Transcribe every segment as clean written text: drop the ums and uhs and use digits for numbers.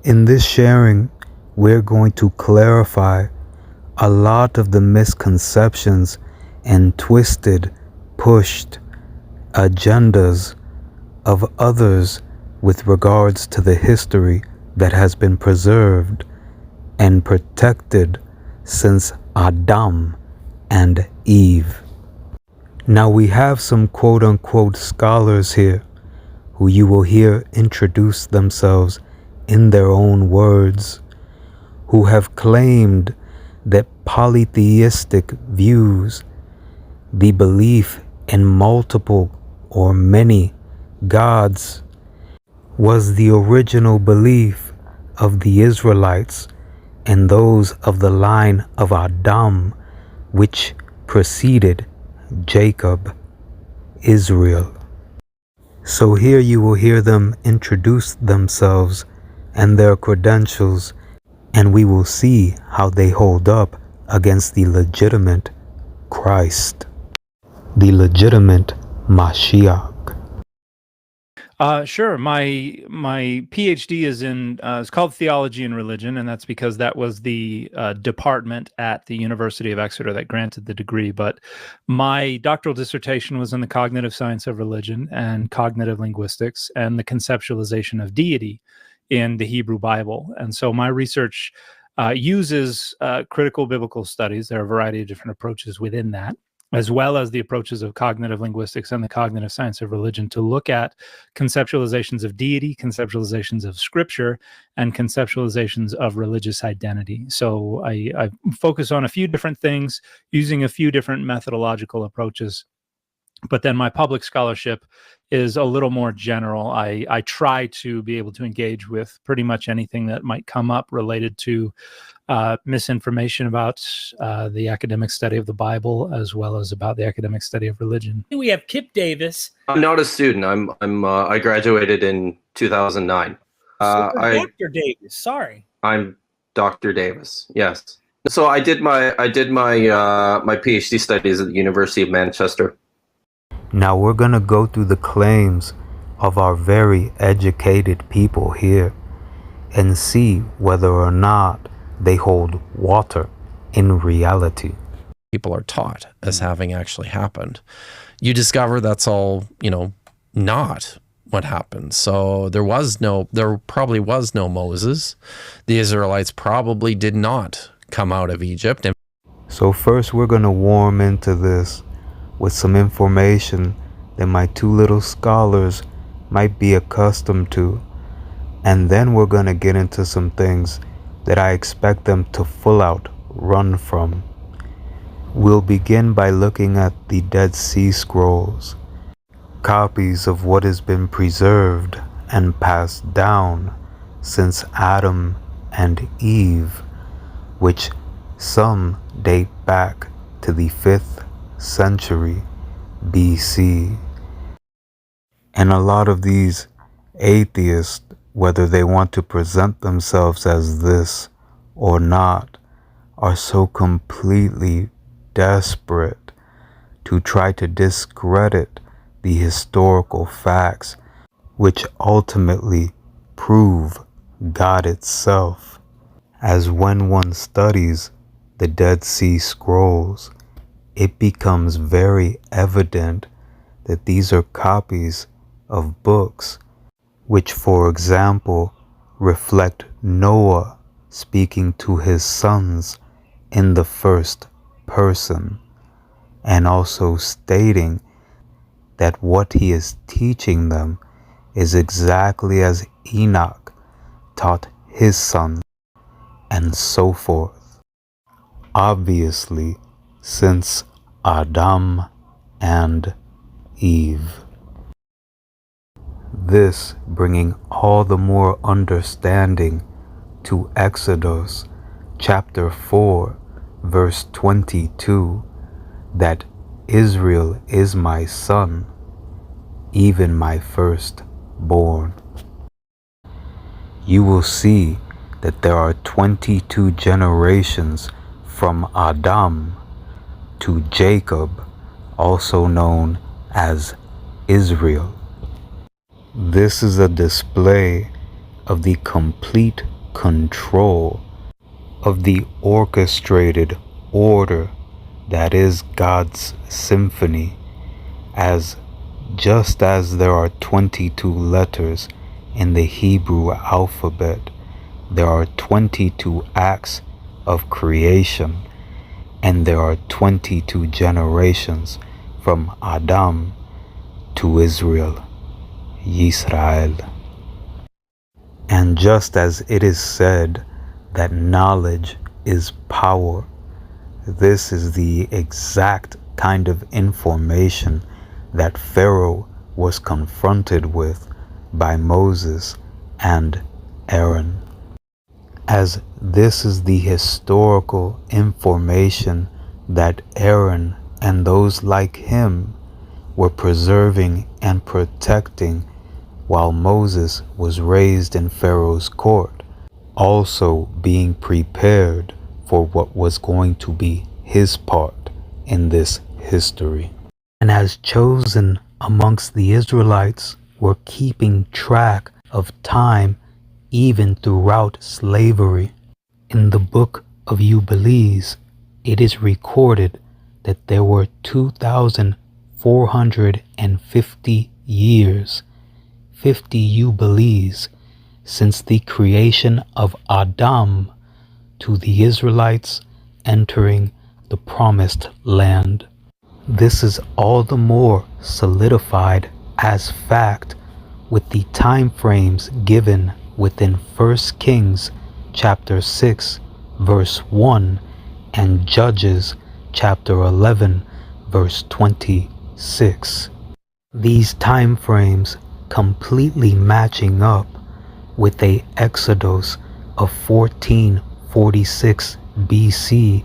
In this sharing, we're going to clarify a lot of the misconceptions and twisted, pushed agendas of others with regards to the history that has been preserved and protected since Adam and Eve. Now we have some quote-unquote scholars here who you will hear introduce themselves in their own words, who have claimed that polytheistic views, the belief in multiple or many gods, was the original belief of the Israelites and those of the line of Adam, which preceded Jacob, Israel. So here you will hear them introduce themselves and their credentials, and we will see how they hold up against the legitimate Christ, the legitimate Mashiach. Sure. My PhD is in it's called Theology and Religion, and that's because that was the department at the University of Exeter that granted the degree. But my doctoral dissertation was in the cognitive science of religion and cognitive linguistics and the conceptualization of deity in the Hebrew Bible. And so my research uses critical biblical studies. There are a variety of different approaches within that, as well as the approaches of cognitive linguistics and the cognitive science of religion, to look at conceptualizations of deity, conceptualizations of scripture, and conceptualizations of religious identity. So I focus on a few different things using a few different methodological approaches. But then my public scholarship is a little more general. I try to be able to engage with pretty much anything that might come up related to misinformation about the academic study of the Bible, as well as about the academic study of religion. We have Kip Davis. I'm not a student. I graduated in 2009. Dr. Davis. Sorry. I'm Dr. Davis. Yes. So I did my my PhD studies at the University of Manchester. Now we're going to go through the claims of our very educated people here and see whether or not they hold water in reality. People are taught as having actually happened. You discover that's all, not what happened. So there probably was no Moses. The Israelites probably did not come out of Egypt. So first we're going to warm into this with some information that my two little scholars might be accustomed to. And then we're going to get into some things that I expect them to full out run from. We'll begin by looking at the Dead Sea Scrolls, copies of what has been preserved and passed down since Adam and Eve, which some date back to the 5th century BC. And a lot of these atheists, whether they want to present themselves as this or not, are so completely desperate to try to discredit the historical facts, which ultimately prove God itself. As when one studies the Dead Sea Scrolls, it becomes very evident that these are copies of books which, for example, reflect Noah speaking to his sons in the first person, and also stating that what he is teaching them is exactly as Enoch taught his sons, and so forth. Obviously, since Adam and Eve. This bringing all the more understanding to Exodus chapter 4 verse 22, that Israel is my son, even my firstborn. You will see that there are 22 generations from Adam to Jacob, also known as Israel. This is a display of the complete control of the orchestrated order that is God's symphony, as just as there are 22 letters in the Hebrew alphabet, there are 22 acts of creation, and there are 22 generations from Adam to Israel, Yisrael. And just as it is said that knowledge is power, this is the exact kind of information that Pharaoh was confronted with by Moses and Aaron. As this is the historical information that Aaron and those like him were preserving and protecting while Moses was raised in Pharaoh's court, also being prepared for what was going to be his part in this history. And as chosen amongst the Israelites were keeping track of time even throughout slavery. In the book of Jubilees, it is recorded that there were 2,450 years, 50 Jubilees, since the creation of Adam to the Israelites entering the promised land. This is all the more solidified as fact with the time frames given within 1 Kings chapter 6 verse 1 and Judges chapter 11 verse 26. These time frames completely matching up with a Exodus of 1446 BC,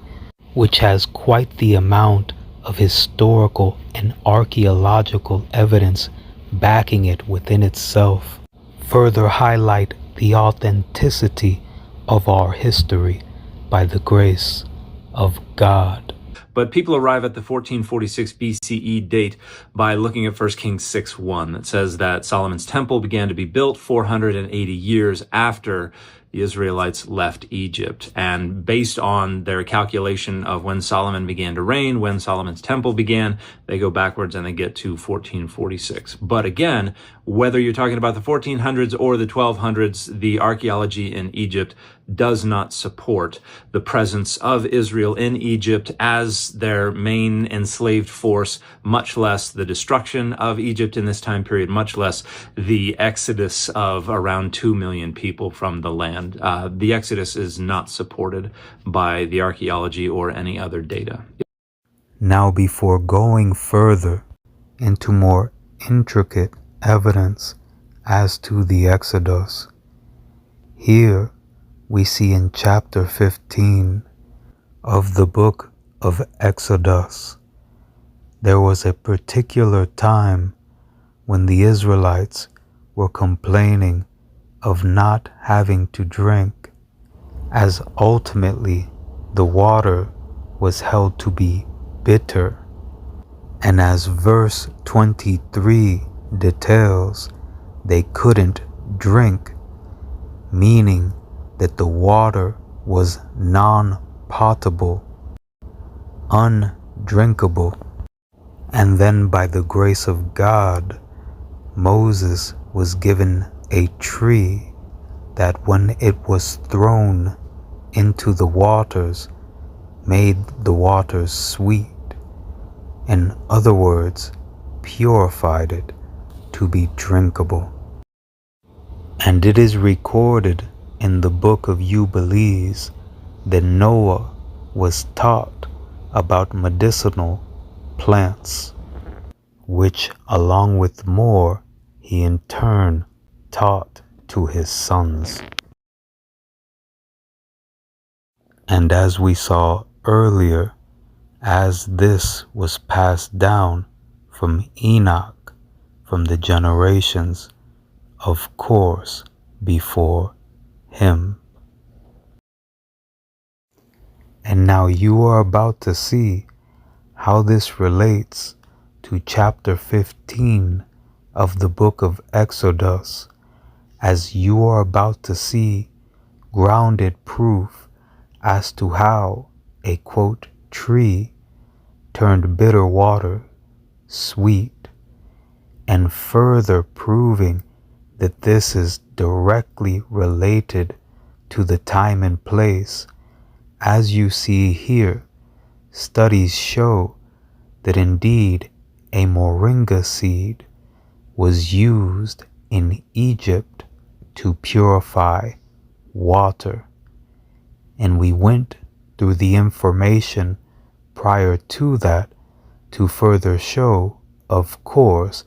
which has quite the amount of historical and archaeological evidence backing it within itself, further highlight the authenticity of our history by the grace of God. But people arrive at the 1446 BCE date by looking at 1 Kings 6:1 that says that Solomon's temple began to be built 480 years after the Israelites left Egypt. And based on their calculation of when Solomon began to reign, when Solomon's temple began, they go backwards and they get to 1446. But again, whether you're talking about the 1400s or the 1200s, the archaeology in Egypt does not support the presence of Israel in Egypt as their main enslaved force, much less the destruction of Egypt in this time period, much less the exodus of around 2 million people from the land. The exodus is not supported by the archaeology or any other data. Now, before going further into more intricate evidence as to the Exodus, here we see in chapter 15 of the book of Exodus, there was a particular time when the Israelites were complaining of not having to drink, as ultimately the water was held to be bitter. And as verse 23 details, they couldn't drink, meaning that the water was non-potable, undrinkable. And then by the grace of God, Moses was given a tree that when it was thrown into the waters, made the waters sweet. In other words, purified it to be drinkable. And it is recorded in the book of Jubilees that Noah was taught about medicinal plants, which along with more he in turn taught to his sons. And as we saw earlier, as this was passed down from Enoch, from the generations, of course, before him. And now you are about to see how this relates to chapter 15 of the book of Exodus, as you are about to see grounded proof as to how a quote tree turned bitter water sweet, and further proving that this is directly related to the time and place. As you see here, studies show that indeed a moringa seed was used in Egypt to purify water. And we went through the information prior to that to further show, of course,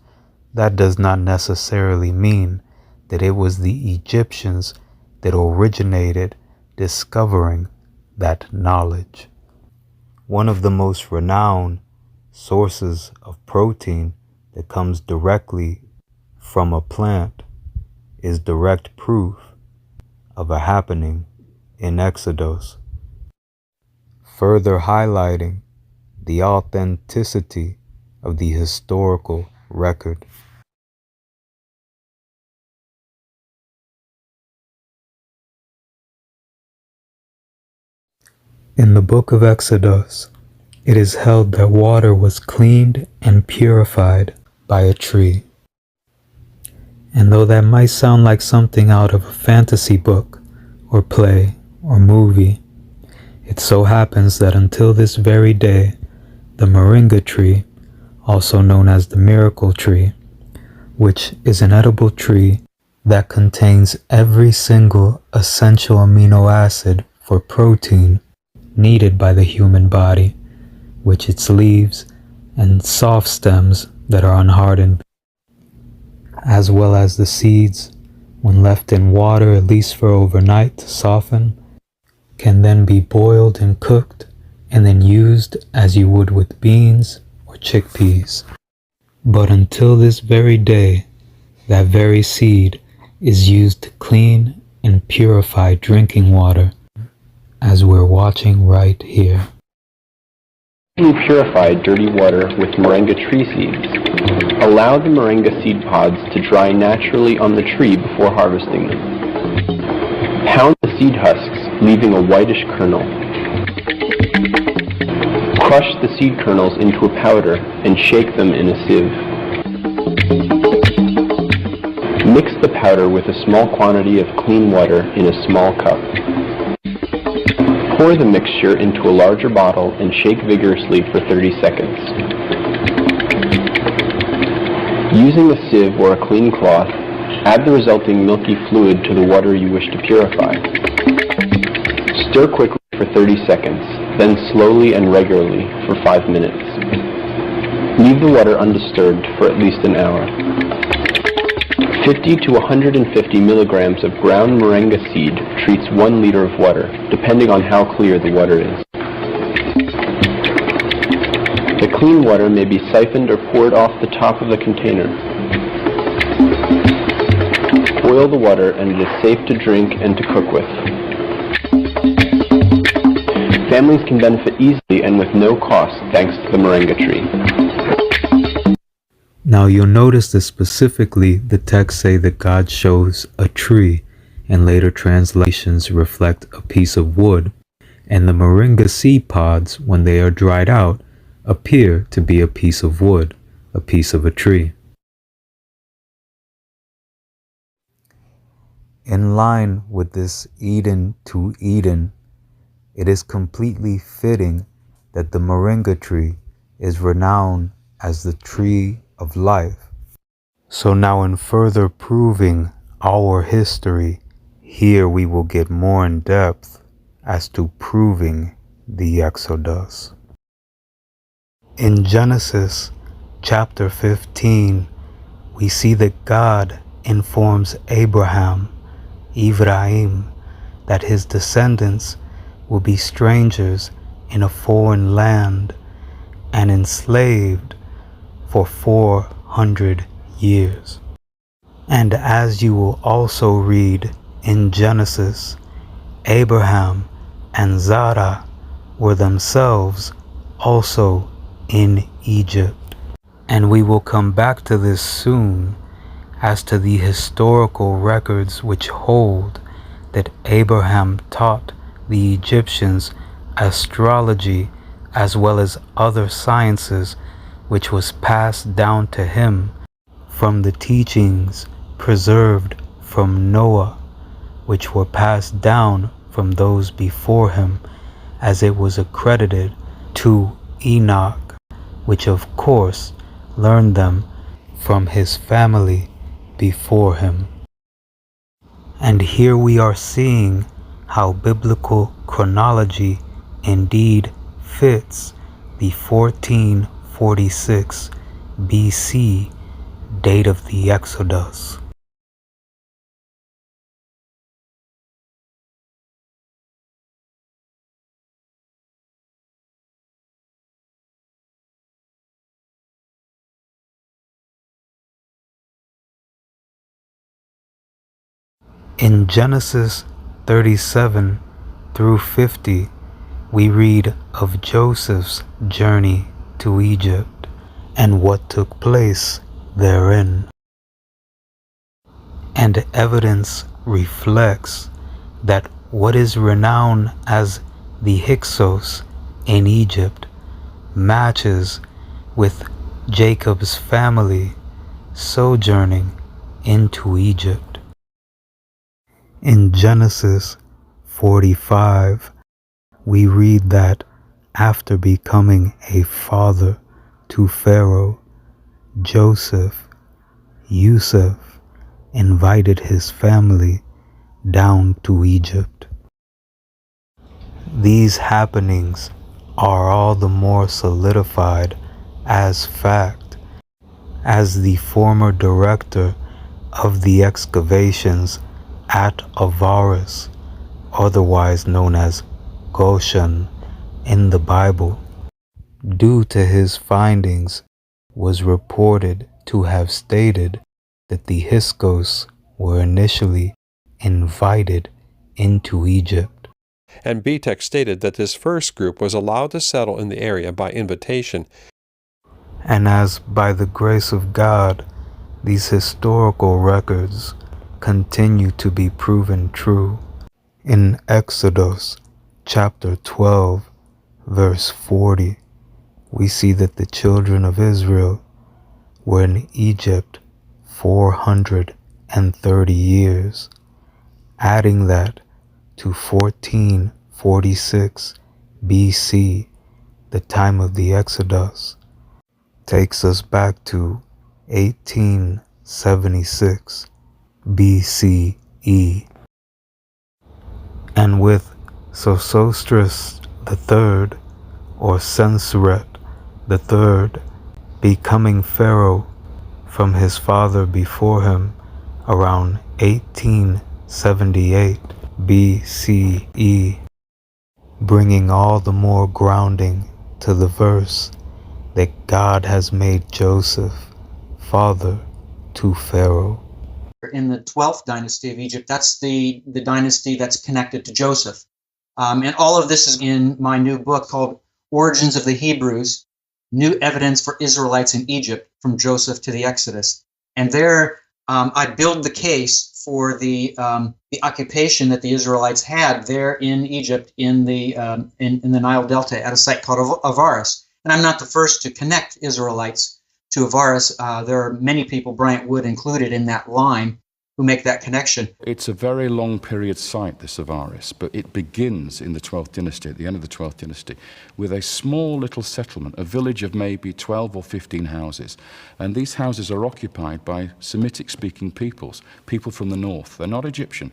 that does not necessarily mean that it was the Egyptians that originated discovering that knowledge. One of the most renowned sources of protein that comes directly from a plant is direct proof of a happening in Exodus, further highlighting the authenticity of the historical record. In the book of Exodus, it is held that water was cleaned and purified by a tree. And though that might sound like something out of a fantasy book or play or movie, it so happens that until this very day, the moringa tree, also known as the miracle tree, which is an edible tree that contains every single essential amino acid for protein needed by the human body, which its leaves and soft stems that are unhardened, as well as the seeds, when left in water at least for overnight to soften, can then be boiled and cooked and then used as you would with beans or chickpeas. But until this very day, that very seed is used to clean and purify drinking water, as we're watching right here. You purify dirty water with moringa tree seeds. Allow the moringa seed pods to dry naturally on the tree before harvesting them. Pound the seed husks, leaving a whitish kernel. Crush the seed kernels into a powder and shake them in a sieve. Mix the powder with a small quantity of clean water in a small cup. Pour the mixture into a larger bottle and shake vigorously for 30 seconds. Using a sieve or a clean cloth, add the resulting milky fluid to the water you wish to purify. Stir quickly for 30 seconds, then slowly and regularly for 5 minutes. Leave the water undisturbed for at least an hour. 50 to 150 milligrams of ground moringa seed treats 1 liter of water, depending on how clear the water is. The clean water may be siphoned or poured off the top of the container. Boil the water and it is safe to drink and to cook with. Families can benefit easily and with no cost thanks to the moringa tree. Now you'll notice that specifically the texts say that God shows a tree, and later translations reflect a piece of wood, and the moringa seed pods, when they are dried out, appear to be a piece of wood, a piece of a tree. In line with this Eden to Eden, it is completely fitting that the moringa tree is renowned as the tree of life. So now, in further proving our history, here we will get more in depth as to proving the Exodus. In Genesis chapter 15, we see that God informs Abraham, that his descendants will be strangers in a foreign land and enslaved for 400 years. And as you will also read in Genesis, Abraham and Zara were themselves also in Egypt. And we will come back to this soon as to the historical records which hold that Abraham taught the Egyptians astrology as well as other sciences, which was passed down to him from the teachings preserved from Noah, which were passed down from those before him, as it was accredited to Enoch, which of course learned them from his family before him. And here we are seeing how biblical chronology indeed fits the 1446 BC date of the Exodus. In Genesis 37 through 50, we read of Joseph's journey to Egypt and what took place therein. And evidence reflects that what is renowned as the Hyksos in Egypt matches with Jacob's family sojourning into Egypt. In Genesis 45, we read that after becoming a father to Pharaoh, Yusuf invited his family down to Egypt. These happenings are all the more solidified as fact, as the former director of the excavations at Avaris, otherwise known as Goshen in the Bible, due to his findings, was reported to have stated that the Hyksos were initially invited into Egypt. And BTEC stated that this first group was allowed to settle in the area by invitation. And as by the grace of God, these historical records continue to be proven true. In Exodus chapter 12, verse 40, we see that the children of Israel were in Egypt 430 years. Adding that to 1446 BC, the time of the Exodus, takes us back to 1876 BCE. And with Sosostris III, or Senusret III, becoming pharaoh from his father before him around 1878 BCE, bringing all the more grounding to the verse that God has made Joseph father to Pharaoh. In the 12th dynasty of Egypt, that's the dynasty that's connected to Joseph. And all of this is in my new book called Origins of the Hebrews, New Evidence for Israelites in Egypt, from Joseph to the Exodus. And there I build the case for the occupation that the Israelites had there in Egypt in the Nile Delta at a site called Avaris. And I'm not the first to connect Israelites to Avaris. There are many people, Bryant Wood included, in that line who make that connection. It's a very long period site, this Avaris, but it begins in the 12th dynasty, at the end of the 12th dynasty, with a small little settlement, a village of maybe 12 or 15 houses. And these houses are occupied by Semitic-speaking peoples, people from the north. They're not Egyptian.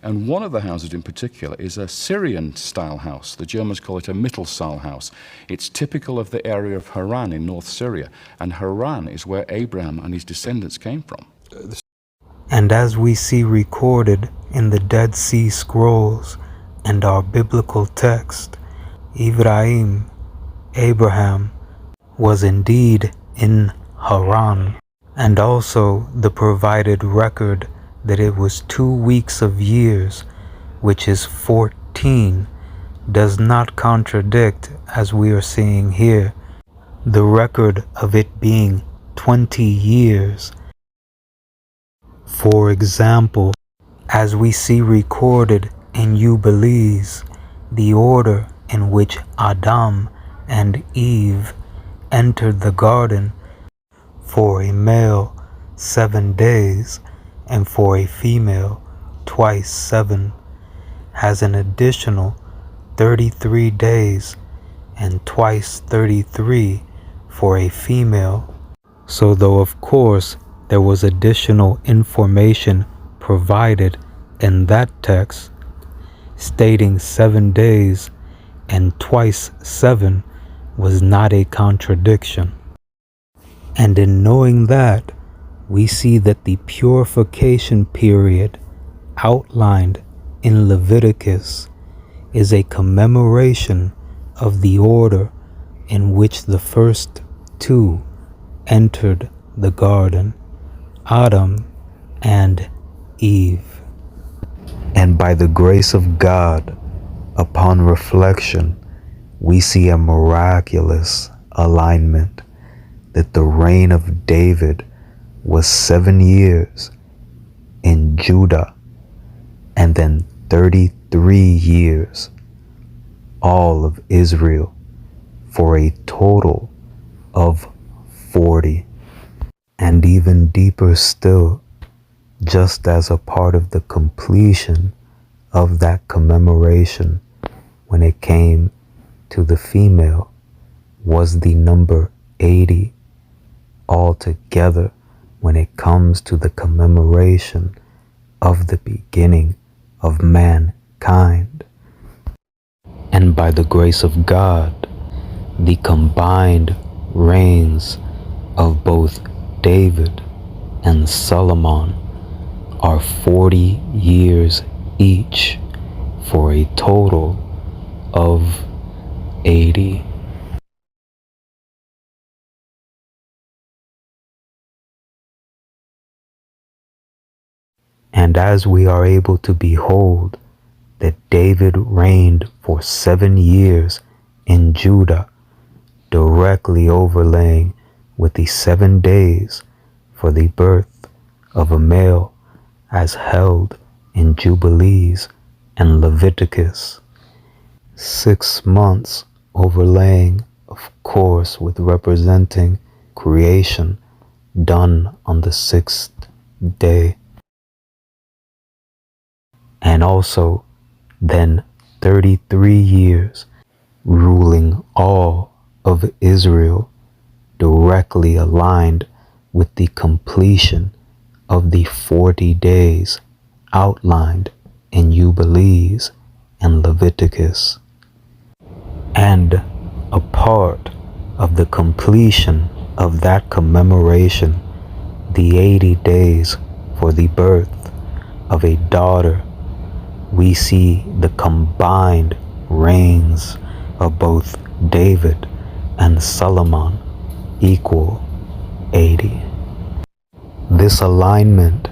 And one of the houses in particular is a Syrian-style house. The Germans call it a Mittelsaal house. It's typical of the area of Haran in North Syria. And Haran is where Abraham and his descendants came from. And as we see recorded in the Dead Sea Scrolls and our biblical text, Abraham was indeed in Haran, and also the provided record that it was 2 weeks of years, which is 14, does not contradict, as we are seeing here, the record of it being 20 years. For example, As we see recorded in Jubilees, the order in which Adam and Eve entered the garden, for a male 7 days and for a female twice 7, has an additional 33 days and twice 33 for a female. So though of course there was additional information provided in that text stating 7 days and twice 7 was not a contradiction. And in knowing that, we see that the purification period outlined in Leviticus is a commemoration of the order in which the first two entered the garden, Adam and Eve. And by the grace of God, upon reflection, we see a miraculous alignment that the reign of David was 7 years in Judah and then 33 years all of Israel, for a total of 40. And even deeper still, just as a part of the completion of that commemoration when it came to the female was the number 80 altogether when it comes to the commemoration of the beginning of mankind. And by the grace of God, the combined reigns of both David and Solomon are 40 years each, for a total of 80. And as we are able to behold that David reigned for 7 years in Judah, directly overlaying with the 7 days for the birth of a male as held in Jubilees and Leviticus. 6 months overlaying, of course, with representing creation done on the 6th day. And also then 33 years ruling all of Israel, directly aligned with the completion of the 40 days outlined in Jubilees and Leviticus. And a part of the completion of that commemoration, the 80 days for the birth of a daughter, we see the combined reigns of both David and Solomon equal 80. This alignment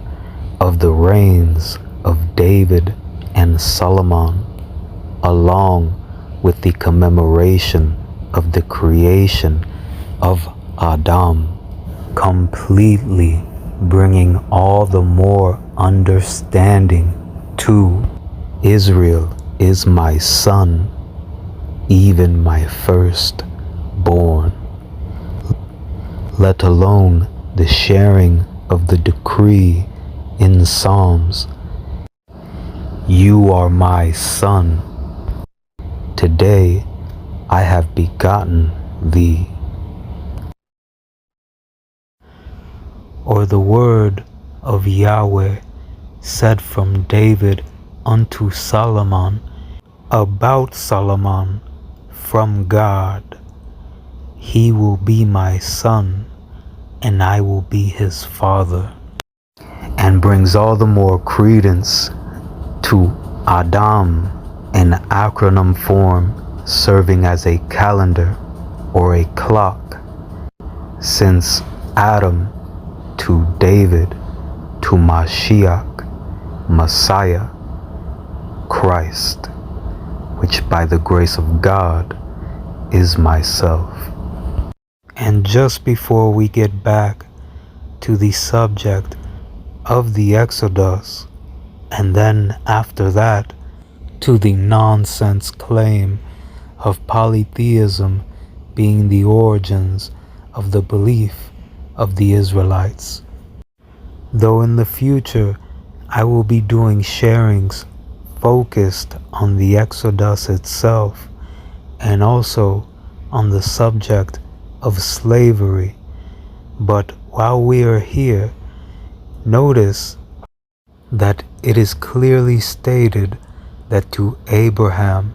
of the reigns of David and Solomon, along with the commemoration of the creation of Adam, completely bringing all the more understanding to Israel is my son, even my firstborn. Let alone the sharing of the decree in Psalms, you are my son. Today I have begotten thee. Or the word of Yahweh said from David unto Solomon, about Solomon from God, he will be my son, and I will be his father. And brings all the more credence to Adam in acronym form, serving as a calendar or a clock, since Adam to David to Mashiach, Messiah, Christ, which by the grace of God is myself. And just before we get back to the subject of the Exodus And then after that, to the nonsense claim of polytheism being the origins of the belief of the Israelites. Though in the future I will be doing sharings focused on the Exodus itself and also on the subject of slavery. But while we are here, notice that it is clearly stated that to Abraham,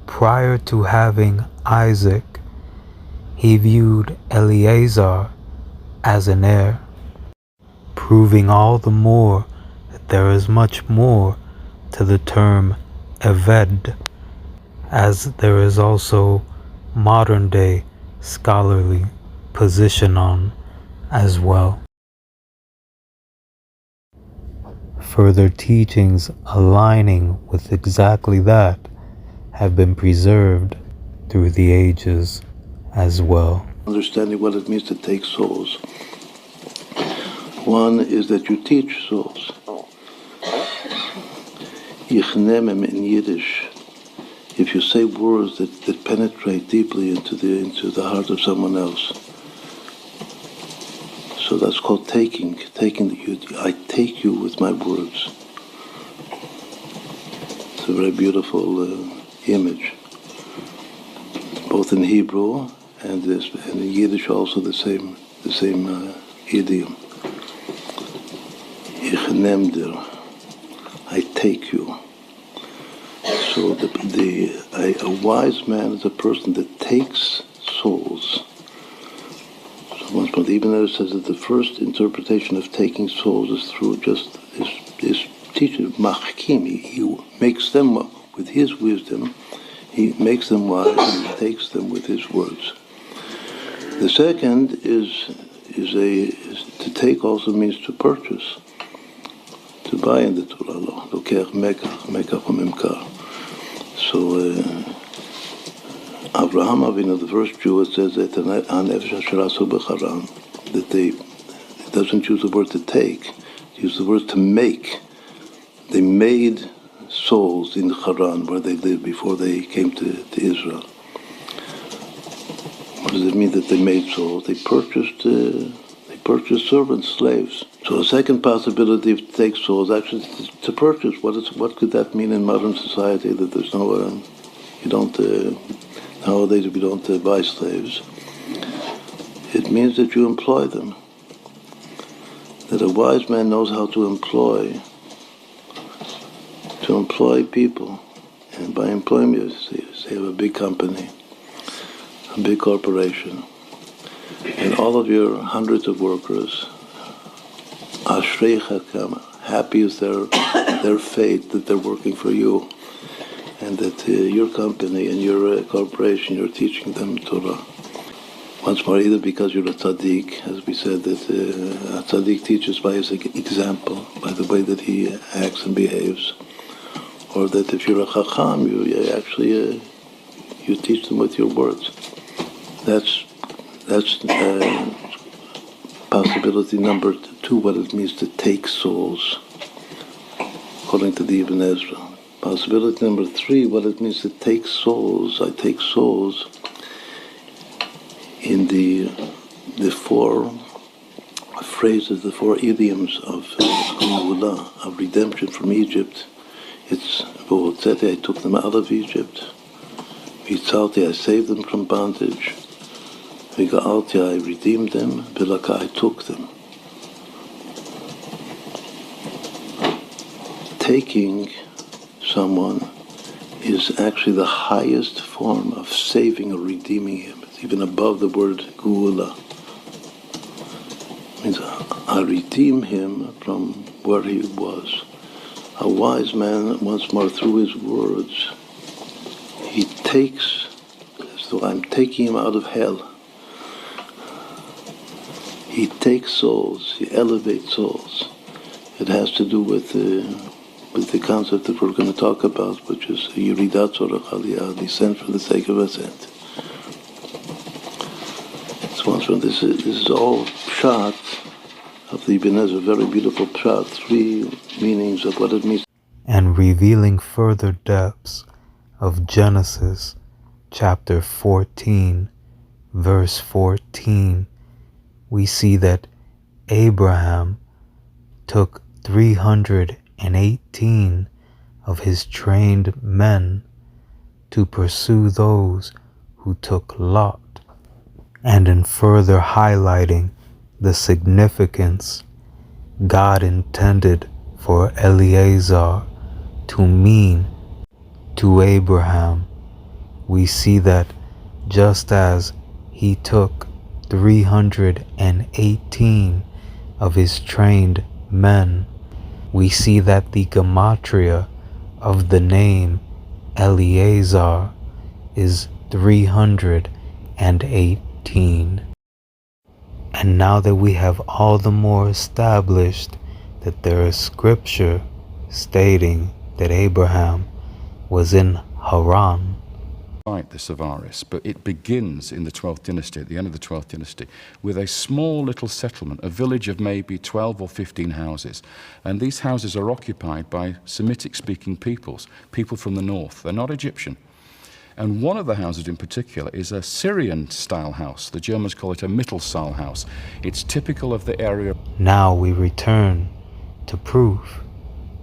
prior to having Isaac, he viewed Eleazar as an heir, proving all the more that there is much more to the term Eved, as there is also modern day scholarly position on as well. Further teachings aligning with exactly that have been preserved through the ages as well. Understanding what it means to take souls. One is that you teach souls. Yichnemem in Yiddish. If you say words that penetrate deeply into the heart of someone else. So that's called taking. I take you with my words. It's a very beautiful image, both in Hebrew and in Yiddish also the same idiom. Ich nehm dir, I take you. So a wise man is a person that takes souls. So once more, the Ibn Ezra says that the first interpretation of taking souls is through just his teacher, Machkim. He makes them with his wisdom. He makes them wise, and he takes them with his words. The second is to take also means to purchase, to buy in the Torah law. So Abraham Avinu, the first Jew, it says that it doesn't use the word to take, it uses the word to make. They made souls in Haran, where they lived before they came to Israel. What does it mean that they made souls? They purchased servants, slaves. So a second possibility to take souls actually to purchase. What could that mean in modern society? That there's no, nowadays we don't buy slaves. It means that you employ them. That a wise man knows how to employ people. And by employment, you have a big company, a big corporation. And all of your hundreds of workers, Ashreicha Kama, happy is their fate that they're working for you, and that your company and your corporation, you're teaching them Torah. Once more, either because you're a tzaddik, as we said, that a tzaddik teaches by his example, by the way that he acts and behaves, or that if you're a chacham, you teach them with your words. That's possibility number 2, what it means to take souls, according to the Ibn Ezra. Possibility number 3, what it means to take souls. I take souls in the 4 phrases, the 4 idioms of Geulah, of redemption from Egypt. It's V'hotzeti, I took them out of Egypt. V'yitzalti, I saved them from bondage. V'ga'alti, I redeemed them. V'laka, I took them. Taking someone is actually the highest form of saving or redeeming him. It's even above the word Geulah. It means I redeem him from where he was. A wise man, once more through his words, he takes, as though I'm taking him out of hell. He takes souls, he elevates souls. It has to do with the concept that we're going to talk about, which is Yeridat Tzorach Aliyah, descent for the sake of ascent. So once more, this is all pshat of the Ibn Ezra, very beautiful pshat, 3 meanings of what it means. and revealing further depths of Genesis chapter 14, verse 14, we see that Abraham took 318 of his trained men to pursue those who took Lot. And in further highlighting the significance, God intended for Eleazar to mean to Abraham, we see that just as he took 318 of his trained men, we see that the gematria of the name Eleazar is 318. And now that we have all the more established that there is scripture stating that Abraham was in Haran. This of Aris, but it begins in the 12th dynasty, at the end of the 12th dynasty, with a small little settlement, a village of maybe 12 or 15 houses. And these houses are occupied by Semitic-speaking peoples, people from the north. They're not Egyptian. And one of the houses in particular is a Syrian-style house. The Germans call it a Mittelsaal house. It's typical of the area. Now we return to proof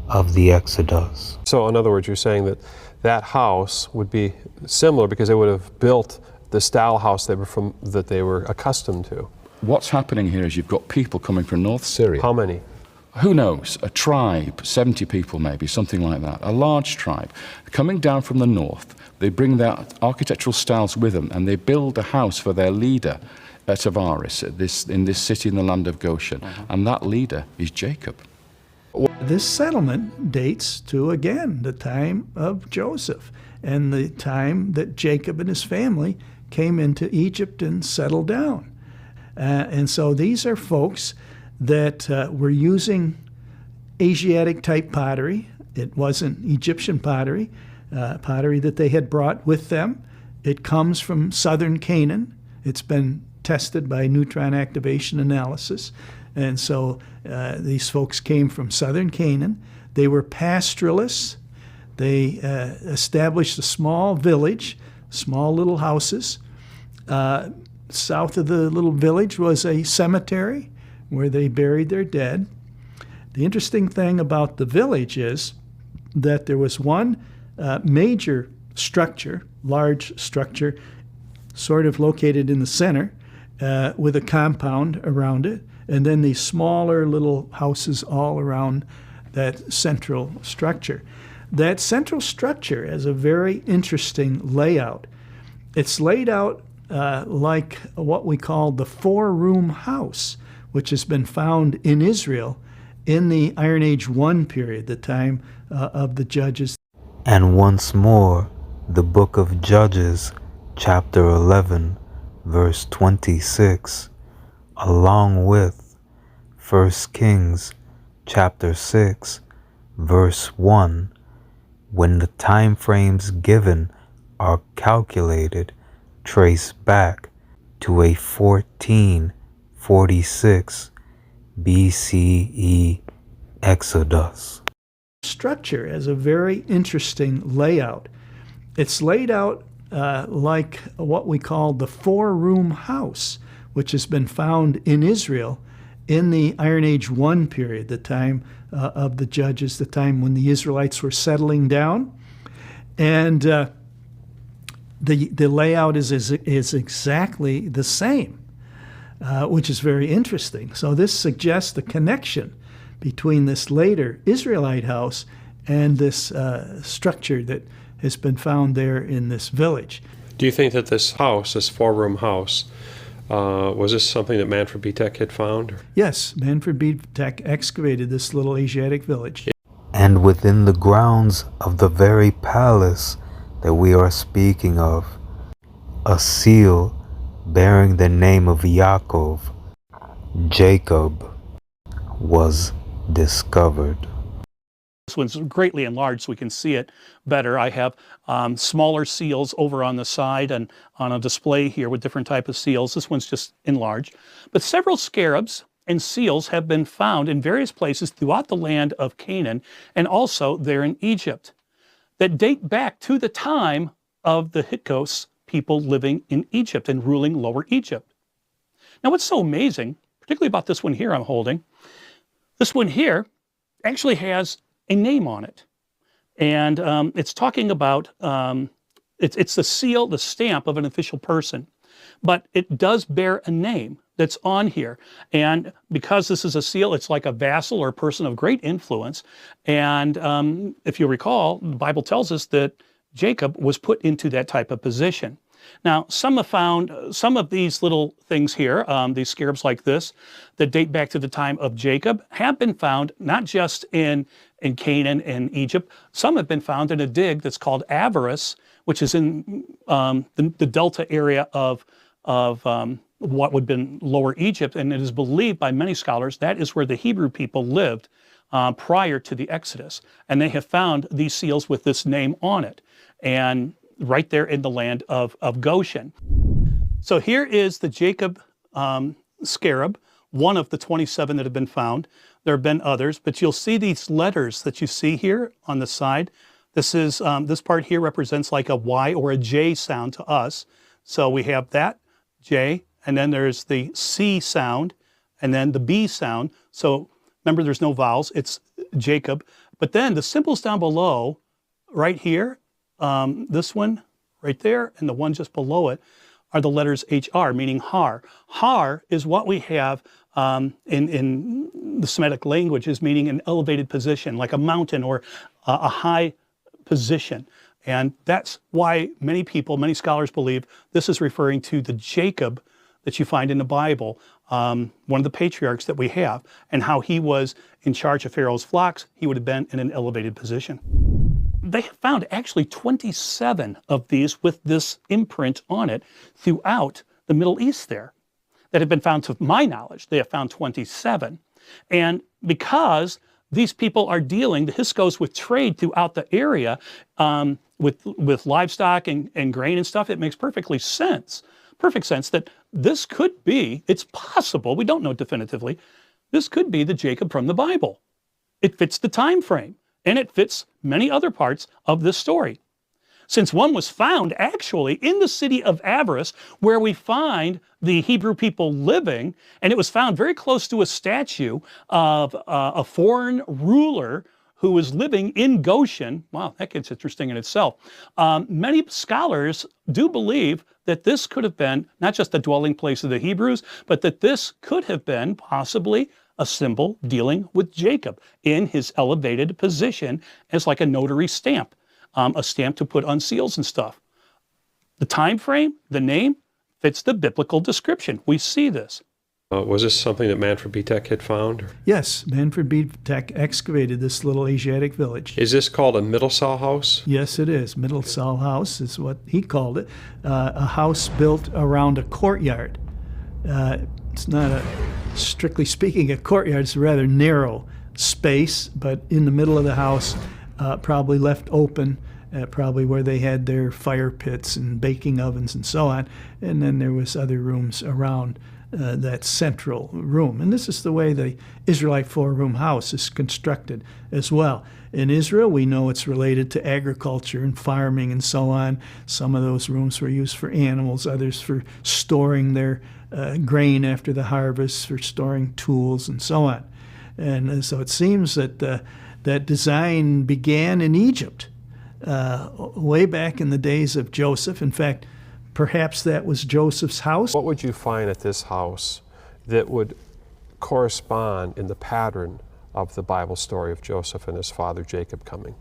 of the Exodus. So in other words, you're saying that that house would be similar because they would have built the style house that they were accustomed to. What's happening here is you've got people coming from North Syria. How many? Who knows? A tribe, 70 people maybe, something like that. A large tribe coming down from the north. They bring their architectural styles with them and they build a house for their leader at Avaris, in this city in the land of Goshen. And that leader is Jacob. This settlement dates to, again, the time of Joseph and the time that Jacob and his family came into Egypt and settled down. And so these are folks that were using Asiatic-type pottery. It wasn't Egyptian pottery, pottery that they had brought with them. It comes from southern Canaan. It's been tested by neutron activation analysis. And so these folks came from southern Canaan. They were pastoralists. They established a small village, small little houses. South of the little village was a cemetery where they buried their dead. The interesting thing about the village is that there was one major structure, large structure, sort of located in the center with a compound around it. And then these smaller little houses all around that central structure. That central structure has a very interesting layout. It's laid out like what we call the four-room house, which has been found in Israel in the Iron Age 1 period, the time of the Judges. And once more, the book of Judges, chapter 11, verse 26, along with 1 Kings chapter 6 verse 1, when the time frames given are calculated, trace back to a 1446 BCE Exodus. Structure has a very interesting layout. It's laid out like what we call the four-room house, which has been found in Israel in the Iron Age 1 period, the time of the Judges, the time when the Israelites were settling down. And the layout is exactly the same, which is very interesting. So this suggests the connection between this later Israelite house and this structure that has been found there in this village. Do you think that this house, this four-room house, was this something that Manfred B. Tech had found? Yes, Manfred B. Tech excavated this little Asiatic village. And within the grounds of the very palace that we are speaking of, a seal bearing the name of Yaakov, Jacob, was discovered. This one's greatly enlarged so we can see it better. I have smaller seals over on the side and on a display here with different type of seals. This one's just enlarged. But several scarabs and seals have been found in various places throughout the land of Canaan and also there in Egypt that date back to the time of the Hyksos people living in Egypt and ruling Lower Egypt. Now, what's so amazing, particularly about this one here I'm holding, this one here actually has a name on it. And it's talking about, it's the seal, the stamp of an official person. But it does bear a name that's on here. And because this is a seal, it's like a vassal or a person of great influence. And if you recall, the Bible tells us that Jacob was put into that type of position. Now, some have found some of these little things here, these scarabs like this, that date back to the time of Jacob, have been found not just in Canaan and Egypt. Some have been found in a dig that's called Avaris, which is in the delta area of what would have been Lower Egypt. And it is believed by many scholars that is where the Hebrew people lived prior to the Exodus. And they have found these seals with this name on it. And right there in the land of Goshen. So here is the Jacob scarab, one of the 27 that have been found. There have been others, but you'll see these letters that you see here on the side. This is this part here represents like a Y or a J sound to us. So we have that J, and then there's the C sound, and then the B sound. So remember, there's no vowels, it's Jacob. But then the symbols down below, right here, this one right there and the one just below it are the letters HR, meaning Har. Har is what we have in the Semitic languages, meaning an elevated position, like a mountain or a high position. And that's why many people, many scholars believe this is referring to the Jacob that you find in the Bible, one of the patriarchs that we have, and how he was in charge of Pharaoh's flocks. He would have been in an elevated position. They have found actually 27 of these with this imprint on it throughout the Middle East there that have been found, to my knowledge. They have found 27. And because these people are dealing, the Hyksos, with trade throughout the area with livestock and grain and stuff, it makes perfect sense that this could be, it's possible, we don't know definitively, this could be the Jacob from the Bible. It fits the time frame. And it fits many other parts of this story. Since one was found actually in the city of Avaris, where we find the Hebrew people living, and it was found very close to a statue of a foreign ruler who was living in Goshen. Wow, that gets interesting in itself. Many scholars do believe that this could have been not just the dwelling place of the Hebrews, but that this could have been possibly a symbol dealing with Jacob in his elevated position as like a notary stamp, a stamp to put on seals and stuff. The time frame, the name, fits the biblical description. We see this. Was this something that Manfred Bitek had found? Yes, Manfred Bitek excavated this little Asiatic village. Is this called a Middlesal house? Yes, it is. Middlesal house is what he called it. A house built around a courtyard. It's not strictly speaking, a courtyard. It's a rather narrow space, but in the middle of the house, probably left open, probably where they had their fire pits and baking ovens and so on. And then there was other rooms around that central room. And this is the way the Israelite four-room house is constructed as well. In Israel, we know it's related to agriculture and farming and so on. Some of those rooms were used for animals, others for storing their grain after the harvest, for storing tools and so on. And so it seems that that design began in Egypt way back in the days of Joseph. In fact, perhaps that was Joseph's house. What would you find at this house that would correspond in the pattern of the Bible story of Joseph and his father Jacob coming?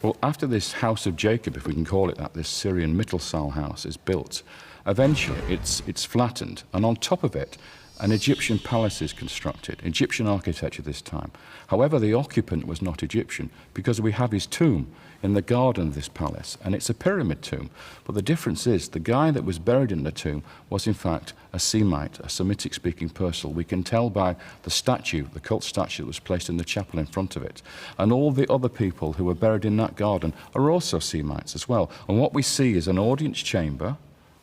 Well, after this house of Jacob, if we can call it that, this Syrian Mittelsal house is built, eventually it's flattened, and on top of it, an Egyptian palace is constructed, Egyptian architecture this time. However, the occupant was not Egyptian, because we have his tomb in the garden of this palace, and it's a pyramid tomb. But the difference is, the guy that was buried in the tomb was in fact a Semite, a Semitic-speaking person. We can tell by the statue, the cult statue that was placed in the chapel in front of it. And all the other people who were buried in that garden are also Semites as well. And what we see is an audience chamber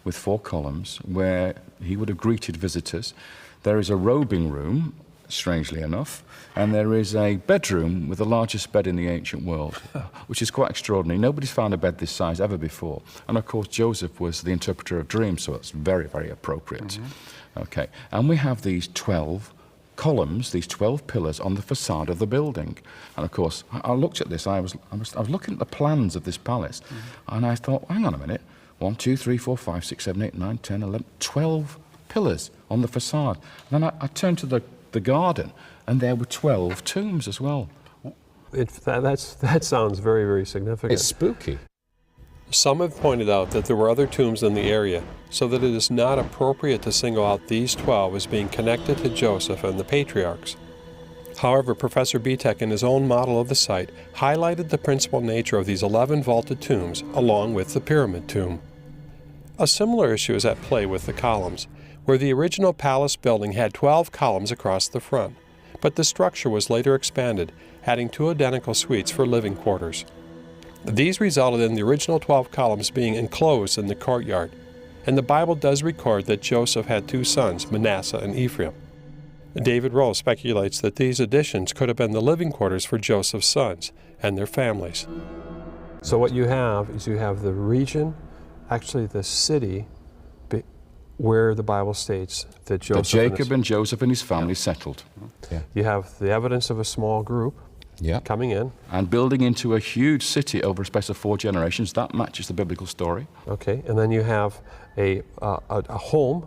with 4 columns where he would have greeted visitors. There is a robing room strangely enough, and there is a bedroom with the largest bed in the ancient world, which is quite extraordinary. Nobody's found a bed this size ever before. And of course, Joseph was the interpreter of dreams, so it's very, very appropriate. Okay, and we have these 12 columns, these 12 pillars on the facade of the building. And of course, I looked at this, I was looking at the plans of this palace, and I thought, hang on a minute, 1, 2, 3, 4, 5, 6, 7, 8, 9, 10, 11, 12 pillars on the facade. And then I turned to the garden, and there were 12 tombs as well. That sounds very, very significant. It's spooky. Some have pointed out that there were other tombs in the area, so that it is not appropriate to single out these 12 as being connected to Joseph and the patriarchs. However, Professor Bitek, in his own model of the site, highlighted the principal nature of these 11 vaulted tombs along with the pyramid tomb. A similar issue is at play with the columns, where the original palace building had 12 columns across the front, but the structure was later expanded, adding 2 identical suites for living quarters. These resulted in the original 12 columns being enclosed in the courtyard, and the Bible does record that Joseph had 2 sons, Manasseh and Ephraim. David Rowe speculates that these additions could have been the living quarters for Joseph's sons and their families. So what you have is you have the region, actually the city, where the Bible states that Joseph Jacob and Joseph and his family settled. You have the evidence of a small group coming in. And building into a huge city over a space of 4 generations. That matches the biblical story. Okay, and then you have a home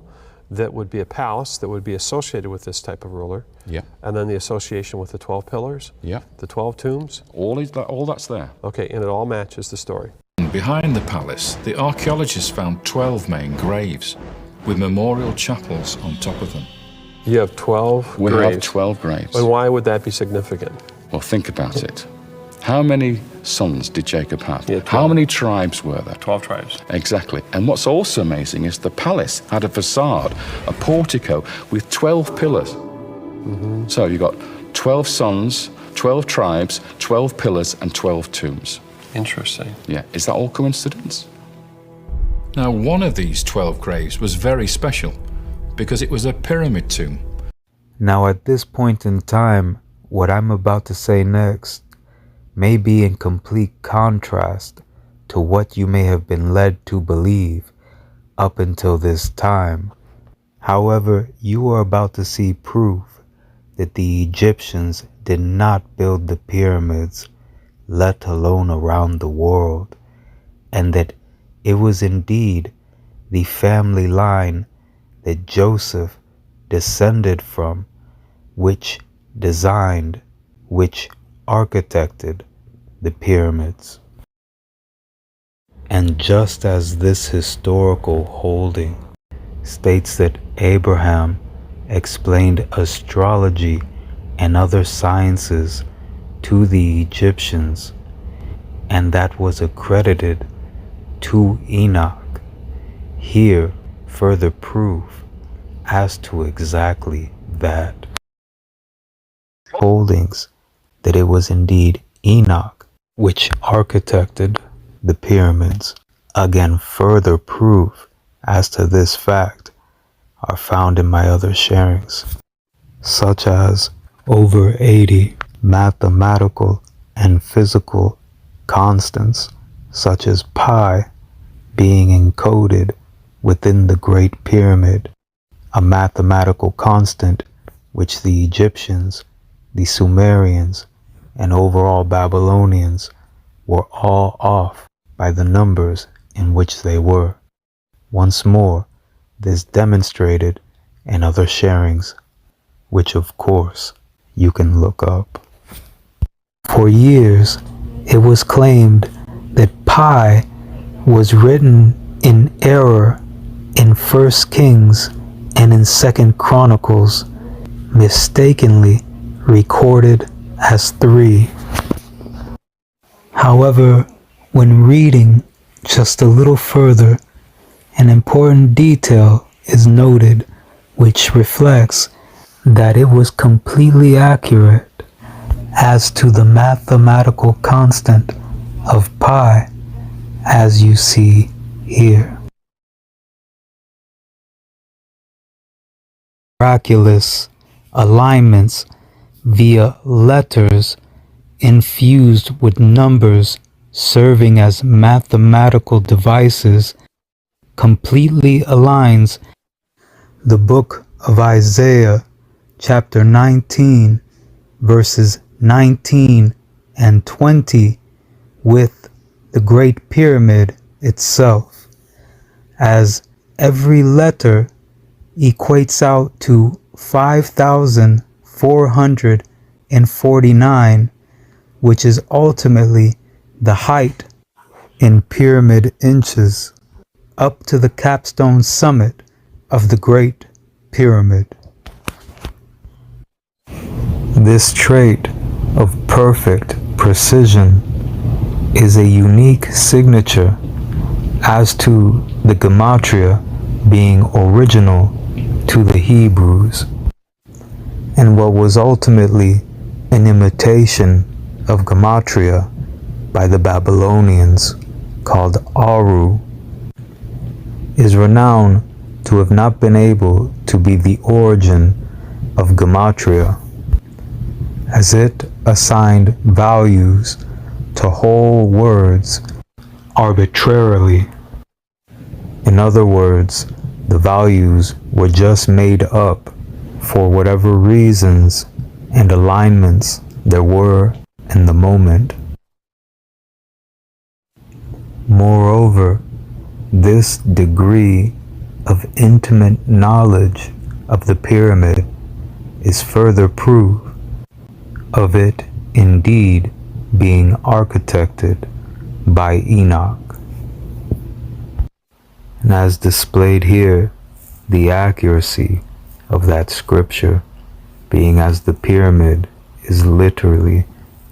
that would be a palace that would be associated with this type of ruler. Yeah. And then the association with the 12 pillars. Yeah. The 12 tombs. All that's there. Okay, and it all matches the story. Behind the palace, the archaeologists found 12 main graves with memorial chapels on top of them. You have 12 We graves. have 12 graves. And why would that be significant? Well, think about it. How many sons did Jacob have? Yeah, 12. How many tribes were there? 12 tribes. Exactly. And what's also amazing is the palace had a facade, a portico with 12 pillars. So you've got 12 sons, 12 tribes, 12 pillars, and 12 tombs. Interesting. Yeah. Is that all coincidence? Now, one of these 12 graves was very special because it was a pyramid tomb. Now, at this point in time, what I'm about to say next may be in complete contrast to what you may have been led to believe up until this time. However, you are about to see proof that the Egyptians did not build the pyramids, let alone around the world, and that it was indeed the family line that Joseph descended from, which designed, which architected the pyramids. And just as this historical holding states that Abraham explained astrology and other sciences to the Egyptians, and that was accredited to Enoch, here further proof as to exactly that. Holdings that it was indeed Enoch which architected the pyramids, again further proof as to this fact, are found in my other sharings, such as over 80 mathematical and physical constants, such as pi being encoded within the Great Pyramid, a mathematical constant which the Egyptians, the Sumerians, and overall Babylonians were all off by the numbers in which they were. Once more, this demonstrated in other sharings, which of course you can look up. For years, it was claimed that pi was written in error in 1 Kings and in 2 Chronicles, mistakenly recorded as 3. However, when reading just a little further, an important detail is noted which reflects that it was completely accurate as to the mathematical constant of pi, as you see here. Miraculous alignments via letters infused with numbers serving as mathematical devices completely aligns the book of Isaiah chapter 19 verses 19 and 20 with the Great Pyramid itself, as every letter equates out to 5,449, which is ultimately the height in pyramid inches up to the capstone summit of the Great Pyramid. This trait of perfect precision is a unique signature as to the gematria being original to the Hebrews, and what was ultimately an imitation of gematria by the Babylonians called Aru is renowned to have not been able to be the origin of gematria, as it assigned values to whole words arbitrarily. In other words, the values were just made up for whatever reasons and alignments there were in the moment. Moreover, this degree of intimate knowledge of the pyramid is further proof of it indeed being architected by Enoch. And as displayed here, the accuracy of that scripture being as the pyramid is literally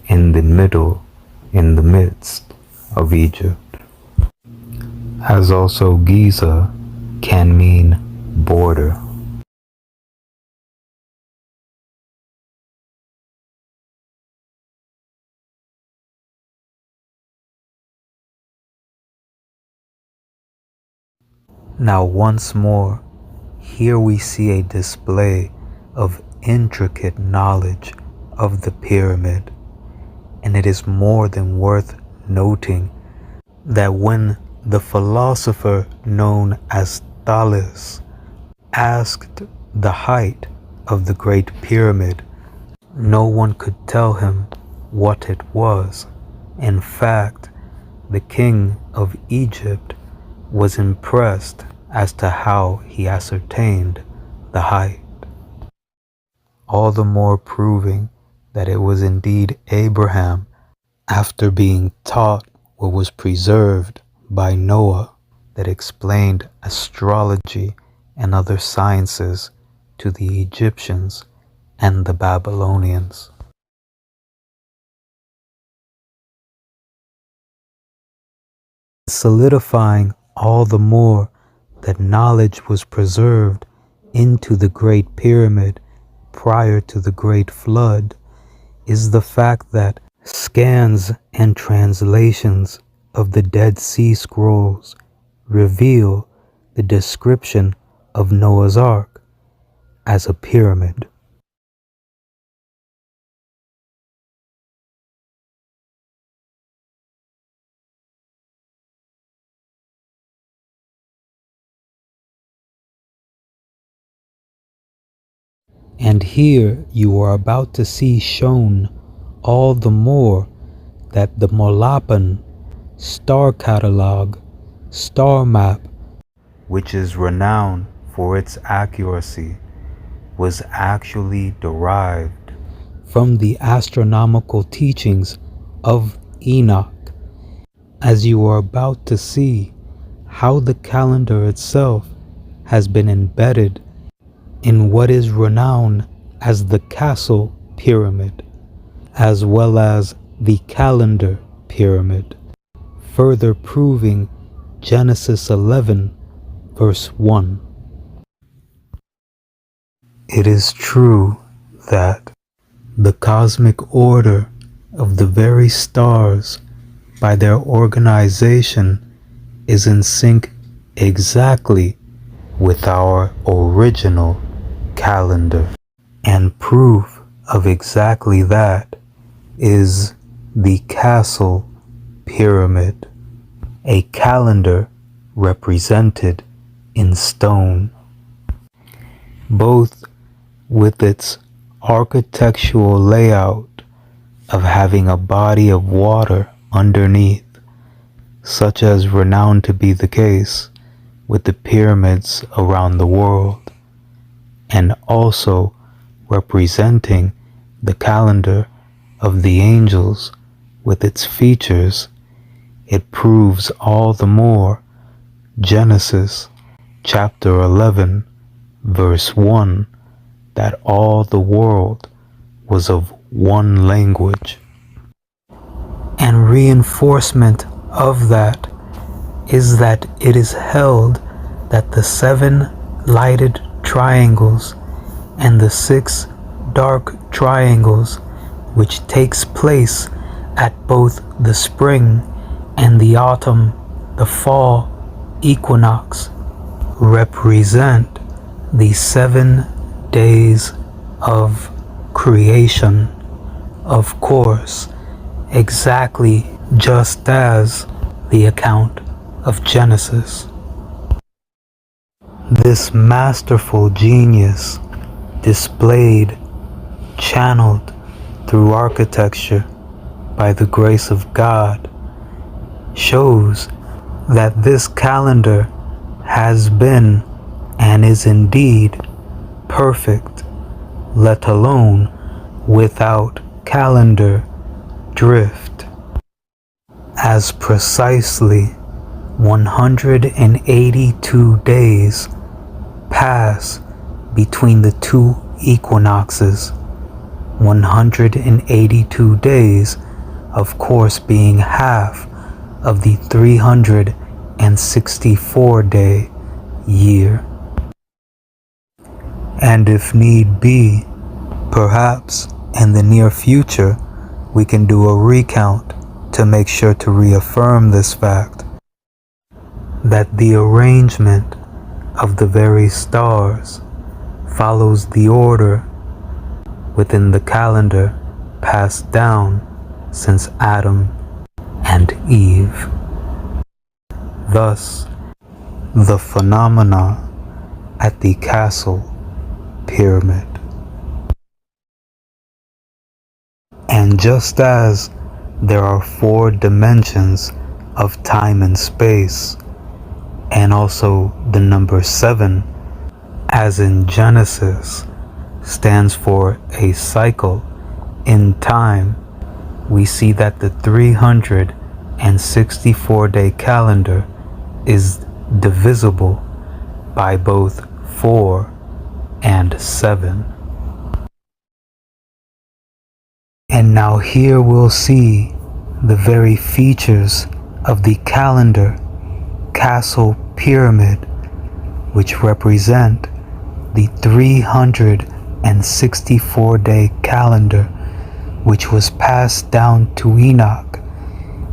in the midst of Egypt. As also Giza can mean border. Now once more, here we see a display of intricate knowledge of the pyramid, and it is more than worth noting that when the philosopher known as Thales asked the height of the Great Pyramid, no one could tell him what it was. In fact, the king of Egypt was impressed as to how he ascertained the height, all the more proving that it was indeed Abraham, after being taught what was preserved by Noah, that explained astrology and other sciences to the Egyptians and the Babylonians. Solidifying all the more that knowledge was preserved into the Great Pyramid prior to the Great Flood is the fact that scans and translations of the Dead Sea Scrolls reveal the description of Noah's Ark as a pyramid. And here you are about to see shown all the more that the Molapan star catalog, star map, which is renowned for its accuracy, was actually derived from the astronomical teachings of Enoch, as you are about to see how the calendar itself has been embedded in what is renowned as the Castle Pyramid, as well as the Calendar Pyramid, further proving Genesis 11 verse 1. It is true that the cosmic order of the very stars by their organization is in sync exactly with our original calendar. And proof of exactly that is the Castle Pyramid, a calendar represented in stone, both with its architectural layout of having a body of water underneath, such as renowned to be the case with the pyramids around the world, and also representing the calendar of the angels with its features. It proves all the more Genesis chapter 11 verse 1 that all the world was of one language. And reinforcement of that is that it is held that the 7 lighted triangles and the 6 dark triangles, which takes place at both the spring and the autumn, the fall equinox, represent the 7 days of creation, of course, exactly just as the account of Genesis. This masterful genius, displayed, channeled through architecture by the grace of God, shows that this calendar has been and is indeed perfect, let alone without calendar drift, as precisely 182 days pass between the 2 equinoxes, 182 days, of course, being half of the 364-day year. And if need be, perhaps in the near future, we can do a recount to make sure to reaffirm this fact, that the arrangement of the very stars follows the order within the calendar passed down since Adam and Eve. Thus, the phenomena at the Castle Pyramid. And just as there are 4 dimensions of time and space, and also the number 7, as in Genesis, stands for a cycle in time, we see that the 364-day calendar is divisible by both 4 and 7. And now here we'll see the very features of the calendar Castle Pyramid, which represent the 364-day calendar which was passed down to Enoch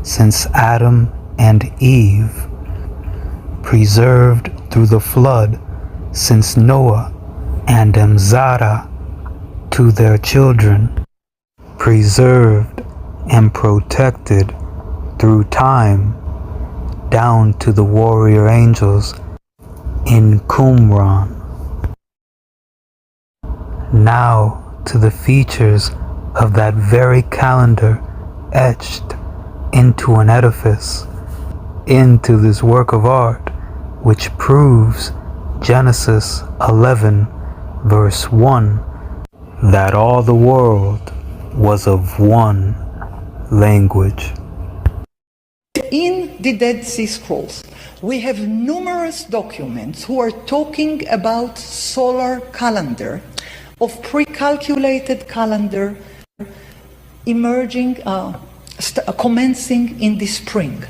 since Adam and Eve, preserved through the flood since Noah and Zara to their children, preserved and protected through time down to the warrior angels in Qumran. Now to the features of that very calendar etched into an edifice, into this work of art, which proves Genesis 11 verse 1, that all the world was of one language. In the Dead Sea Scrolls, we have numerous documents who are talking about solar calendar, of pre-calculated calendar emerging, commencing in the spring.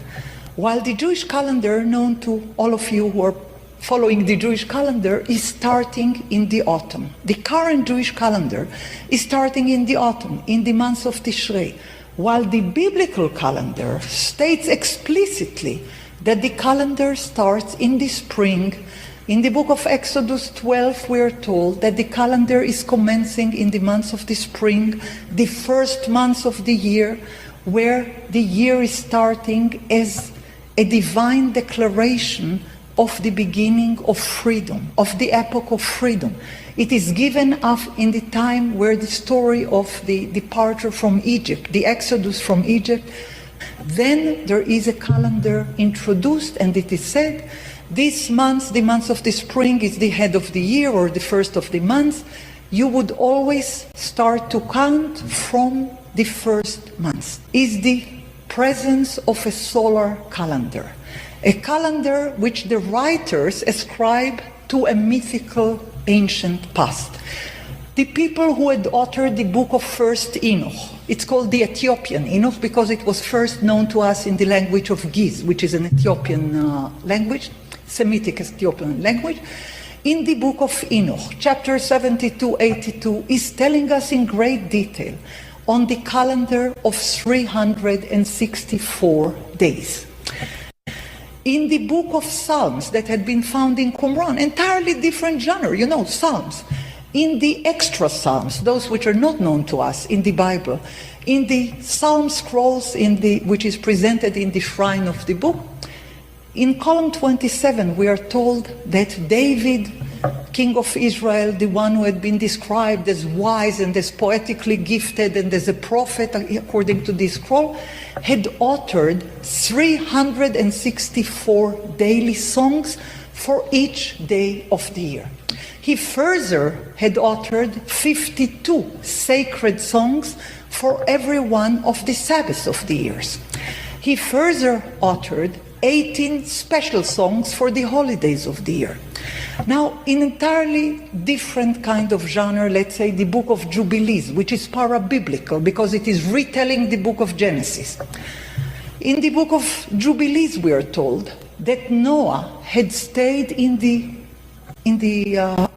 While the Jewish calendar, known to all of you who are following the Jewish calendar, is starting in the autumn. The current Jewish calendar is starting in the autumn, in the month of Tishrei, while the biblical calendar states explicitly that the calendar starts in the spring, In the book of Exodus 12, we are told that the calendar is commencing in the months of the spring, the first months of the year, where the year is starting as a divine declaration of the beginning of freedom, of the epoch of freedom. It is given up in the time where the story of the departure from Egypt, the exodus from Egypt, then there is a calendar introduced, and it is said, this month, the month of the spring, is the head of the year or the first of the month. You would always start to count from the first month. Is the presence of a solar calendar, a calendar which the writers ascribe to a mythical ancient past. The people who had authored the book of First Enoch, it's called the Ethiopian Enoch because it was first known to us in the language of Giz, which is an Ethiopian language, Semitic Ethiopian language. In the book of Enoch, chapter 72-82 is telling us in great detail on the calendar of 364 days. In the book of Psalms that had been found in Qumran, entirely different genre, you know, Psalms. In the extra Psalms, those which are not known to us in the Bible, in the Psalm scrolls which is presented in the shrine of the book, in column 27 we are told that David, king of Israel, the one who had been described as wise and as poetically gifted and as a prophet according to this scroll, had authored 364 daily songs for each day of the year. He further had authored 52 sacred songs for every one of the Sabbaths of the years. He further authored 18 special songs for the holidays of the year. Now, in entirely different kind of genre, let's say the book of Jubilees, which is para-biblical because it is retelling the book of Genesis. In the book of Jubilees, we are told that Noah had stayed in the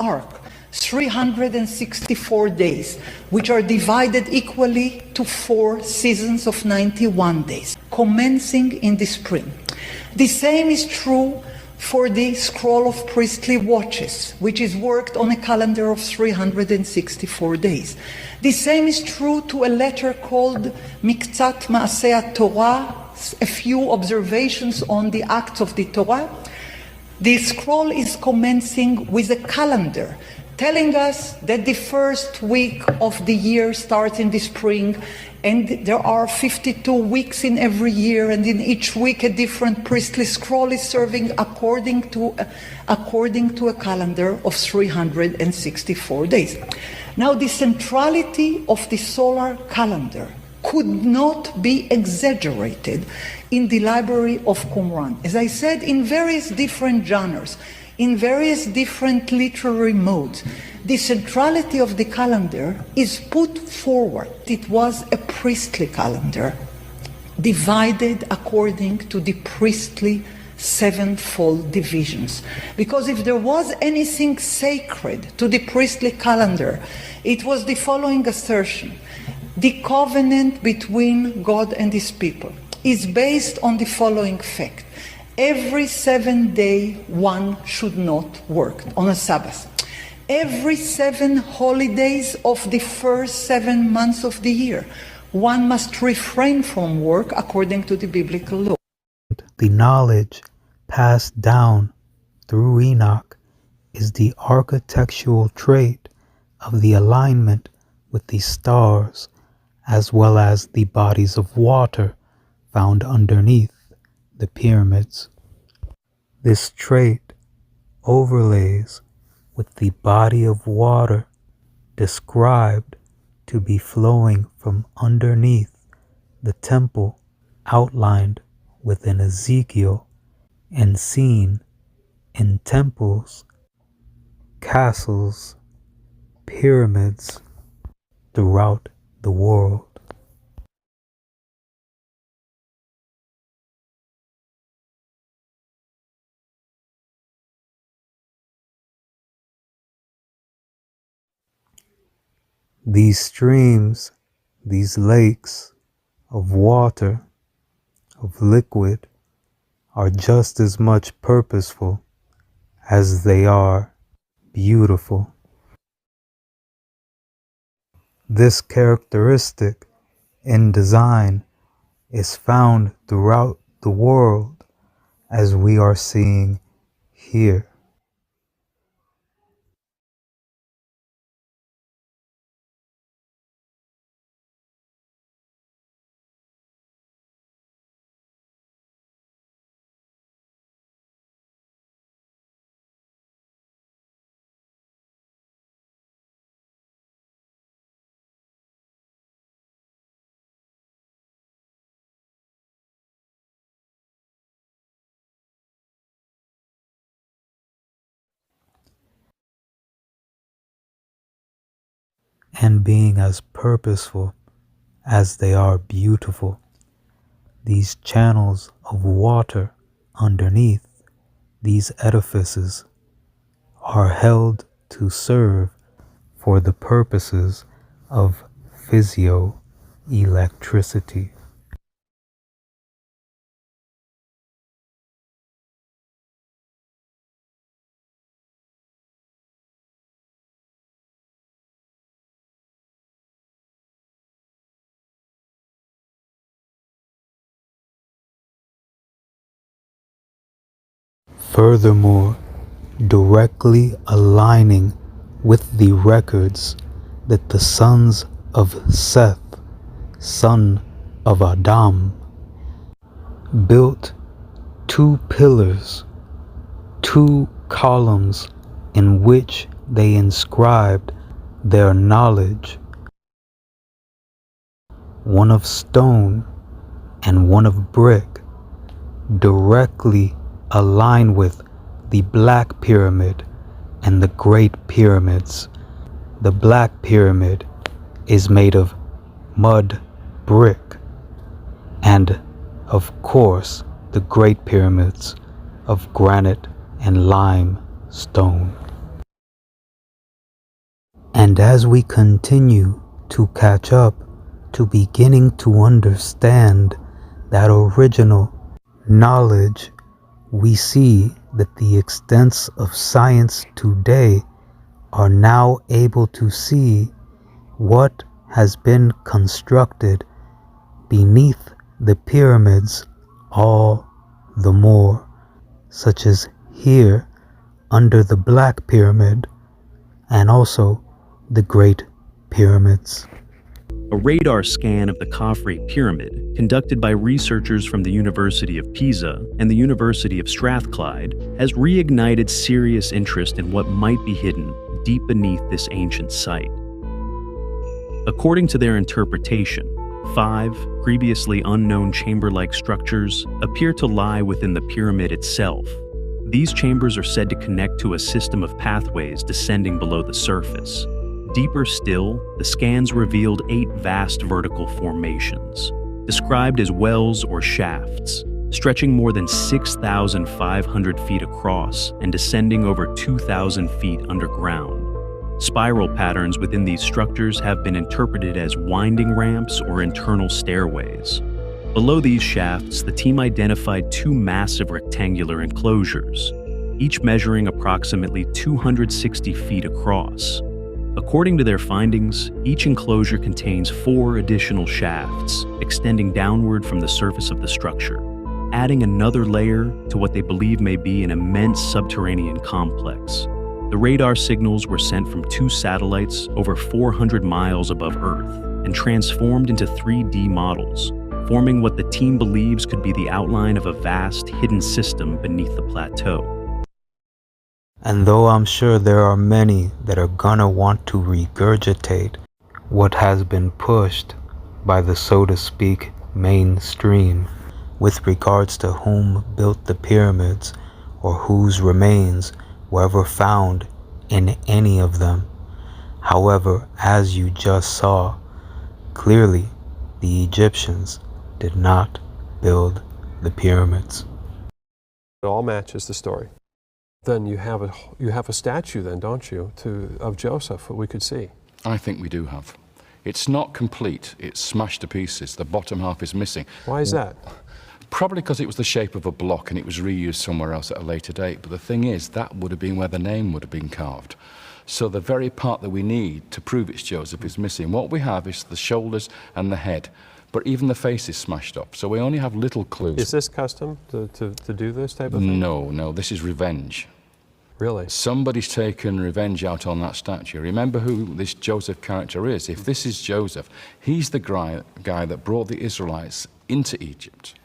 ark 364 days, which are divided equally to 4 seasons of 91 days, commencing in the spring. The same is true for the scroll of priestly watches, which is worked on a calendar of 364 days. The same is true to a letter called Miktzat Maaseh Torah, a few observations on the acts of the Torah. The scroll is commencing with a calendar telling us that the first week of the year starts in the spring, and there are 52 weeks in every year, and in each week a different priestly scroll is serving according to a calendar of 364 days. Now, the centrality of the solar calendar could not be exaggerated in the library of Qumran. As I said, in various different genres, in various different literary modes, the centrality of the calendar is put forward. It was a priestly calendar, divided according to the priestly sevenfold divisions. Because if there was anything sacred to the priestly calendar, it was the following assertion: the covenant between God and his people is based on the following fact: every 7 day one should not work on a Sabbath. Every 7 holidays of the first 7 months of the year, one must refrain from work according to the biblical law. The knowledge passed down through Enoch is the architectural trait of the alignment with the stars, as well as the bodies of water found underneath the pyramids. This trait overlays with the body of water described to be flowing from underneath the temple outlined within Ezekiel and seen in temples, castles, pyramids throughout the world. These streams, these lakes of water, of liquid, are just as much purposeful as they are beautiful. This characteristic in design is found throughout the world, as we are seeing here. And being as purposeful as they are beautiful, these channels of water underneath these edifices are held to serve for the purposes of physio-electricity. Furthermore, directly aligning with the records that the sons of Seth, son of Adam, built 2 pillars, 2 columns in which they inscribed their knowledge, one of stone and one of brick, directly align with the Black Pyramid and the Great Pyramids. The Black Pyramid is made of mud brick, and of course the Great Pyramids of granite and limestone. And as we continue to catch up to beginning to understand that original knowledge, we see that the extents of science today are now able to see what has been constructed beneath the pyramids all the more, such as here under the Black Pyramid and also the Great Pyramids. A radar scan of the Khafre Pyramid, conducted by researchers from the University of Pisa and the University of Strathclyde, has reignited serious interest in what might be hidden deep beneath this ancient site. According to their interpretation, 5 previously unknown chamber-like structures appear to lie within the pyramid itself. These chambers are said to connect to a system of pathways descending below the surface. Deeper still, the scans revealed 8 vast vertical formations, described as wells or shafts, stretching more than 6,500 feet across and descending over 2,000 feet underground. Spiral patterns within these structures have been interpreted as winding ramps or internal stairways. Below these shafts, the team identified 2 massive rectangular enclosures, each measuring approximately 260 feet across. According to their findings, each enclosure contains 4 additional shafts, extending downward from the surface of the structure, adding another layer to what they believe may be an immense subterranean complex. The radar signals were sent from 2 satellites over 400 miles above Earth and transformed into 3D models, forming what the team believes could be the outline of a vast hidden system beneath the plateau. And though I'm sure there are many that are gonna want to regurgitate what has been pushed by the, so to speak, mainstream with regards to whom built the pyramids or whose remains were ever found in any of them. However, as you just saw, clearly the Egyptians did not build the pyramids. It all matches the story. Then you have a statue then, don't you, of Joseph that we could see? I think we do have. It's not complete. It's smashed to pieces. The bottom half is missing. Why is that? Probably because it was the shape of a block and it was reused somewhere else at a later date. But the thing is, that would have been where the name would have been carved. So the very part that we need to prove it's Joseph is missing. What we have is the shoulders and the head, but even the face is smashed up. So we only have little clues. Is this custom to do this type of thing? No, this is revenge. Really? Somebody's taken revenge out on that statue. Remember who this Joseph character is. If this is Joseph, he's the guy that brought the Israelites into Egypt.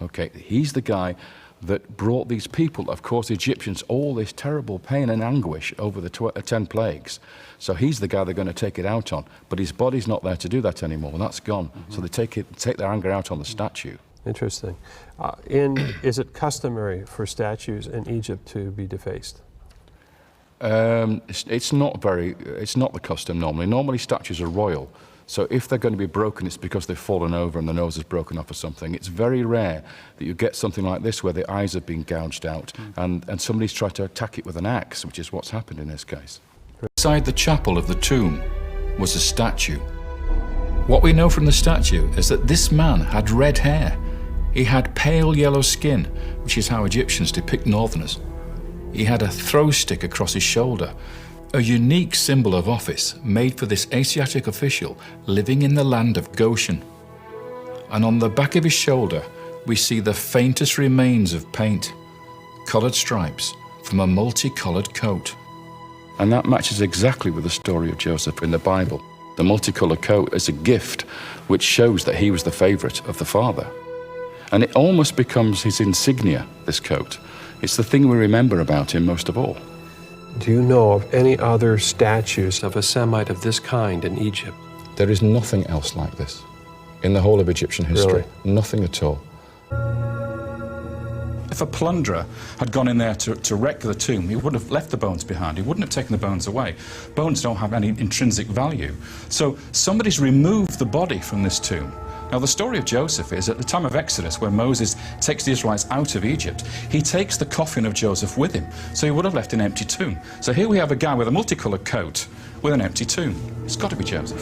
Okay, he's the guy that brought these people, of course, Egyptians, all this terrible pain and anguish over the 10 plagues. So he's the guy they're going to take it out on. But his body's not there to do that anymore. That's gone. Mm-hmm. So they take their anger out on the statue. Interesting. Is it customary for statues in Egypt to be defaced? It's not the custom normally. Normally statues are royal. So if they're going to be broken, it's because they've fallen over and the nose is broken off or something. It's very rare that you get something like this where the eyes have been gouged out and somebody's tried to attack it with an axe, which is what's happened in this case. Inside the chapel of the tomb was a statue. What we know from the statue is that this man had red hair. He had pale yellow skin, which is how Egyptians depict northerners. He had a throw stick across his shoulder, a unique symbol of office made for this Asiatic official living in the land of Goshen. And on the back of his shoulder, we see the faintest remains of paint, coloured stripes from a multicolored coat. And that matches exactly with the story of Joseph in the Bible. The multicolored coat is a gift which shows that he was the favorite of the father. And it almost becomes his insignia, this coat. It's the thing we remember about him most of all. Do you know of any other statues of a Semite of this kind in Egypt? There is nothing else like this in the whole of Egyptian history. Really? Nothing at all. If a plunderer had gone in there to wreck the tomb, he would have left the bones behind. He wouldn't have taken the bones away. Bones don't have any intrinsic value. So somebody's removed the body from this tomb. Now, the story of Joseph is at the time of Exodus, where Moses takes the Israelites out of Egypt, he takes the coffin of Joseph with him. So he would have left an empty tomb. So here we have a guy with a multicolored coat with an empty tomb. It's got to be Joseph.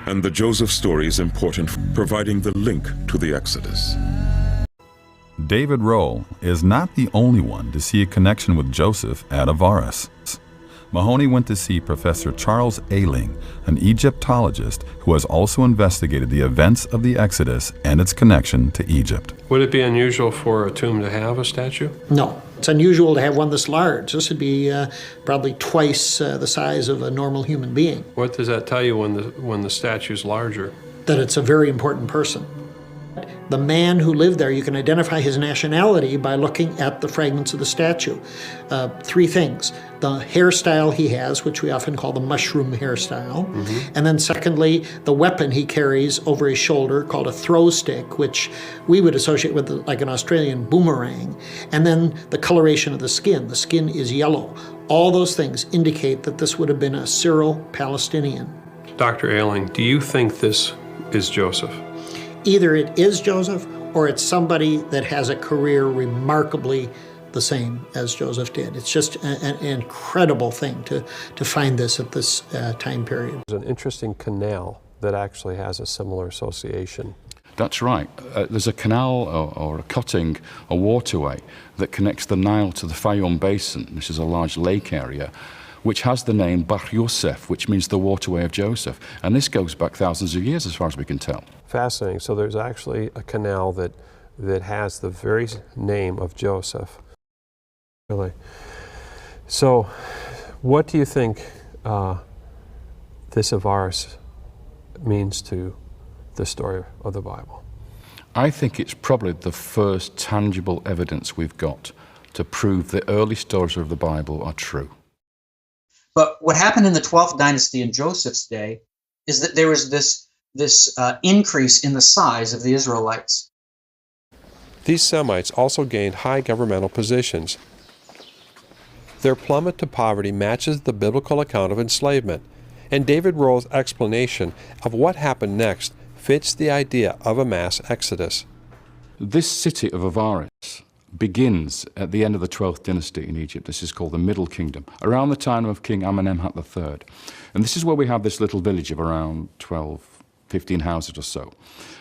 And the Joseph story is important, providing the link to the Exodus. David Rowe is not the only one to see a connection with Joseph at Avaris. Mahoney went to see Professor Charles Ayling, an Egyptologist who has also investigated the events of the Exodus and its connection to Egypt. Would it be unusual for a tomb to have a statue? No. It's unusual to have one this large. This would be probably twice the size of a normal human being. What does that tell you when the statue's larger? That it's a very important person. The man who lived there, you can identify his nationality by looking at the fragments of the statue. Three things. The hairstyle he has, which we often call the mushroom hairstyle. Mm-hmm. And then secondly, the weapon he carries over his shoulder called a throw stick, which we would associate with like an Australian boomerang. And then the coloration of the skin. The skin is yellow. All those things indicate that this would have been a Syro-Palestinian. Dr. Ayling, do you think this is Joseph? Either it is Joseph or it's somebody that has a career remarkably the same as Joseph did. It's just an incredible thing to find this at this time period. There's an interesting canal that actually has a similar association. That's right. There's a canal or a cutting, a waterway that connects the Nile to the Fayum Basin, which is a large lake area, which has the name Bar Yosef, which means the waterway of Joseph. And this goes back thousands of years as far as we can tell. Fascinating. So there's actually a canal that has the very name of Joseph. Really. So what do you think this Avaris means to the story of the Bible? I think it's probably the first tangible evidence we've got to prove the early stories of the Bible are true. But what happened in the 12th dynasty in Joseph's day is that there was this increase in the size of the Israelites. These Semites also gained high governmental positions. Their plummet to poverty matches the biblical account of enslavement, and David Rowe's explanation of what happened next fits the idea of a mass exodus. This city of Avaris begins at the end of the 12th dynasty in Egypt. This is called the Middle Kingdom, around the time of King Amenemhat III. And this is where we have this little village of around 15 houses or so.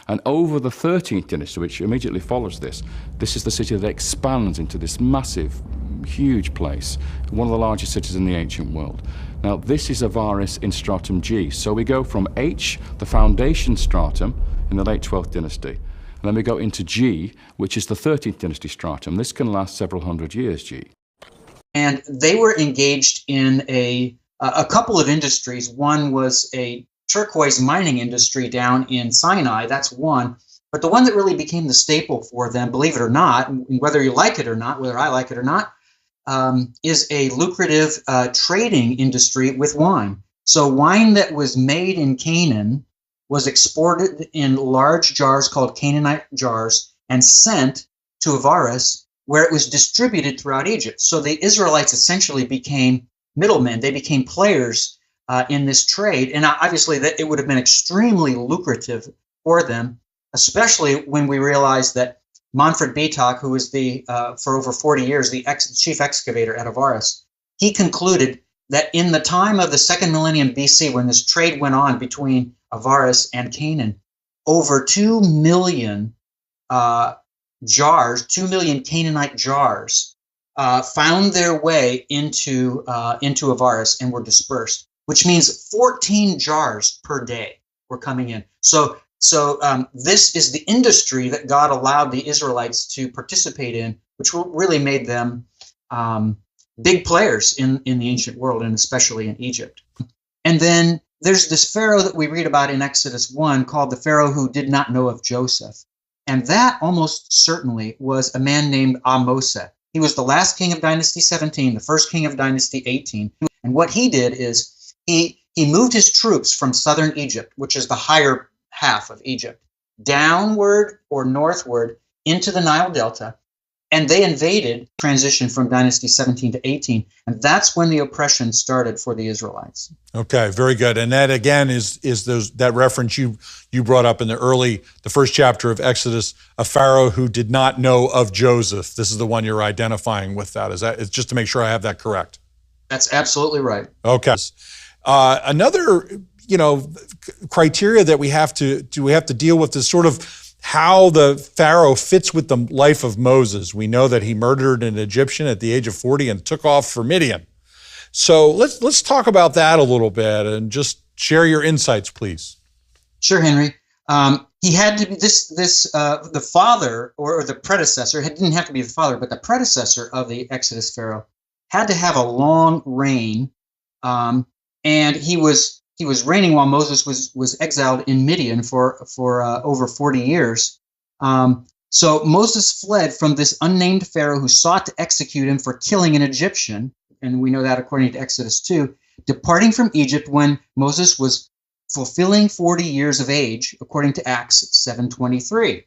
And over the 13th dynasty, which immediately follows this, this is the city that expands into this massive, huge place, one of the largest cities in the ancient world. Now, this is Avaris in stratum G. So we go from H, the foundation stratum, in the late 12th dynasty, and then we go into G, which is the 13th dynasty stratum. This can last several hundred years, G. And they were engaged in a couple of industries. One was a turquoise mining industry down in Sinai. That's one. But the one that really became the staple for them, believe it or not, whether you like it or not, whether I like it or not, is a lucrative trading industry with wine. So wine that was made in Canaan was exported in large jars called Canaanite jars and sent to Avaris, where it was distributed throughout Egypt. So the Israelites essentially became middlemen. They became players in this trade. And obviously that it would have been extremely lucrative for them, especially when we realized that Manfred Betak, who was for over 40 years, the chief excavator at Avaris, he concluded that in the time of the second millennium BC, when this trade went on between Avaris and Canaan, over 2 million jars, 2 million Canaanite jars, found their way into Avaris and were dispersed, which means 14 jars per day were coming in. So this is the industry that God allowed the Israelites to participate in, which really made them big players in the ancient world, and especially in Egypt. And then there's this Pharaoh that we read about in Exodus 1 called the Pharaoh who did not know of Joseph. And that almost certainly was a man named Ahmose. He was the last king of Dynasty 17, the first king of Dynasty 18. And what he did is he moved his troops from southern Egypt, which is the higher half of Egypt, downward or northward into the Nile Delta, and they invaded, transition from Dynasty 17 to 18, and that's when the oppression started for the Israelites. Okay, very good. And that again is that reference you brought up in the first chapter of Exodus, a Pharaoh who did not know of Joseph. This is the one you're identifying with that. It's just to make sure I have that correct. That's absolutely right. Okay. Another criteria that we have to deal with is sort of how the Pharaoh fits with the life of Moses. We know that he murdered an Egyptian at the age of 40 and took off for Midian. So let's talk about that a little bit and just share your insights, please. Sure, Henry. He had to be the father or the predecessor. It didn't have to be the father, but the predecessor of the Exodus Pharaoh had to have a long reign, and he was reigning while Moses was exiled in Midian for over 40 years. So Moses fled from this unnamed Pharaoh who sought to execute him for killing an Egyptian, and we know that according to Exodus 2, departing from Egypt when Moses was fulfilling 40 years of age, according to Acts 7:23.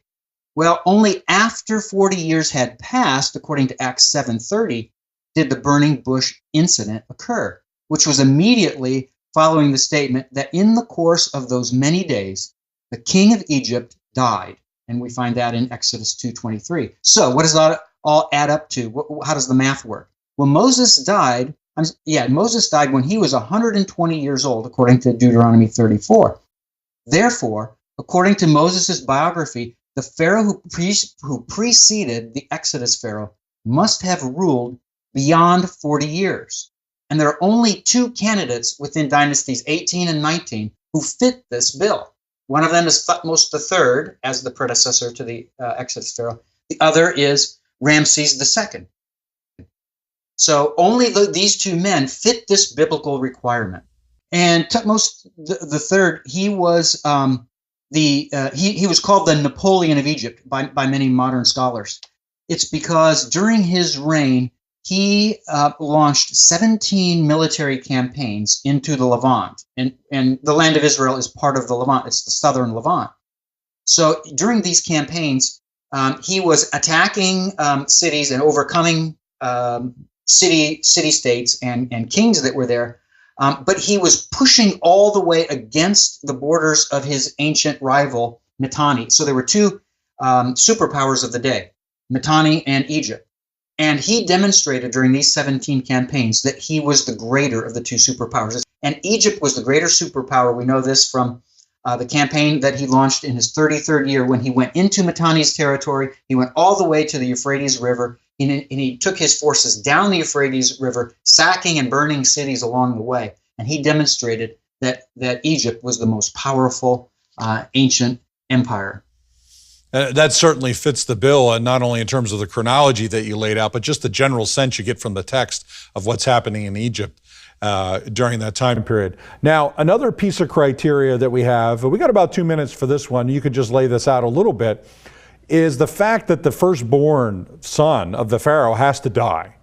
Well, only after 40 years had passed, according to Acts 7:30, did the burning bush incident occur, which was immediately following the statement that in the course of those many days, the king of Egypt died. And we find that in Exodus 2:23. So what does that all add up to? How does the math work? Well, Moses died when he was 120 years old, according to Deuteronomy 34. Therefore, according to Moses' biography, the Pharaoh who preceded the Exodus Pharaoh must have ruled beyond 40 years. And there are only two candidates within dynasties 18 and 19 who fit this bill. One of them is Thutmose III, as the predecessor to the Exodus Pharaoh. The other is Ramses II. So only these two men fit this biblical requirement. And Thutmose III, he was he was called the Napoleon of Egypt by many modern scholars. It's because during his reign, he launched 17 military campaigns into the Levant, and the land of Israel is part of the Levant. It's the southern Levant. So during these campaigns, he was attacking cities and overcoming city-states and kings that were there, but he was pushing all the way against the borders of his ancient rival, Mitanni. So there were two superpowers of the day, Mitanni and Egypt. And he demonstrated during these 17 campaigns that he was the greater of the two superpowers. And Egypt was the greater superpower. We know this from the campaign that he launched in his 33rd year when he went into Mitanni's territory. He went all the way to the Euphrates River, and he took his forces down the Euphrates River, sacking and burning cities along the way. And he demonstrated that Egypt was the most powerful ancient empire. That certainly fits the bill, and not only in terms of the chronology that you laid out, but just the general sense you get from the text of what's happening in Egypt during that time period. Now, another piece of criteria that we have, we got about 2 minutes for this one, you could just lay this out a little bit, is the fact that the firstborn son of the Pharaoh has to die.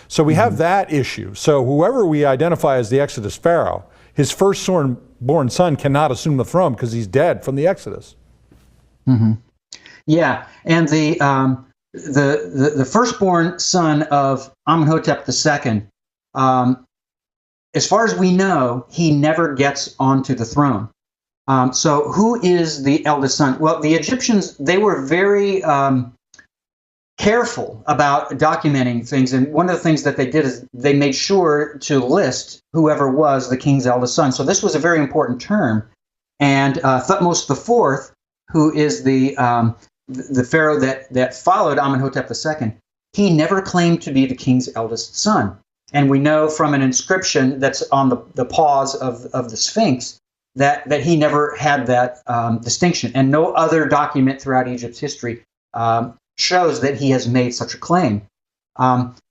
So we have that issue. So whoever we identify as the Exodus Pharaoh, his firstborn son cannot assume the throne because he's dead from the Exodus. Yeah, and the firstborn son of Amenhotep II, as far as we know, he never gets onto the throne. So who is the eldest son? Well, the Egyptians, they were very careful about documenting things, and one of the things that they did is they made sure to list whoever was the king's eldest son. So this was a very important term, and Thutmose IV, who is the pharaoh that followed Amenhotep II, he never claimed to be the king's eldest son. And we know from an inscription that's on the paws of the Sphinx that he never had that distinction. And no other document throughout Egypt's history shows that he has made such a claim.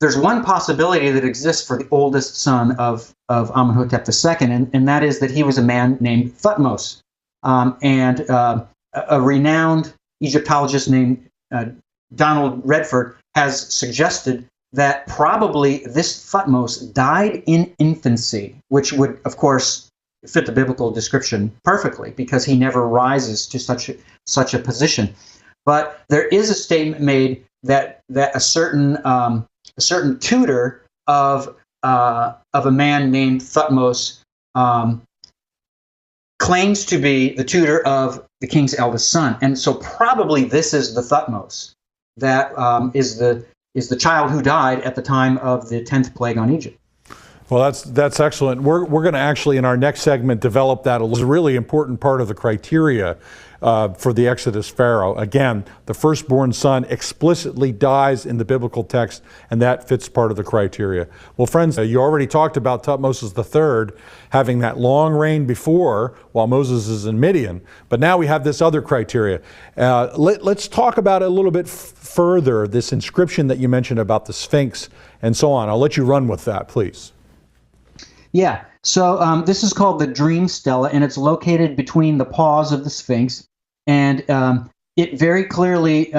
There's one possibility that exists for the oldest son of Amenhotep II, and that is that he was a man named Thutmose. And a renowned Egyptologist named Donald Redford has suggested that probably this Thutmose died in infancy, which would, of course, fit the biblical description perfectly because he never rises to such a position. But there is a statement made that a certain tutor of a man named Thutmose claims to be the tutor of the king's eldest son, and so probably this is the Thutmose that is the child who died at the time of the 10th plague on Egypt. Well, that's excellent. We're going to actually, in our next segment, develop that. It's a really important part of the criteria for the Exodus Pharaoh. Again, the firstborn son explicitly dies in the biblical text, and that fits part of the criteria. Well, friends, you already talked about Thutmose III having that long reign before, while Moses is in Midian, but now we have this other criteria. Let's talk about it a little bit further, this inscription that you mentioned about the Sphinx and so on. I'll let you run with that, please. Yeah, so this is called the Dream Stela, and it's located between the paws of the Sphinx, and it very clearly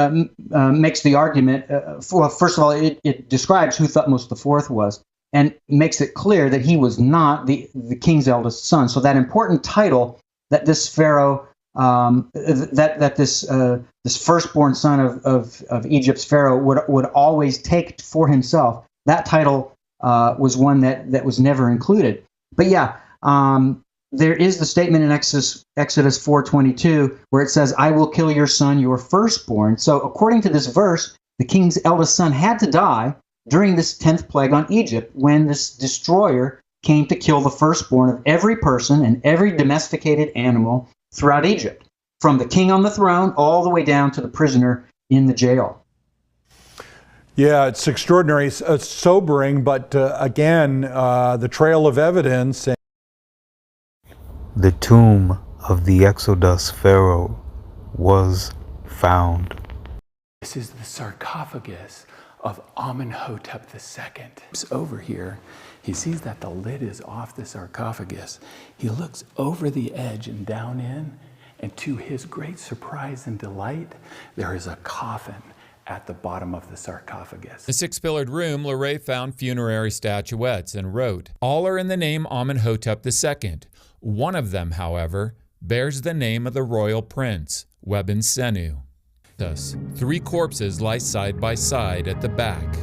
makes the argument, well, first of all, it describes who Thutmose IV was, and makes it clear that he was not the king's eldest son. So that important title that this pharaoh, this firstborn son of Egypt's pharaoh would always take for himself, that title was one that was never included. But yeah, there is the statement in Exodus 4:22 where it says, "I will kill your son, your firstborn." So according to this verse, the king's eldest son had to die during this 10th plague on Egypt when this destroyer came to kill the firstborn of every person and every domesticated animal throughout Egypt, from the king on the throne all the way down to the prisoner in the jail. Yeah, it's extraordinary, it's sobering, but again, the trail of evidence. The tomb of the Exodus Pharaoh was found. This is the sarcophagus of Amenhotep II. Over here, he sees that the lid is off the sarcophagus. He looks over the edge and down in, and to his great surprise and delight, there is a coffin at the bottom of the sarcophagus. In the six-pillared room, Leray found funerary statuettes and wrote, "All are in the name Amenhotep II. One of them, however, bears the name of the royal prince, Weben Senu." Thus, 3 corpses lie side by side at the back.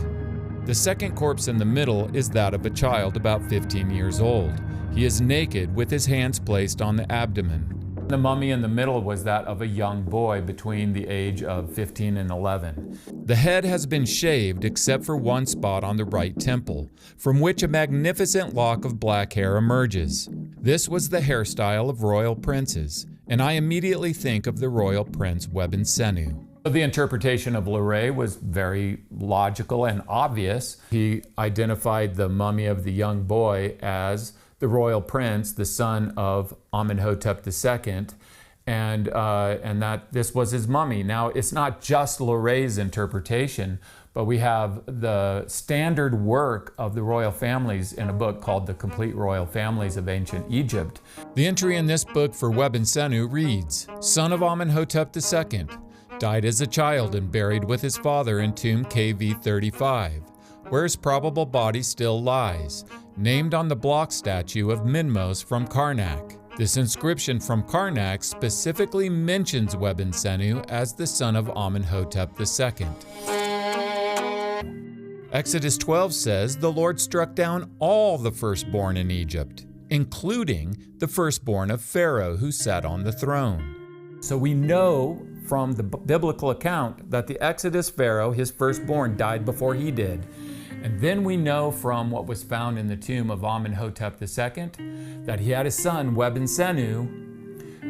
The second corpse in the middle is that of a child about 15 years old. He is naked with his hands placed on the abdomen. The mummy in the middle was that of a young boy between the age of 15 and 11. The head has been shaved except for one spot on the right temple, from which a magnificent lock of black hair emerges. This was the hairstyle of royal princes, and I immediately think of the royal prince Webensenu. The interpretation of Leray was very logical and obvious. He identified the mummy of the young boy as the royal prince, the son of Amenhotep II, and that this was his mummy. Now, it's not just Leray's interpretation, but we have the standard work of the royal families in a book called The Complete Royal Families of Ancient Egypt. The entry in this book for Webensenu reads, "Son of Amenhotep II, died as a child and buried with his father in tomb KV35, where his probable body still lies, named on the block statue of Minmos from Karnak. This inscription from Karnak specifically mentions Webensenu as the son of Amenhotep II. Exodus 12 says the Lord struck down all the firstborn in Egypt, including the firstborn of Pharaoh who sat on the throne. So we know from the biblical account that the Exodus Pharaoh, his firstborn, died before he did. And then we know from what was found in the tomb of Amenhotep II that he had a son, Webensenu,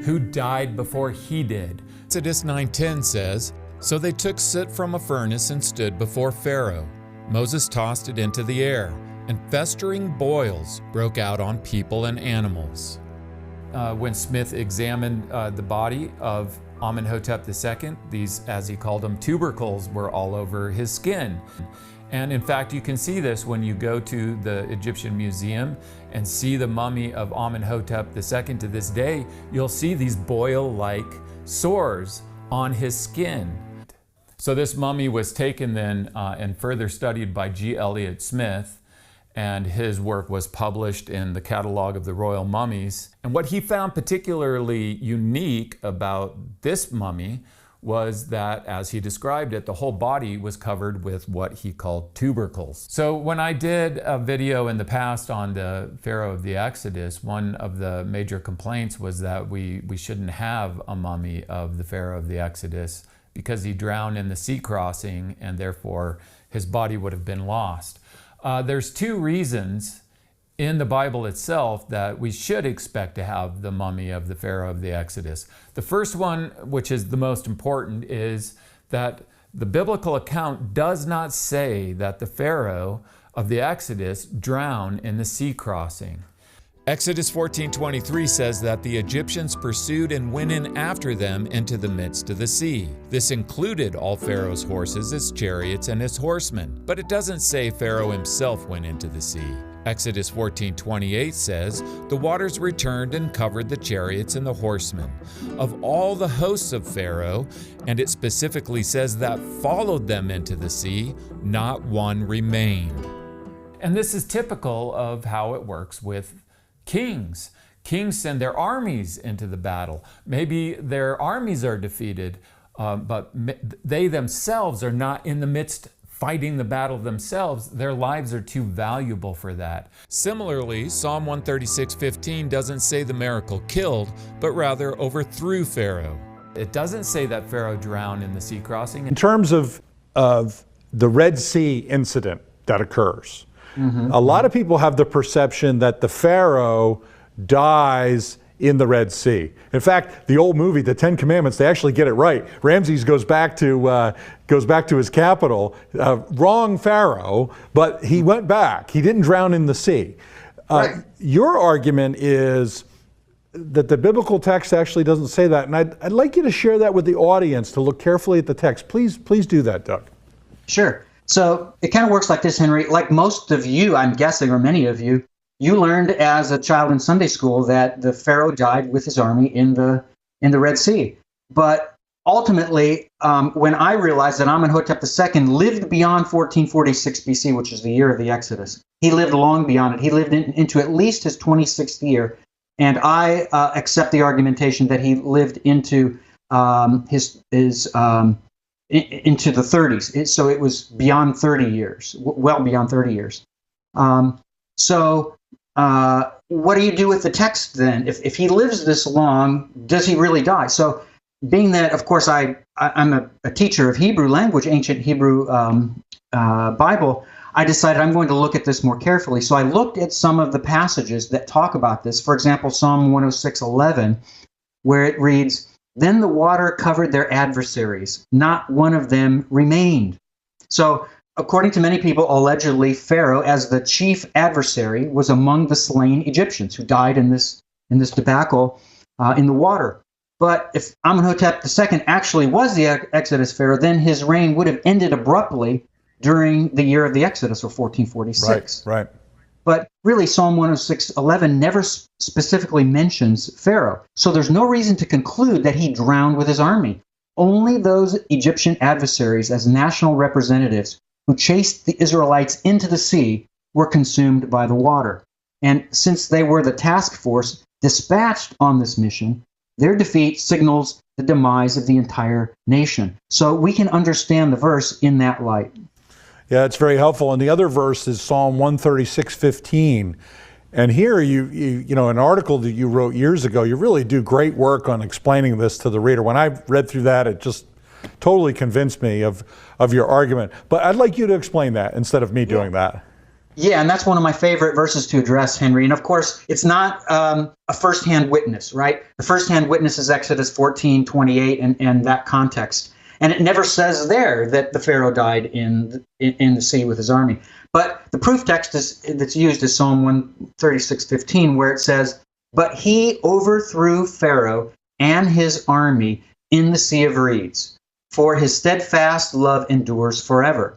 who died before he did. Exodus 9:10 says, "So they took soot from a furnace and stood before Pharaoh. Moses tossed it into the air, and festering boils broke out on people and animals." When Smith examined the body of Amenhotep II, these, as he called them, tubercles were all over his skin. And in fact, you can see this when you go to the Egyptian Museum and see the mummy of Amenhotep II to this day. You'll see these boil-like sores on his skin. So this mummy was taken then and further studied by G. Elliott Smith, and his work was published in the Catalog of the Royal Mummies. And what he found particularly unique about this mummy was that, as he described it, the whole body was covered with what he called tubercles. So when I did a video in the past on the Pharaoh of the Exodus, one of the major complaints was that we shouldn't have a mummy of the Pharaoh of the Exodus because he drowned in the sea crossing and therefore his body would have been lost. There's two reasons in the Bible itself that we should expect to have the mummy of the Pharaoh of the Exodus. The first one, which is the most important, is that the biblical account does not say that the Pharaoh of the Exodus drowned in the sea crossing. Exodus 14:23 says that the Egyptians pursued and went in after them into the midst of the sea. This included all Pharaoh's horses, his chariots, and his horsemen, but it doesn't say Pharaoh himself went into the sea. Exodus 14:28 says, "The waters returned and covered the chariots and the horsemen of all the hosts of Pharaoh," and it specifically says that followed them into the sea, not one remained. And this is typical of how it works with kings. Kings send their armies into the battle. Maybe their armies are defeated, but they themselves are not in the midst fighting the battle themselves. Their lives are too valuable for that. Similarly, Psalm 136:15 doesn't say the miracle killed, but rather overthrew Pharaoh. It doesn't say that Pharaoh drowned in the sea crossing. In terms of the Red Sea incident that occurs, a lot of people have the perception that the Pharaoh dies in the Red Sea. In fact, the old movie, The Ten Commandments, they actually get it right. Ramses goes back to his capital. Wrong Pharaoh, but he went back. He didn't drown in the sea. Right. Your argument is that the biblical text actually doesn't say that, and I'd like you to share that with the audience to look carefully at the text. Please do that, Doug. Sure. So it kind of works like this, Henry. Like most of you, I'm guessing, or many of you, you learned as a child in Sunday school that the Pharaoh died with his army in the Red Sea. But ultimately, when I realized that Amenhotep II lived beyond 1446 BC, which is the year of the Exodus, he lived long beyond it. He lived into at least his 26th year, and I accept the argumentation that he lived into into the 30s. So it was beyond 30 years, well beyond 30 years. What do you do with the text then? If he lives this long, does he really die? So being that, of course, I'm a teacher of Hebrew language, ancient Hebrew Bible, I decided I'm going to look at this more carefully. So I looked at some of the passages that talk about this. For example, Psalm 106:11 where it reads, "Then the water covered their adversaries. Not one of them remained." So, according to many people, allegedly Pharaoh, as the chief adversary, was among the slain Egyptians who died in this debacle in the water. But if Amenhotep II actually was the Exodus Pharaoh, then his reign would have ended abruptly during the year of the Exodus, or 1446. Right. But really, Psalm 106:11 never specifically mentions Pharaoh. So there's no reason to conclude that he drowned with his army. Only those Egyptian adversaries, as national representatives, who chased the Israelites into the sea, were consumed by the water. And since they were the task force dispatched on this mission, their defeat signals the demise of the entire nation. So we can understand the verse in that light. Yeah, it's very helpful. And the other verse is Psalm 136:15. And here, you know, an article that you wrote years ago, you really do great work on explaining this to the reader. When I read through that, it just totally convinced me of your argument. But I'd like you to explain that instead of me doing that. Yeah, and that's one of my favorite verses to address, Henry. And of course, it's not a firsthand witness, right? The firsthand witness is Exodus 14:28 and that context. And it never says there that the Pharaoh died in the sea with his army. But the proof text that's used is Psalm 136:15, where it says, "But he overthrew Pharaoh and his army in the Sea of Reeds, for his steadfast love endures forever."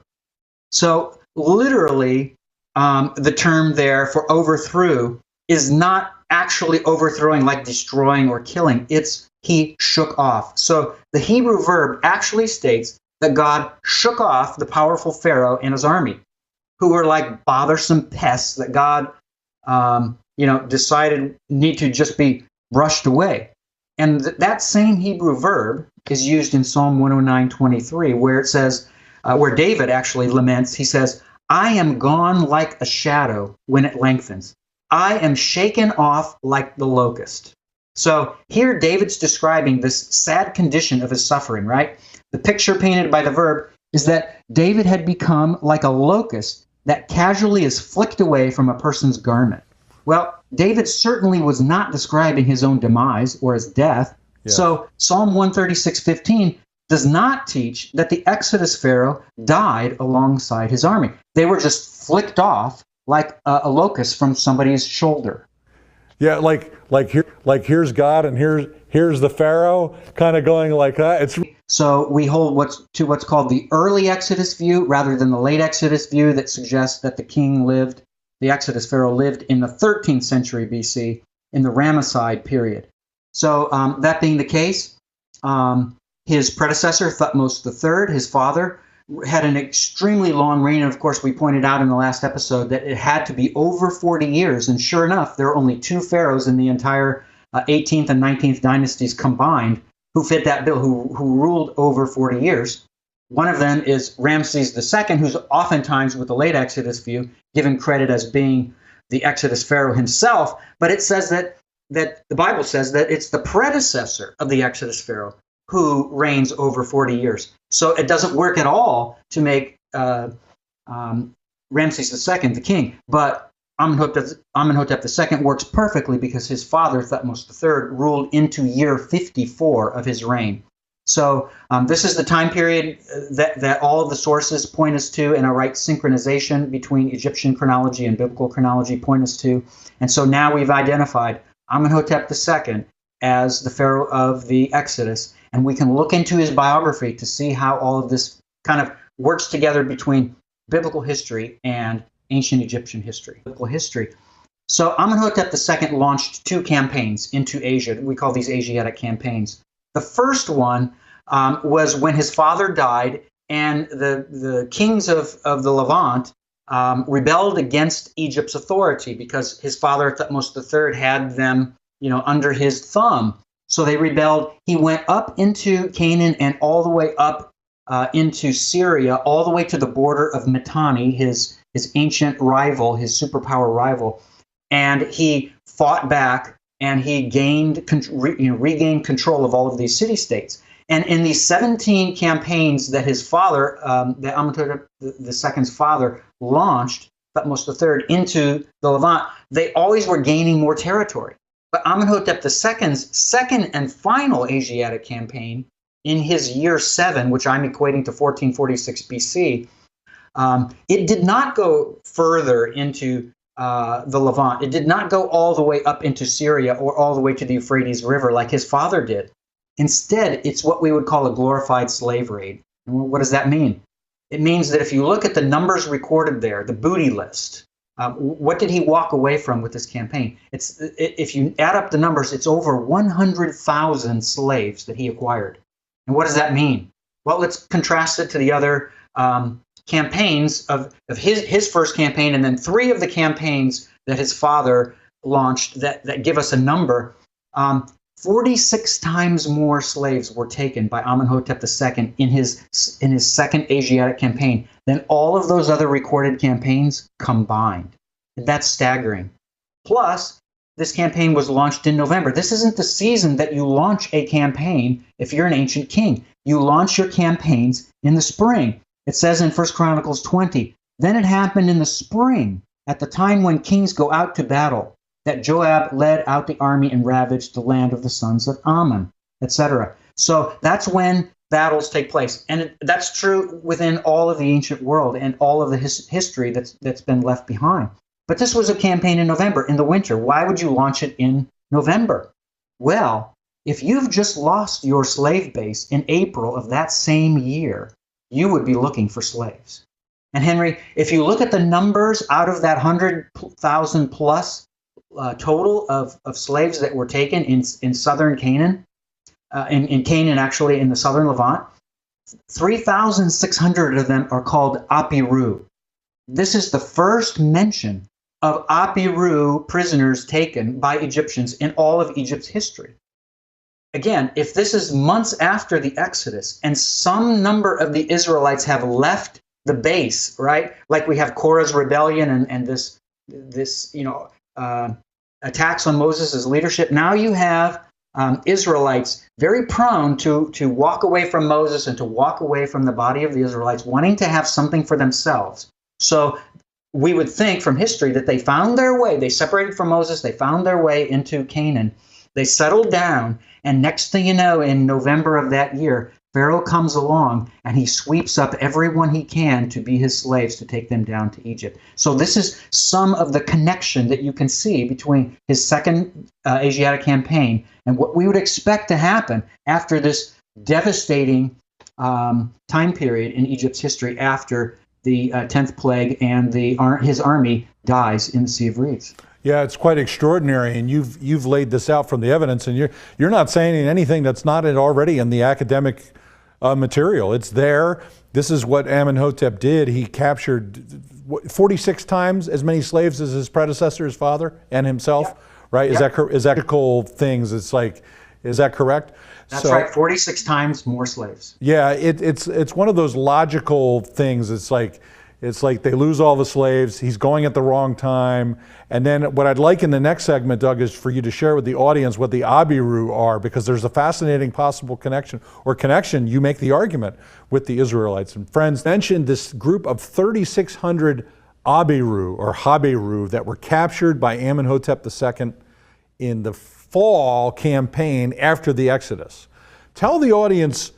So literally, the term there for overthrew is not actually overthrowing like destroying or killing. It's he shook off. So the Hebrew verb actually states that God shook off the powerful Pharaoh and his army, who were like bothersome pests that God, decided need to just be brushed away. And that same Hebrew verb is used in Psalm 109:23, where it says, where David actually laments, he says, "I am gone like a shadow when it lengthens. I am shaken off like the locust." So here David's describing this sad condition of his suffering, right? The picture painted by the verb is that David had become like a locust that casually is flicked away from a person's garment. Well, David certainly was not describing his own demise or his death. Yeah. So Psalm 136:15 does not teach that the Exodus Pharaoh died alongside his army. They were just flicked off like a locust from somebody's shoulder. Yeah, like here's God and here's the Pharaoh, kind of going like that. So we hold what's called the early Exodus view rather than the late Exodus view that suggests that the Exodus Pharaoh lived in the 13th century BC in the Ramesside period. So that being the case, his predecessor, Thutmose III, his father, had an extremely long reign. And of course, we pointed out in the last episode that it had to be over 40 years. And sure enough, there are only two pharaohs in the entire 18th and 19th dynasties combined who fit that bill, who ruled over 40 years. One of them is Ramses II, who's oftentimes, with the late Exodus view, given credit as being the Exodus Pharaoh himself. But it says that the Bible says that it's the predecessor of the Exodus Pharaoh who reigns over 40 years. So it doesn't work at all to make Ramses II the king. But Amenhotep II works perfectly because his father, Thutmose III, ruled into year 54 of his reign. So this is the time period that all of the sources point us to, and a right synchronization between Egyptian chronology and biblical chronology point us to. And so now we've identified Amenhotep II as the Pharaoh of the Exodus. And we can look into his biography to see how all of this kind of works together between biblical history and ancient Egyptian history. Biblical history. So Amenhotep II launched two campaigns into Asia. We call these Asiatic campaigns. The first one was when his father died, and the kings of the Levant rebelled against Egypt's authority because his father, Thutmose III, had them, under his thumb. So they rebelled. He went up into Canaan and all the way up into Syria, all the way to the border of Mitanni, his ancient rival, his superpower rival. And he fought back, and he regained control of all of these city-states. And in these 17 campaigns that his father, that Amenhotep II's father, launched, Thutmose III, into the Levant, they always were gaining more territory. But Amenhotep II's second and final Asiatic campaign in his year 7, which I'm equating to 1446 BC, it did not go further into the Levant. It did not go all the way up into Syria or all the way to the Euphrates River like his father did. Instead, it's what we would call a glorified slave raid. And what does that mean? It means that if you look at the numbers recorded there, the booty list, what did he walk away from with this campaign? If you add up the numbers, it's over 100,000 slaves that he acquired. And what does that mean? Well, let's contrast it to the other campaigns of his first campaign, and then 3 of the campaigns that his father launched that give us a number. 46 times more slaves were taken by Amenhotep II in his second Asiatic campaign than all of those other recorded campaigns combined. That's staggering. Plus, this campaign was launched in November. This isn't the season that you launch a campaign if you're an ancient king. You launch your campaigns in the spring. It says in 1 Chronicles 20, then it happened in the spring, at the time when kings go out to battle, that Joab led out the army and ravaged the land of the sons of Ammon, etc. So that's when battles take place. And that's true within all of the ancient world and all of the history that's been left behind. But this was a campaign in November, in the winter. Why would you launch it in November? Well, if you've just lost your slave base in April of that same year, you would be looking for slaves. And Henry, if you look at the numbers out of that 100,000 plus total of slaves that were taken in southern Canaan, in Canaan actually, in the southern Levant, 3,600 of them are called Apiru. This is the first mention of Apiru prisoners taken by Egyptians in all of Egypt's history. Again, if this is months after the Exodus and some number of the Israelites have left the base, right? Like we have Korah's rebellion and this attacks on Moses' leadership. Now you have Israelites very prone to walk away from Moses and to walk away from the body of the Israelites, wanting to have something for themselves. So we would think from history that they found their way. They separated from Moses. They found their way into Canaan. They settled down. And next thing you know, in November of that year, Pharaoh comes along and he sweeps up everyone he can to be his slaves to take them down to Egypt. So this is some of the connection that you can see between his second Asiatic campaign and what we would expect to happen after this devastating time period in Egypt's history after the 10th plague and his army dies in the Sea of Reeds. Yeah, it's quite extraordinary, and you've laid this out from the evidence, and you're not saying anything that's not already in the academic material. It's there. This is what Amenhotep did. He captured 46 times as many slaves as his predecessor, his father, and himself. Yep. Right? Yep. Is that critical things? It's like, is that correct? That's right. 46 times more slaves. Yeah, it's one of those logical things. It's like they lose all the slaves. He's going at the wrong time. And then what I'd like in the next segment, Doug, is for you to share with the audience what the Abiru are, because there's a fascinating possible connection, you make the argument, with the Israelites. And friends mentioned this group of 3,600 Abiru, or Habiru, that were captured by Amenhotep II in the fall campaign after the Exodus. Tell the audience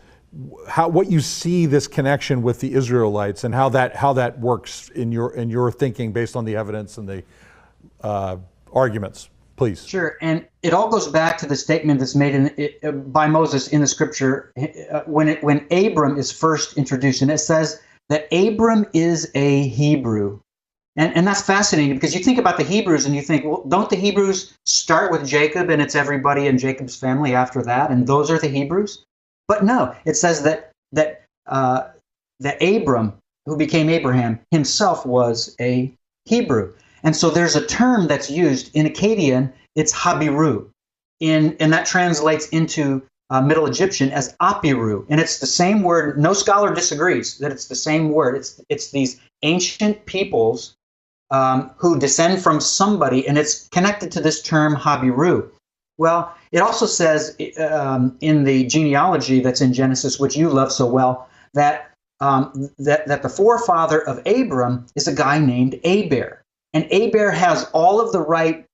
what you see this connection with the Israelites and how that works in your thinking based on the evidence and the arguments, please. Sure, and it all goes back to the statement that's made by Moses in the scripture when Abram is first introduced, and it says that Abram is a Hebrew. And that's fascinating because you think about the Hebrews and you think, well, don't the Hebrews start with Jacob and it's everybody in Jacob's family after that, and those are the Hebrews? But no, it says that Abram, who became Abraham, himself was a Hebrew. And so there's a term that's used in Akkadian, it's Habiru, and that translates into Middle Egyptian as Apiru. And it's the same word. No scholar disagrees that it's the same word. It's these ancient peoples who descend from somebody, and it's connected to this term Habiru. Well, it also says in the genealogy that's in Genesis, which you love so well, that the forefather of Abram is a guy named Aber. And Aber has all of the right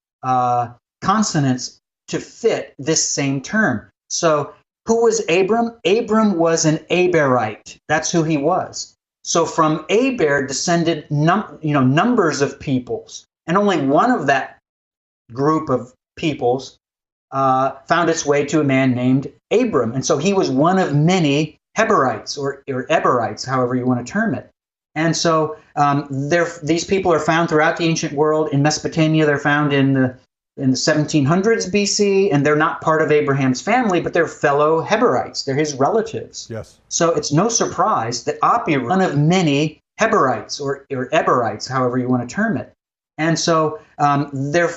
consonants to fit this same term. So who was Abram? Abram was an Aberite. That's who he was. So from Aber descended numbers of peoples, and only one of that group of peoples found its way to a man named Abram. And so he was one of many Heberites or Eberites, however you want to term it. And so these people are found throughout the ancient world. In Mesopotamia, they're found in the 1700s BC, and they're not part of Abraham's family, but they're fellow Heberites. They're his relatives. Yes. So it's no surprise that Apiru, one of many Heberites or Eberites, however you want to term it. And so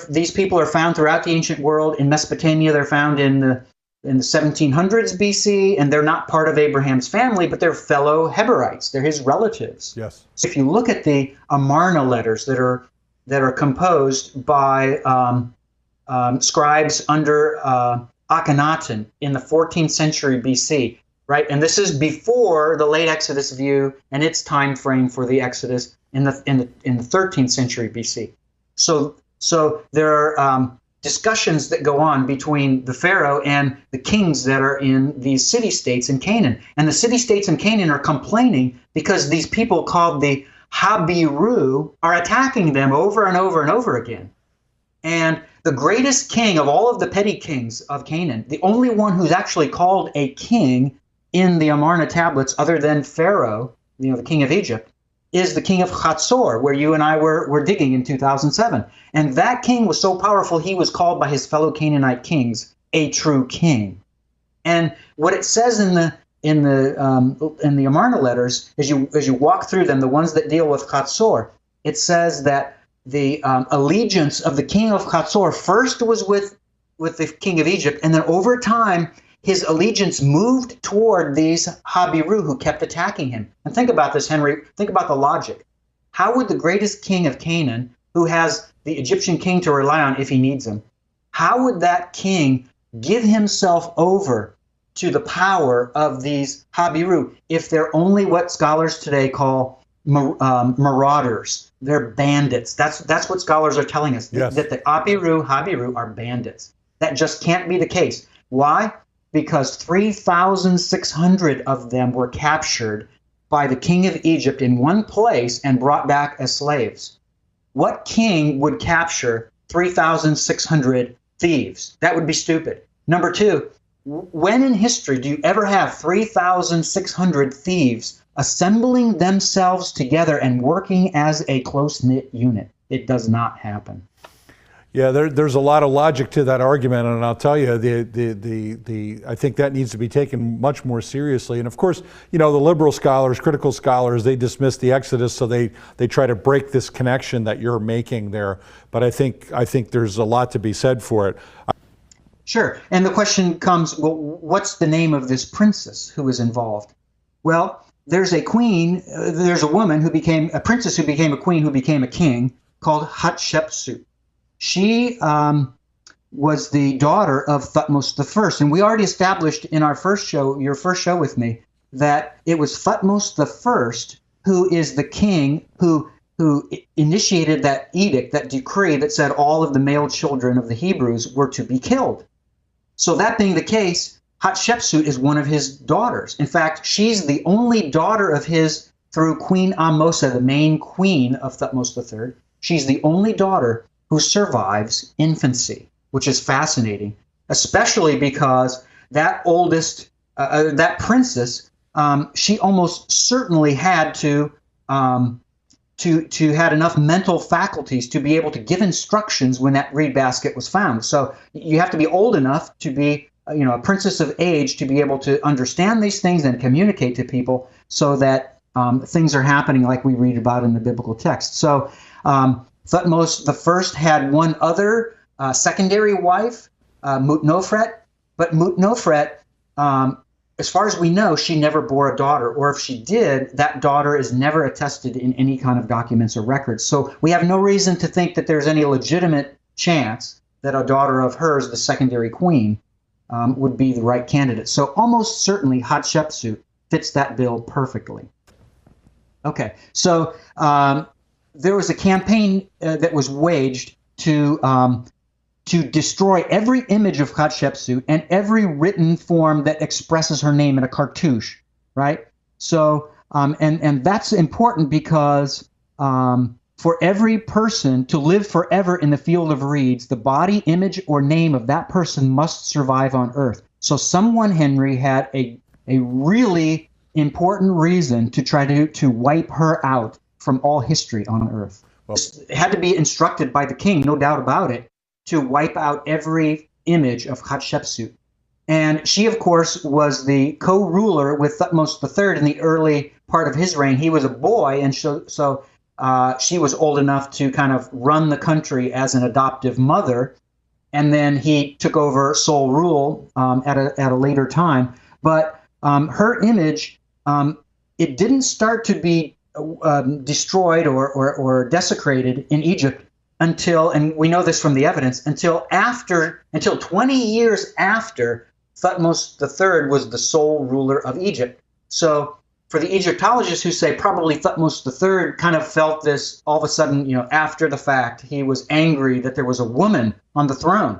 these people are found throughout the ancient world. In Mesopotamia, they're found in the 1700s BC, and they're not part of Abraham's family, but they're fellow Heberites. They're his relatives. Yes. So if you look at the Amarna letters that are composed by scribes under Akhenaten in the 14th century BC, right? And this is before the late Exodus view and its time frame for the Exodus in the 13th century BC. So there are discussions that go on between the Pharaoh and the kings that are in these city-states in Canaan. And the city-states in Canaan are complaining because these people called the Habiru are attacking them over and over and over again. And the greatest king of all of the petty kings of Canaan, the only one who's actually called a king in the Amarna tablets other than Pharaoh, the king of Egypt, is the king of Chatzor, where you and I were digging in 2007. And that king was so powerful, he was called by his fellow Canaanite kings a true king. And what it says in the Amarna letters, as you walk through them, the ones that deal with Chatzor, it says that the allegiance of the king of Chatzor first was with the king of Egypt, and then over time, his allegiance moved toward these Habiru who kept attacking him. And think about this, Henry. Think about the logic. How would the greatest king of Canaan, who has the Egyptian king to rely on if he needs him, how would that king give himself over to the power of these Habiru if they're only what scholars today call marauders? They're bandits. That's what scholars are telling us, yes. That the Habiru are bandits. That just can't be the case. Why? Because 3,600 of them were captured by the king of Egypt in one place and brought back as slaves. What king would capture 3,600 thieves? That would be stupid. Number two, when in history do you ever have 3,600 thieves assembling themselves together and working as a close-knit unit? It does not happen. Yeah, there's a lot of logic to that argument, and I'll tell you, I think that needs to be taken much more seriously. And of course, the liberal scholars, critical scholars, they dismiss the Exodus, so they try to break this connection that you're making there. But I think there's a lot to be said for it. Sure, and the question comes, well, what's the name of this princess who was involved? Well, there's a queen, there's a woman who became a princess, who became a queen, who became a king, called Hatshepsut. She was the daughter of Thutmose I. And we already established in our first show, your first show with me, that it was Thutmose I who is the king who initiated that edict, that decree that said all of the male children of the Hebrews were to be killed. So that being the case, Hatshepsut is one of his daughters. In fact, she's the only daughter of his through Queen Amosa, the main queen of Thutmose III. She's the only daughter who survives infancy, which is fascinating, especially because that oldest, that princess, she almost certainly had to had enough mental faculties to be able to give instructions when that reed basket was found. So you have to be old enough to be, a princess of age to be able to understand these things and communicate to people so that things are happening like we read about in the biblical text. So Thutmose I had one other secondary wife, Mutnofret, but Mutnofret, as far as we know, she never bore a daughter, or if she did, that daughter is never attested in any kind of documents or records. So we have no reason to think that there's any legitimate chance that a daughter of hers, the secondary queen, would be the right candidate. So almost certainly Hatshepsut fits that bill perfectly. Okay, so there was a campaign that was waged to to destroy every image of Hatshepsut and every written form that expresses her name in a cartouche, right? So, and that's important because for every person to live forever in the field of reeds, the body, image, or name of that person must survive on earth. So someone, Henry, had a really important reason to try to wipe her out from all history on earth. It had to be instructed by the king, no doubt about it, to wipe out every image of Hatshepsut. And she, of course, was the co-ruler with Thutmose III in the early part of his reign. He was a boy, and so she was old enough to kind of run the country as an adoptive mother. And then he took over sole rule at a later time. But her image, it didn't start to be destroyed or desecrated in Egypt until, and we know this from the evidence, until 20 years after Thutmose III was the sole ruler of Egypt. So for the Egyptologists who say probably Thutmose III kind of felt this all of a sudden, after the fact, he was angry that there was a woman on the throne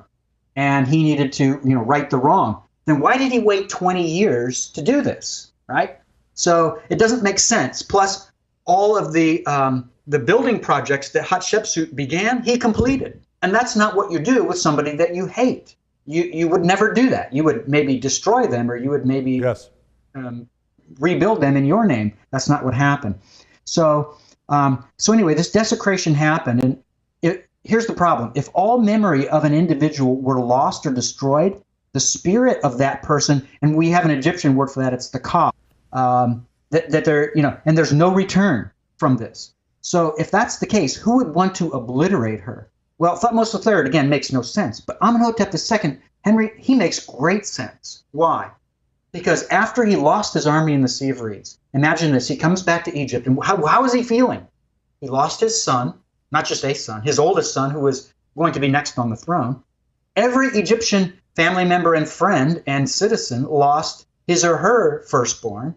and he needed to, right the wrong. Then why did he wait 20 years to do this, right? So it doesn't make sense. Plus, all of the building projects that Hatshepsut began, he completed. And that's not what you do with somebody that you hate. You would never do that. You would maybe destroy them, or you would maybe rebuild them in your name. That's not what happened. So anyway, this desecration happened. And here's the problem. If all memory of an individual were lost or destroyed, the spirit of that person, and we have an Egyptian word for that, it's the ka, that they're, and there's no return from this. So if that's the case, who would want to obliterate her? Well, Thutmose III, again, makes no sense. But Amenhotep II, Henry, he makes great sense. Why? Because after he lost his army in the Sea of Reeds, imagine this, he comes back to Egypt, and how is he feeling? He lost his son, not just a son, his oldest son, who was going to be next on the throne. Every Egyptian family member and friend and citizen lost his or her firstborn,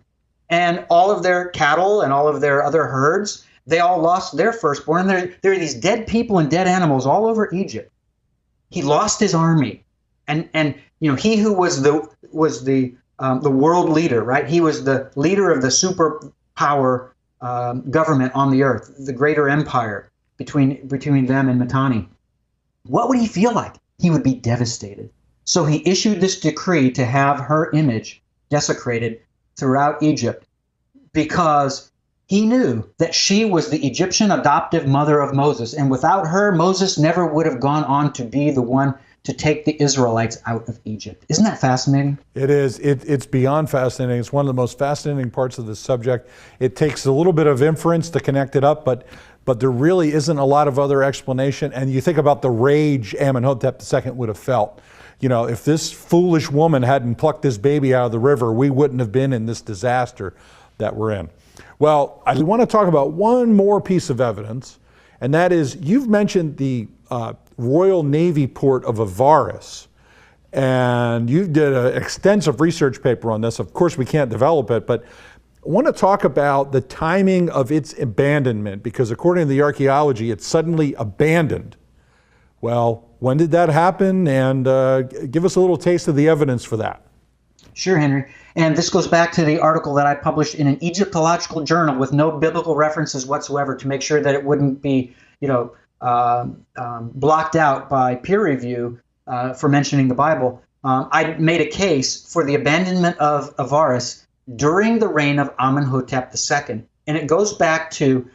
and all of their cattle and all of their other herds, they all lost their firstborn. And there are these dead people and dead animals all over Egypt. He lost his army, and he who was the world leader, right? He was the leader of the superpower government on the earth, the greater empire between them and Mitanni. What would he feel like? He would be devastated. So he issued this decree to have her image desecrated throughout Egypt, because he knew that she was the Egyptian adoptive mother of Moses. And without her, Moses never would have gone on to be the one to take the Israelites out of Egypt. Isn't that fascinating? It is. It's beyond fascinating. It's one of the most fascinating parts of this subject. It takes a little bit of inference to connect it up, but there really isn't a lot of other explanation. And you think about the rage Amenhotep II would have felt. If this foolish woman hadn't plucked this baby out of the river, we wouldn't have been in this disaster that we're in. Well, I want to talk about one more piece of evidence, and that is, you've mentioned the Royal Navy port of Avaris, and you did an extensive research paper on this. Of course, we can't develop it, but I want to talk about the timing of its abandonment, because according to the archaeology, it's suddenly abandoned. Well, when did that happen? And give us a little taste of the evidence for that. Sure, Henry. And this goes back to the article that I published in an Egyptological journal with no biblical references whatsoever, to make sure that it wouldn't be, blocked out by peer review for mentioning the Bible. I made a case for the abandonment of Avaris during the reign of Amenhotep II. And it goes back to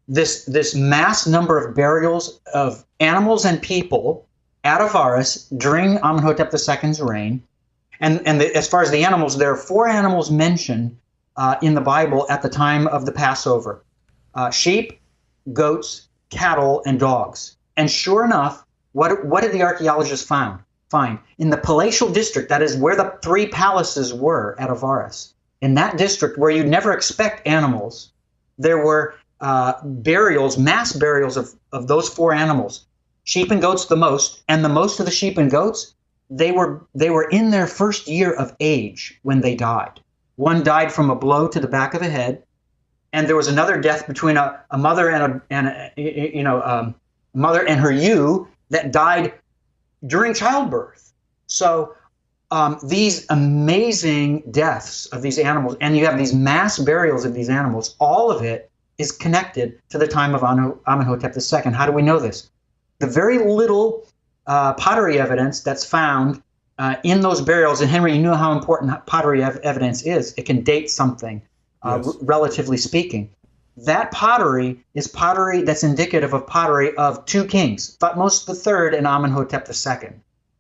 this mass number of burials of animals and people at Avaris during Amenhotep II's reign. And as far as the animals, there are 4 animals mentioned in the Bible at the time of the Passover: sheep, goats, cattle, and dogs. And sure enough, what did the archaeologists find? In the palatial district, that is where the 3 palaces were at Avaris, in that district where you'd never expect animals, there were burials, mass burials of those 4 animals. Sheep and goats the most, and the most of the sheep and goats, they were in their first year of age when they died. One died from a blow to the back of the head, and there was another death between a mother and mother and her ewe that died during childbirth. So these amazing deaths of these animals, and you have these mass burials of these animals, all of it is connected to the time of Amenhotep II. How do we know this? The very little pottery evidence that's found in those burials, and Henry, you know how important pottery evidence is. It can date something, Yes. relatively speaking. That pottery is pottery that's indicative of pottery of two kings, Thutmose III and Amenhotep II.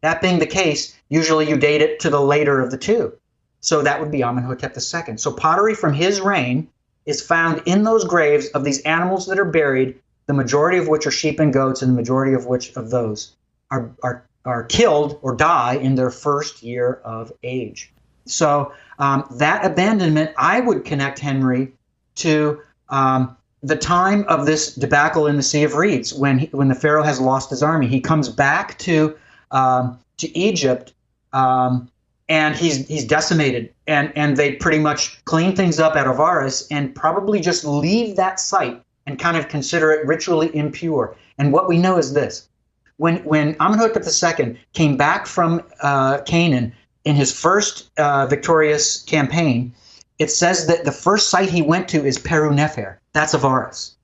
That being the case, usually you date it to the later of the two. So that would be Amenhotep II. So pottery from his reign is found in those graves of these animals that are buried, the majority of which are sheep and goats, and the majority of which of those are killed or die in their first year of age. So that abandonment, I would connect, Henry, to the time of this debacle in the Sea of Reeds, when the Pharaoh has lost his army. He comes back to Egypt, and he's decimated, and they pretty much clean things up at Avaris and probably just leave that site and kind of consider it ritually impure. And what we know is this: when Amenhotep II came back from Canaan in his first victorious campaign, it says that the first site he went to is Peru Nefer. That's Avaris.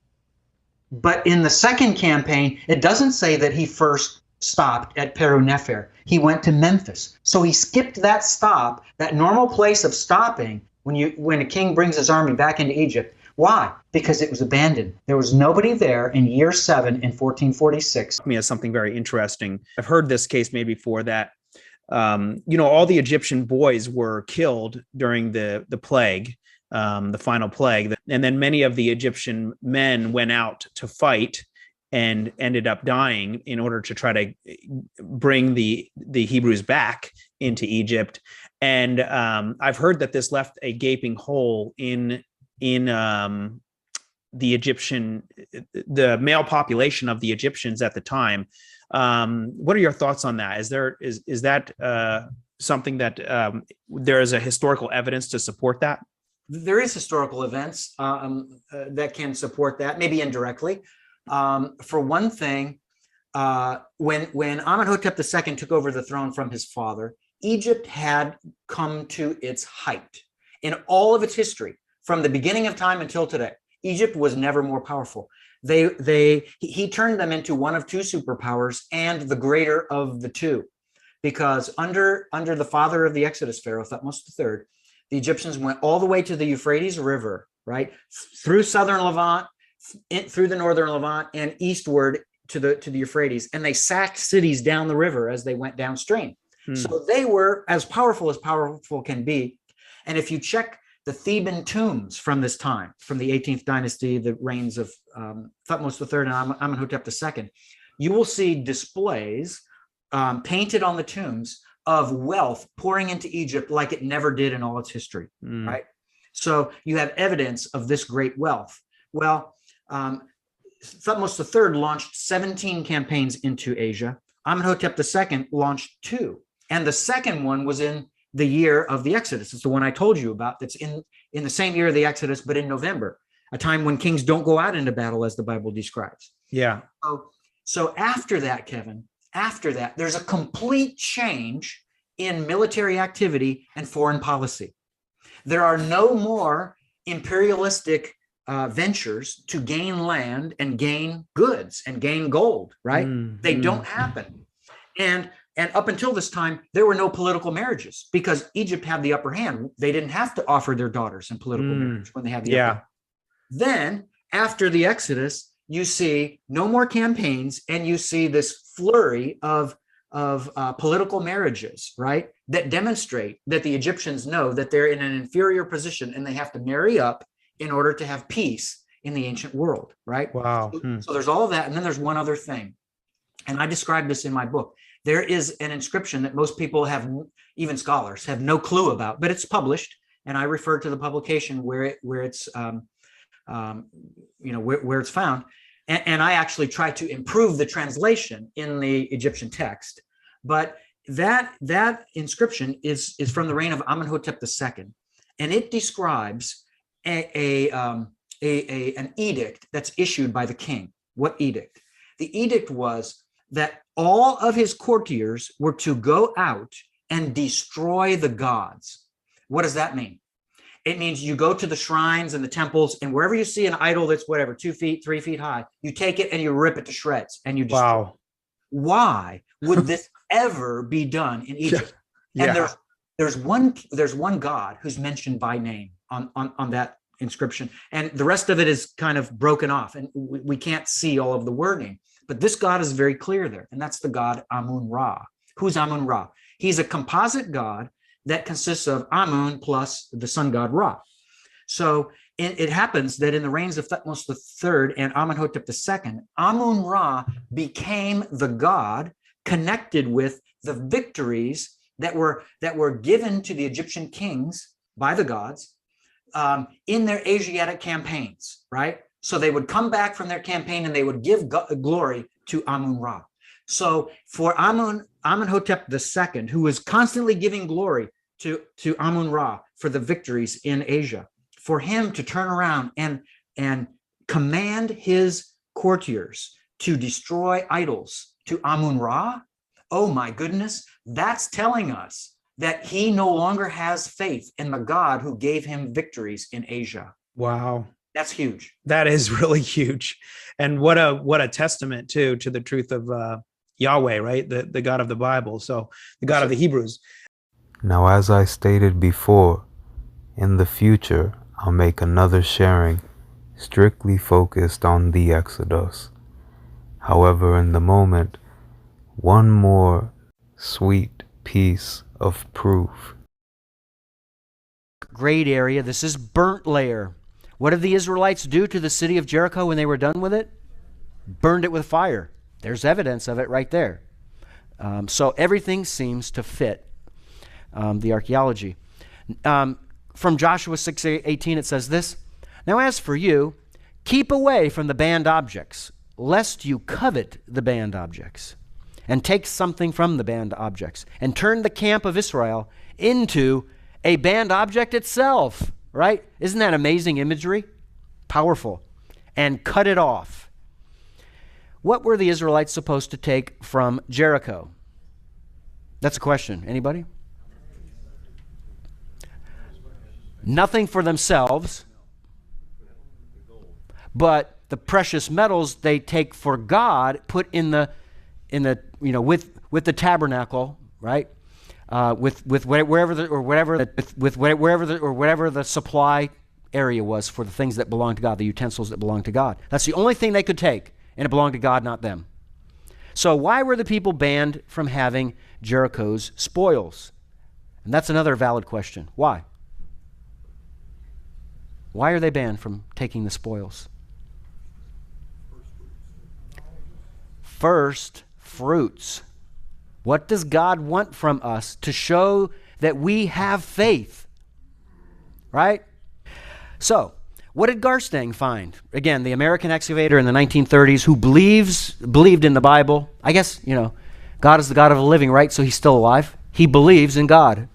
But in the second campaign, it doesn't say that he first stopped at Peru Nefer. He went to Memphis. So he skipped that stop, that normal place of stopping when a king brings his army back into Egypt. Why? Because it was abandoned. There was nobody there in year 7 in 1446. Me as something very interesting. I've heard this case made before that all the Egyptian boys were killed during the plague, the final plague, and then many of the Egyptian men went out to fight and ended up dying in order to try to bring the Hebrews back into Egypt. And I've heard that this left a gaping hole in the male population of the Egyptians at the time. What are your thoughts on that? Is that something that there is a historical evidence to support that? There is historical evidence that can support that, maybe indirectly. For one thing, when Amenhotep II took over the throne from his father, Egypt had come to its height in all of its history, from the beginning of time until today. Egypt was never more powerful. He turned them into one of two superpowers and the greater of the two, because under the father of the Exodus Pharaoh, Thutmose III, the Egyptians went all the way to the Euphrates River, right, through southern Levant, through the northern Levant, and eastward to the Euphrates, and they sacked cities down the river as they went downstream. So they were as powerful can be. And if you check the Theban tombs from this time, from the 18th dynasty, the reigns of Thutmose III and Amenhotep II, you will see displays painted on the tombs of wealth pouring into Egypt like it never did in all its history, right? So you have evidence of this great wealth. Well, Thutmose III launched 17 campaigns into Asia. Amenhotep II launched 2. And the second one was in the year of the Exodus. It's the one I told you about, that's in the same year of the Exodus, but in November, a time when kings don't go out into battle, as the Bible describes. Yeah. So after that, Kevin, there's a complete change in military activity and foreign policy. There are no more imperialistic ventures to gain land and gain goods and gain gold, right? They don't happen. And up until this time, there were no political marriages because Egypt had the upper hand. They didn't have to offer their daughters in political marriage when they had the upper hand. Then, after the Exodus, you see no more campaigns, and you see this flurry of political marriages, right, that demonstrate that the Egyptians know that they're in an inferior position and they have to marry up in order to have peace in the ancient world, right? Wow. So there's all of that. And then there's one other thing, and I describe this in my book. There is an inscription that most people have, even scholars, have no clue about, but it's published, and I refer to the publication where it's where it's found, and I actually try to improve the translation in the Egyptian text. But that inscription is from the reign of Amenhotep II, and it describes an edict that's issued by the king. What edict? The edict was that all of his courtiers were to go out and destroy the gods. What does that mean? It means you go to the shrines and the temples, and wherever you see an idol that's whatever, 2 feet, 3 feet high, you take it and you rip it to shreds and you destroy. Wow. Why would this ever be done in Egypt? Yeah. And there's one God who's mentioned by name on that inscription, and the rest of it is kind of broken off, and we can't see all of the wording. But this God is very clear there, and that's the God Amun-Ra. Who's Amun-Ra? He's a composite god that consists of Amun plus the sun god Ra. So it happens that in the reigns of Thutmose III and Amenhotep II, Amun-Ra became the god connected with the victories that were given to the Egyptian kings by the gods in their Asiatic campaigns, right? So they would come back from their campaign and they would give glory to Amun-Ra. So for Amenhotep II, who was constantly giving glory to Amun-Ra for the victories in Asia, for him to turn around and command his courtiers to destroy idols to Amun-Ra, oh my goodness, that's telling us that he no longer has faith in the God who gave him victories in Asia. Wow. That's huge. That is really huge. And what a testament to the truth of Yahweh, right? The God of the Bible. So the God of the Hebrews. Now, as I stated before, in the future, I'll make another sharing strictly focused on the Exodus. However, in the moment, one more sweet piece of proof. Great area. This is burnt layer. What did the Israelites do to the city of Jericho when they were done with it? Burned it with fire. There's evidence of it right there. So everything seems to fit the archaeology. From Joshua 6:18 it says this, "Now as for you, keep away from the banned objects, lest you covet the banned objects, and take something from the banned objects, and turn the camp of Israel into a banned object itself." Right? Isn't that amazing imagery? Powerful. And cut it off. What were the Israelites supposed to take from Jericho? That's a question. Anybody? Nothing for themselves, but the precious metals they take for God, put in the with the tabernacle, right? Wherever the supply area was for the things that belonged to God, the utensils that belonged to God. That's the only thing they could take, and it belonged to God, not them. So why were the people banned from having Jericho's spoils? And that's another valid question. Why? Why are they banned from taking the spoils? First fruits. What does God want from us to show that we have faith? Right? So, what did Garstang find? Again, the American excavator in the 1930s who believed in the Bible. I guess, God is the God of the living, right? So he's still alive. He believes in God.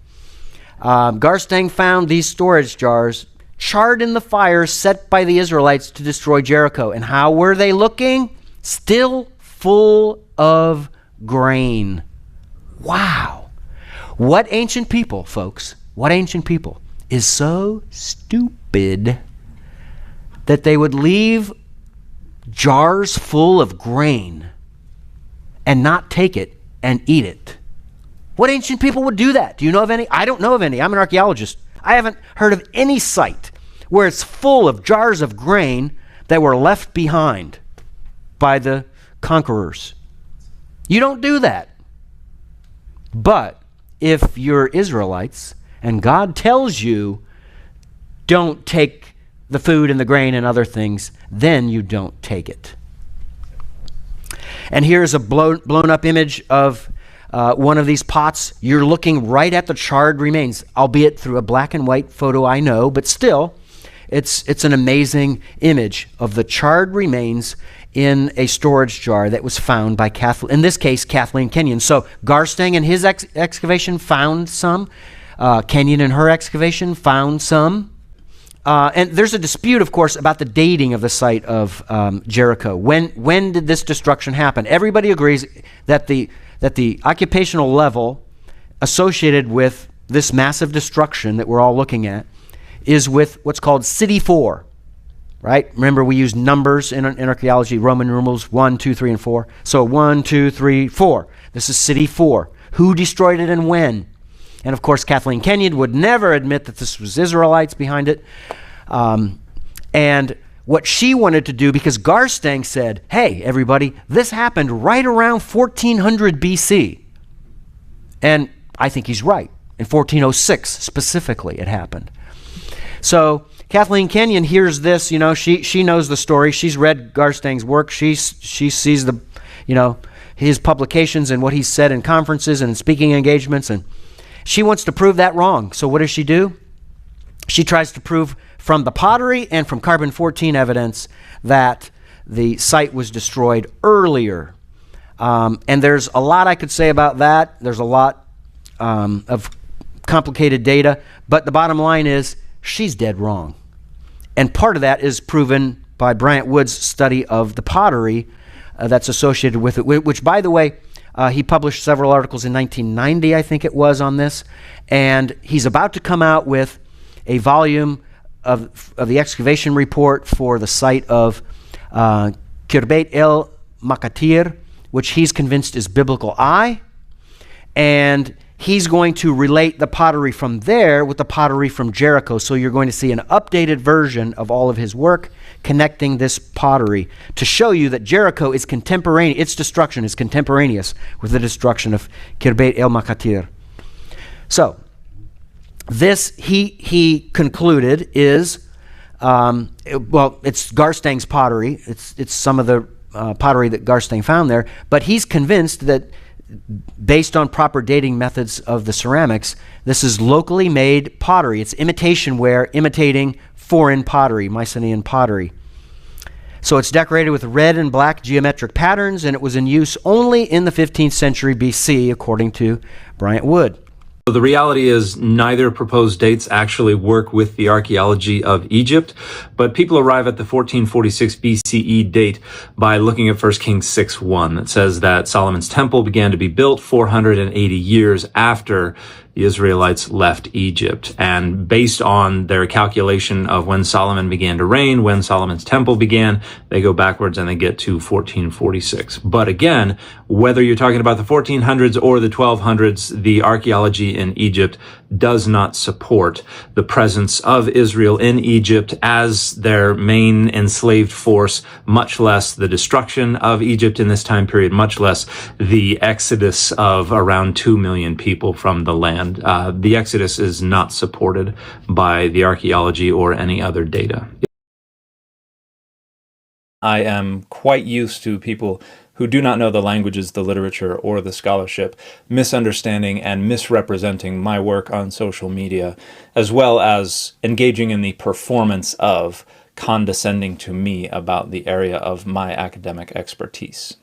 Garstang found these storage jars charred in the fire set by the Israelites to destroy Jericho. And how were they looking? Still full of grain. Wow. What ancient people, folks, is so stupid that they would leave jars full of grain and not take it and eat it? What ancient people would do that? Do you know of any? I don't know of any. I'm an archaeologist. I haven't heard of any site where it's full of jars of grain that were left behind by the conquerors. You don't do that. But if you're Israelites and God tells you don't take the food and the grain and other things, then you don't take it. And here's a blown up image of one of these pots. You're looking right at the charred remains, albeit through a black and white photo, I know, but still, it's an amazing image of the charred remains in a storage jar that was found by, in this case, Kathleen Kenyon. So Garstang in his excavation found some. Kenyon in her excavation found some. and there's a dispute, of course, about the dating of the site of Jericho. When did this destruction happen? Everybody agrees that the occupational level associated with this massive destruction that we're all looking at is with what's called City 4, right? Remember, we use numbers in archaeology, Roman numerals 1, 2, 3, and 4. So 1, 2, 3, 4. This is City 4. Who destroyed it and when? And of course, Kathleen Kenyon would never admit that this was Israelites behind it. And what she wanted to do, because Garstang said, hey, everybody, this happened right around 1400 BC. And I think he's right. In 1406, specifically, it happened. So Kathleen Kenyon hears this, she knows the story. She's read Garstang's work. She sees the, his publications and what he's said in conferences and speaking engagements, and she wants to prove that wrong. So what does she do? She tries to prove from the pottery and from carbon-14 evidence that the site was destroyed earlier. And there's a lot I could say about that. There's a lot of complicated data. But the bottom line is she's dead wrong. And part of that is proven by Bryant Wood's study of the pottery that's associated with it, which, by the way, he published several articles in 1990, I think it was, on this. And he's about to come out with a volume of the excavation report for the site of Kirbeit El Makatir, which he's convinced is biblical eye. And he's going to relate the pottery from there with the pottery from Jericho. So you're going to see an updated version of all of his work connecting this pottery to show you that Jericho is contemporaneous, its destruction is contemporaneous with the destruction of Kirbeit El Makatir. So this, he concluded, is, it's Garstang's pottery. It's some of the pottery that Garstang found there, but he's convinced that based on proper dating methods of the ceramics, this is locally made pottery. It's imitation ware imitating foreign pottery, Mycenaean pottery. So it's decorated with red and black geometric patterns, and it was in use only in the 15th century BC, according to Bryant Wood. So the reality is neither proposed dates actually work with the archaeology of Egypt, but people arrive at the 1446 BCE date by looking at 1 Kings 6:1 that says that Solomon's temple began to be built 480 years after the Israelites left Egypt. And based on their calculation of when Solomon began to reign, when Solomon's temple began, they go backwards and they get to 1446. But again, whether you're talking about the 1400s or the 1200s, the archaeology in Egypt does not support the presence of Israel in Egypt as their main enslaved force, much less the destruction of Egypt in this time period, much less the exodus of around 2 million people from the land. The exodus is not supported by the archaeology or any other data. I am quite used to people who do not know the languages, the literature, or the scholarship, misunderstanding and misrepresenting my work on social media, as well as engaging in the performance of condescending to me about the area of my academic expertise.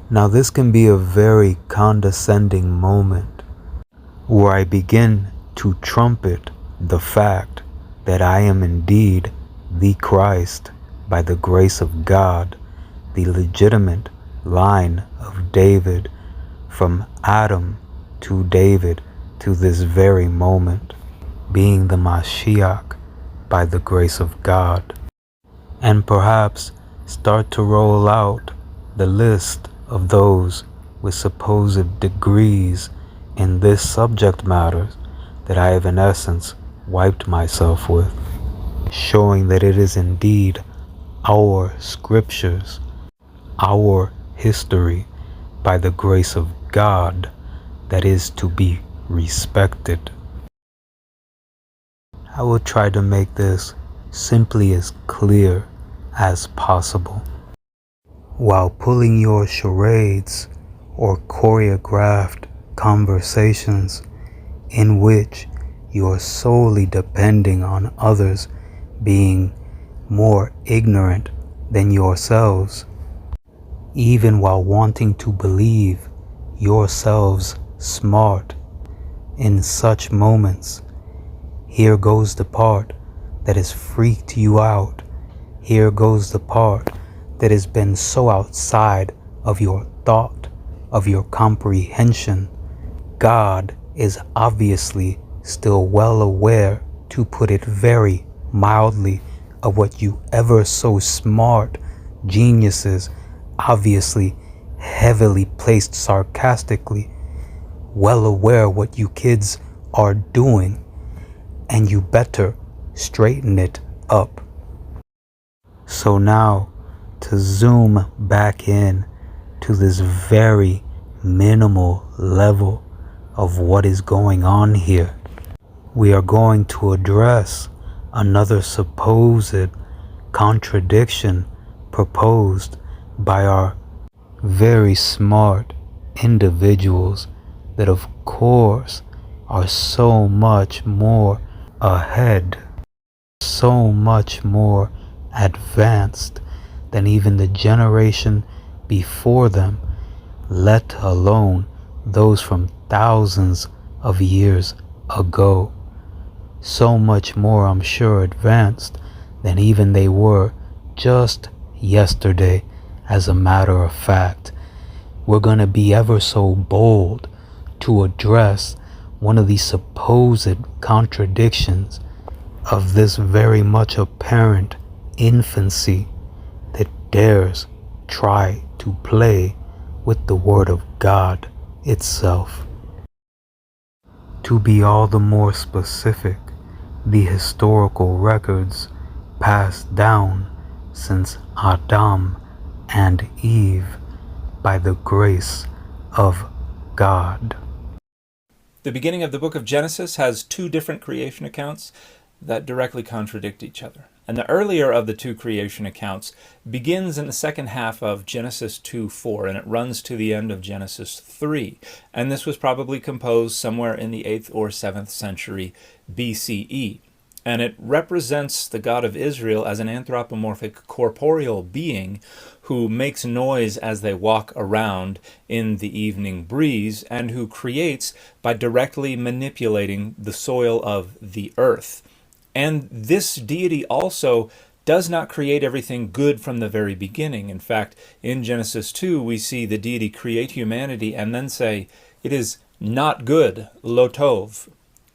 Now this can be a very condescending moment where I begin to trumpet the fact that I am indeed the Christ by the grace of God, the legitimate line of David, from Adam to David to this very moment, being the Mashiach by the grace of God. And perhaps start to roll out the list of those with supposed degrees in this subject matter that I have in essence wiped myself with, showing that it is indeed our scriptures, our history by the grace of God that is to be respected. I will try to make this simply as clear as possible, while pulling your charades or choreographed conversations in which you are solely depending on others being more ignorant than yourselves, even while wanting to believe yourselves smart. In such moments, here goes the part that has freaked you out. Here goes the part that has been so outside of your thought, of your comprehension. God is obviously still well aware, to put it very mildly, of what you ever so smart geniuses, obviously heavily placed sarcastically, well aware what you kids are doing, and you better straighten it up. So now, to zoom back in to this very minimal level of what is going on here, we are going to address another supposed contradiction proposed by our very smart individuals that of course are so much more ahead, so much more advanced than even the generation before them, let alone those from thousands of years ago. So much more, I'm sure, advanced than even they were just yesterday. As a matter of fact, we're going to be ever so bold to address one of the supposed contradictions of this very much apparent infancy that dares try to play with the Word of God itself. To be all the more specific, the historical records passed down since Adm and Eve by the grace of God. The beginning of the book of Genesis has two different creation accounts that directly contradict each other. And the earlier of the two creation accounts begins in the second half of Genesis 2:4, and it runs to the end of Genesis 3. And this was probably composed somewhere in the 8th or 7th century BCE. And it represents the God of Israel as an anthropomorphic corporeal being who makes noise as they walk around in the evening breeze, and who creates by directly manipulating the soil of the earth. And this deity also does not create everything good from the very beginning. In fact, in Genesis 2, we see the deity create humanity and then say, it is not good, lo tov,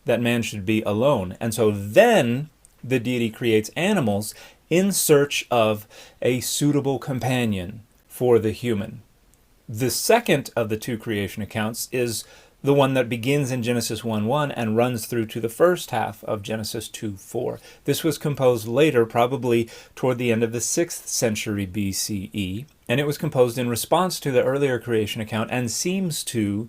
that man should be alone. And so then the deity creates animals in search of a suitable companion for the human. The second of the two creation accounts is the one that begins in Genesis 1:1 and runs through to the first half of Genesis 2:4. This was composed later, probably toward the end of the 6th century BCE, and it was composed in response to the earlier creation account and seems to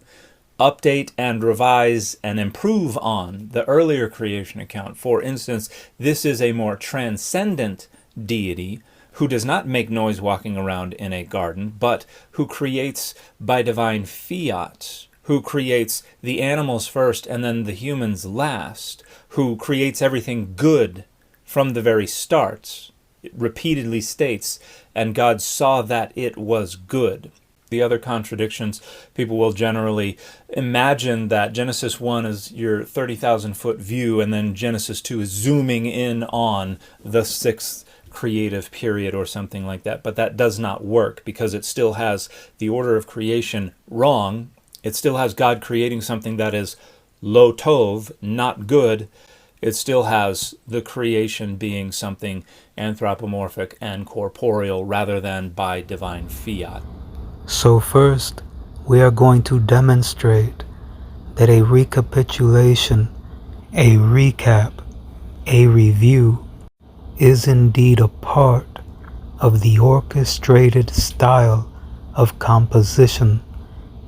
update and revise and improve on the earlier creation account. For instance, this is a more transcendent deity who does not make noise walking around in a garden, but who creates by divine fiat, who creates the animals first and then the humans last, who creates everything good from the very start. It repeatedly states, and God saw that it was good. The other contradictions, people will generally imagine that Genesis 1 is your 30,000 foot view, and then Genesis 2 is zooming in on the 6th creative period or something like that. But that does not work, because it still has the order of creation wrong. It still has God creating something that is lo tov, not good. It still has the creation being something anthropomorphic and corporeal rather than by divine fiat. So first, we are going to demonstrate that a recapitulation, a recap, a review is indeed a part of the orchestrated style of composition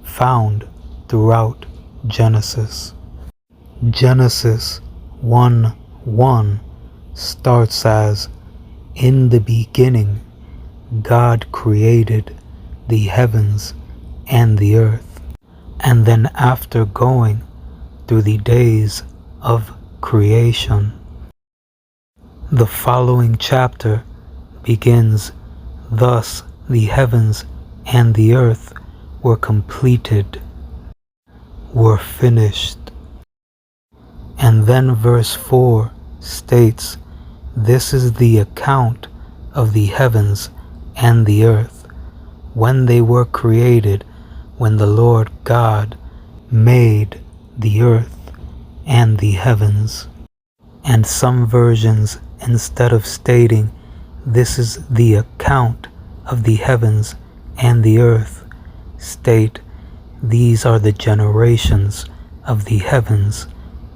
found throughout Genesis. Genesis 1:1 starts as, "In the beginning, God created the heavens and the earth." And then after going through the days of creation, the following chapter begins, "Thus the heavens and the earth were completed," were finished. And then verse 4 states, This is the account of the heavens and the earth, when they were created, when the Lord God made the earth and the heavens. And some versions, instead of stating, this is the account of the heavens and the earth, state, these are the generations of the heavens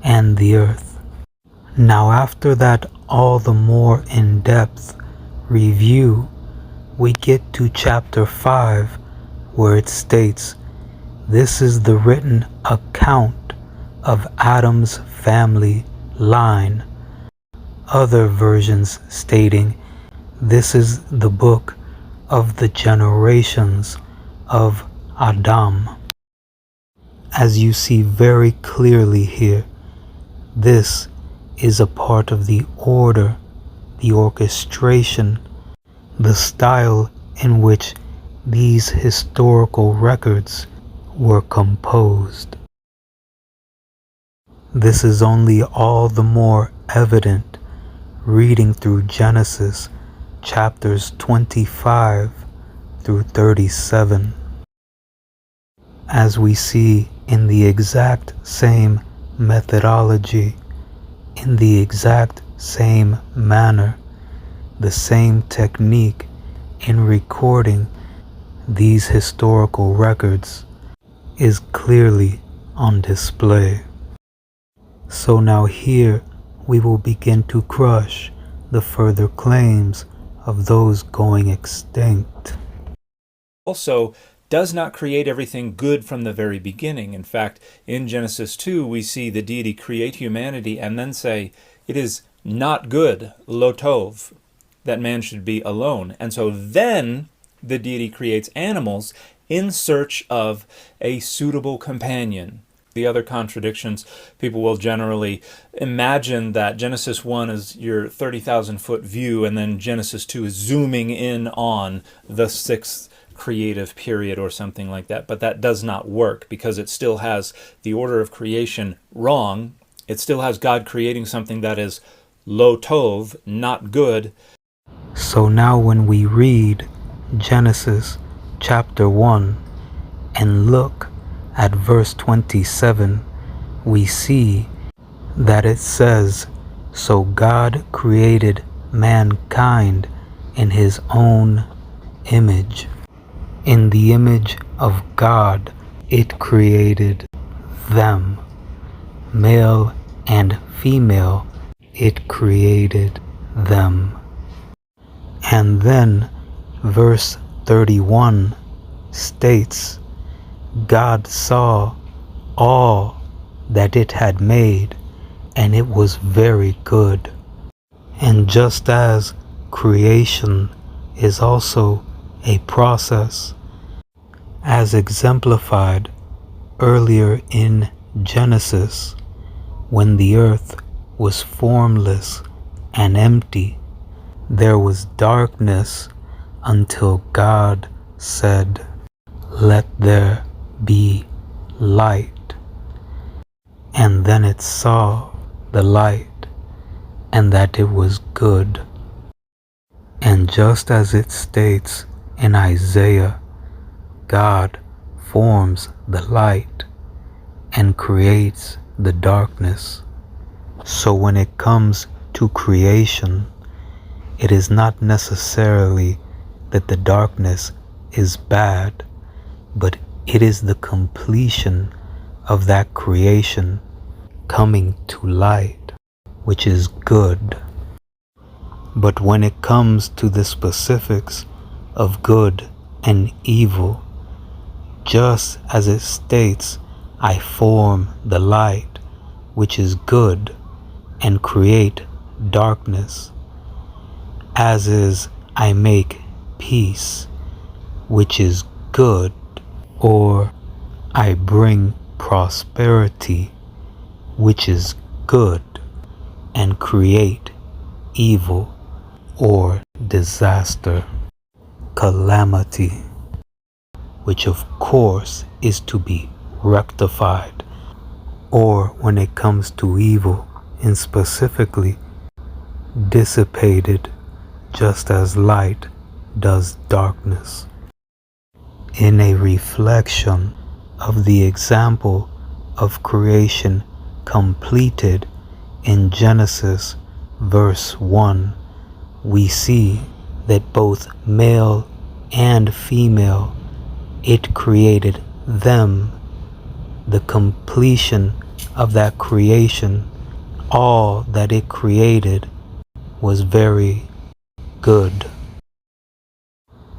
and the earth. Now after that all the more in-depth review, we get to chapter 5, where it states, this is the written account of Adam's family line. Other versions stating, this is the book of the generations of Adam. As you see very clearly here, this is a part of the order, the orchestration, the style in which these historical records were composed. This is only all the more evident reading through Genesis chapters 25 through 37. As we see in the exact same methodology, in the exact same manner, the same technique in recording these historical records is clearly on display. So now here we will begin to crush the further claims of those going extinct. Also, does not create everything good from the very beginning. In fact, in Genesis 2, we see the deity create humanity and then say, it is not good, lo tov, that man should be alone. And so then the deity creates animals in search of a suitable companion. The other contradictions, people will generally imagine that Genesis 1 is your 30,000 foot view, and then Genesis 2 is zooming in on the sixth creative period or something like that. But that does not work, because it still has the order of creation wrong. It still has God creating something that is lo tov, not good. So now when we read Genesis chapter 1 and look at verse 27, we see that it says, so God created mankind in his own image. In the image of God, it created them. Male and female, it created them. And then verse 31 states, God saw all that it had made, and it was very good. And just as creation is also a process, as exemplified earlier in Genesis, when the earth was formless and empty, there was darkness until God said, let there be light. And then it saw the light, and that it was good. And just as it states in Isaiah, God forms the light and creates the darkness. So when it comes to creation, it is not necessarily that the darkness is bad, but it is the completion of that creation coming to light, which is good. But when it comes to the specifics of good and evil, just as it states, I form the light, which is good, and create darkness, as is I make peace, which is good, or I bring prosperity, which is good, and create evil or disaster, calamity, which of course is to be rectified. Or when it comes to evil, and specifically dissipated just as light does darkness. In a reflection of the example of creation completed in Genesis verse 1, we see that both male and female, it created them. The completion of that creation, all that it created, was very good.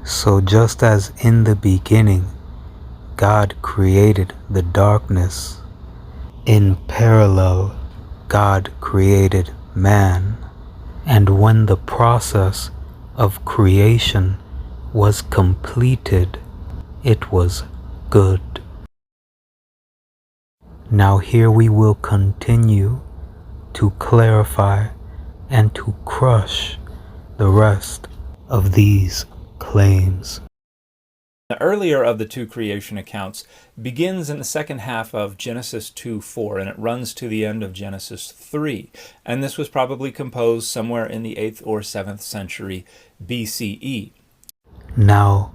So just as in the beginning, God created the darkness, in parallel, God created man. And when the process of creation was completed, it was good. Now here we will continue to clarify and to crush the rest of these claims. The earlier of the two creation accounts begins in the second half of Genesis 2:4, and it runs to the end of Genesis 3. And this was probably composed somewhere in the 8th or 7th century BCE. Now,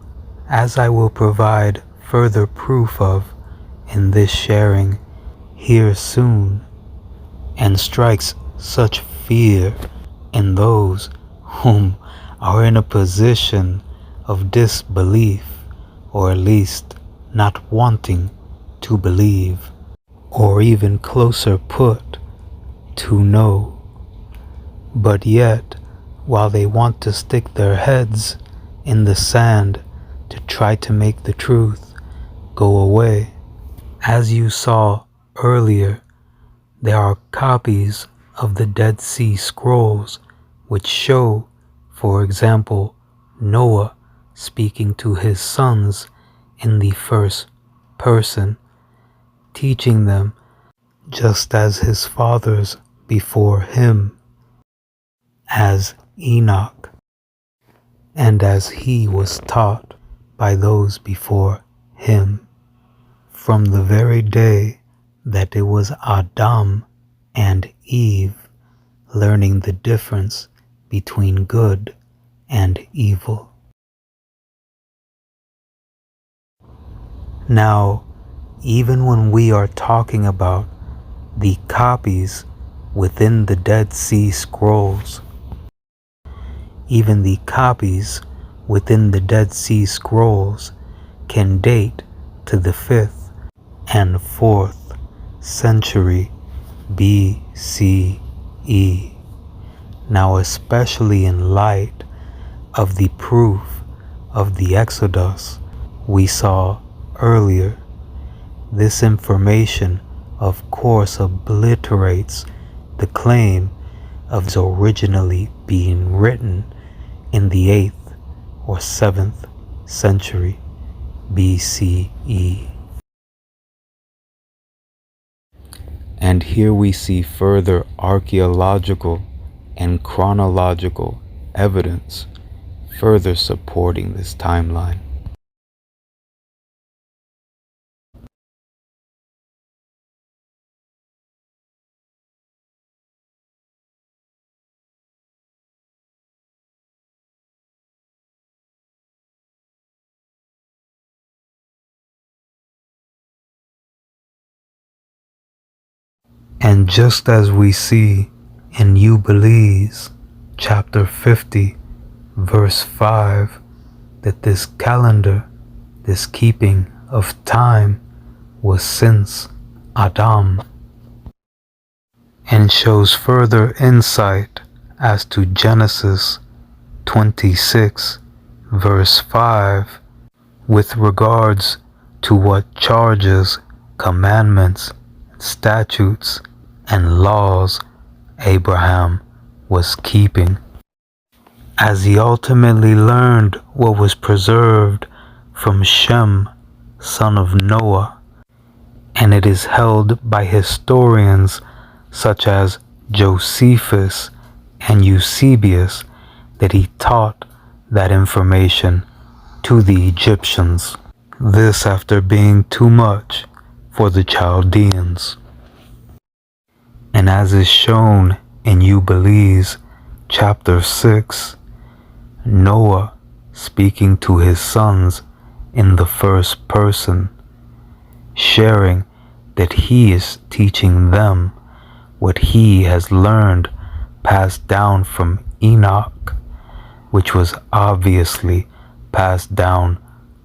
as I will provide further proof of in this sharing here soon, and strikes such fear in those whom are in a position of disbelief, or at least not wanting to believe, or even closer put, to know. But yet, while they want to stick their heads in the sand to try to make the truth go away, as you saw earlier, there are copies of the Dead Sea Scrolls which show, for example, Noah speaking to his sons in the first person, teaching them just as his fathers before him, as Enoch, and as he was taught by those before him, from the very day that it was Adam and Eve learning the difference between good and evil. Now, even when we are talking about the copies within the Dead Sea Scrolls, even the copies within the Dead Sea Scrolls can date to the 5th and 4th century BCE. Now, especially in light of the proof of the Exodus we saw earlier, this information of course obliterates the claim of originally being written in the 8th or 7th century BCE. And here we see further archaeological and chronological evidence further supporting this timeline. And just as we see in Jubilees chapter 50 verse 5 that this calendar, this keeping of time, was since Adam, and shows further insight as to Genesis 26 verse 5 with regards to what charges, commandments, statutes, and laws Abraham was keeping, as he ultimately learned what was preserved from Shem, son of Noah, and it is held by historians such as Josephus and Eusebius that he taught that information to the Egyptians, this after being too much for the Chaldeans. And as is shown in Jubilees chapter 6, Noah speaking to his sons in the first person, sharing that he is teaching them what he has learned passed down from Enoch, which was obviously passed down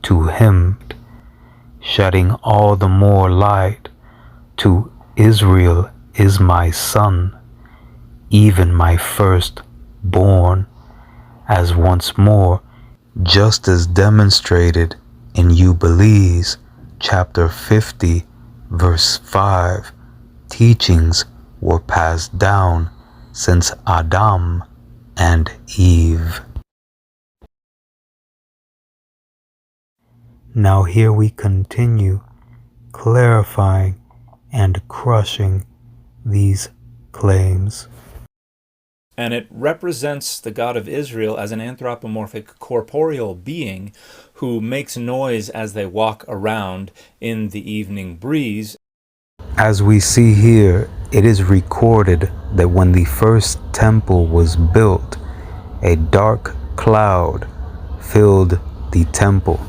to him, shedding all the more light to Israel is my son, even my firstborn, as once more, just as demonstrated in Jubilees, chapter 50, verse 5, teachings were passed down since Adam and Eve. Now here we continue clarifying and crushing these claims. And it represents the God of Israel as an anthropomorphic corporeal being who makes noise as they walk around in the evening breeze. As we see here, it is recorded that when the first temple was built, a dark cloud filled the temple.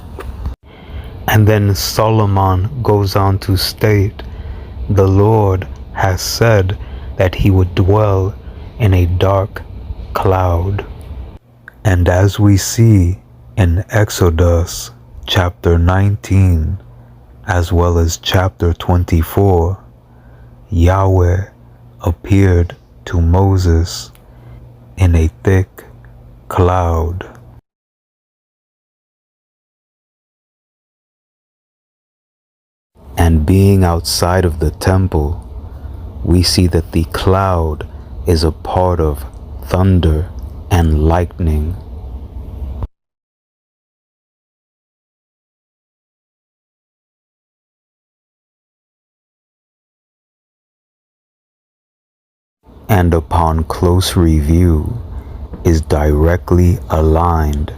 And then Solomon goes on to state, the Lord has said that he would dwell in a dark cloud. And as we see in Exodus chapter 19, as well as chapter 24, Yahweh appeared to Moses in a thick cloud. And being outside of the temple, we see that the cloud is a part of thunder and lightning. And upon close review is directly aligned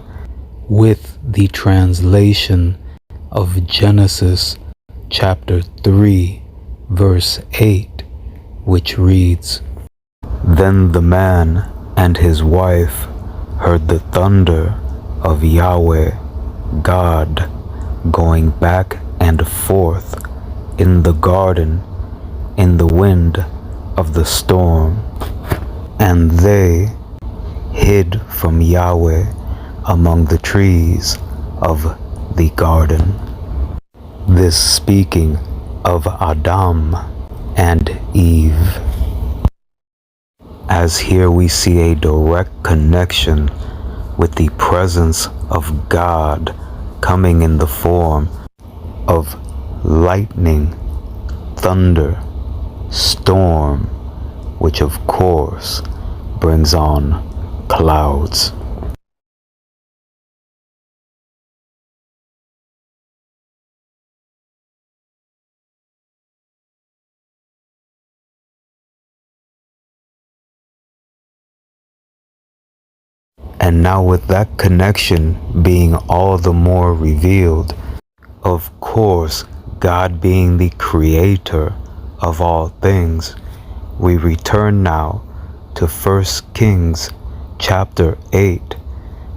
with the translation of Genesis chapter 3, verse 8, which reads, Then the man and his wife heard the thunder of Yahweh God going back and forth in the garden in the wind of the storm, and they hid from Yahweh among the trees of the garden. This speaking of Adam and Eve. As here we see a direct connection with the presence of God coming in the form of lightning, thunder, storm, which of course brings on clouds. And now with that connection being all the more revealed, of course, God being the creator of all things, we return now to 1 Kings chapter 8,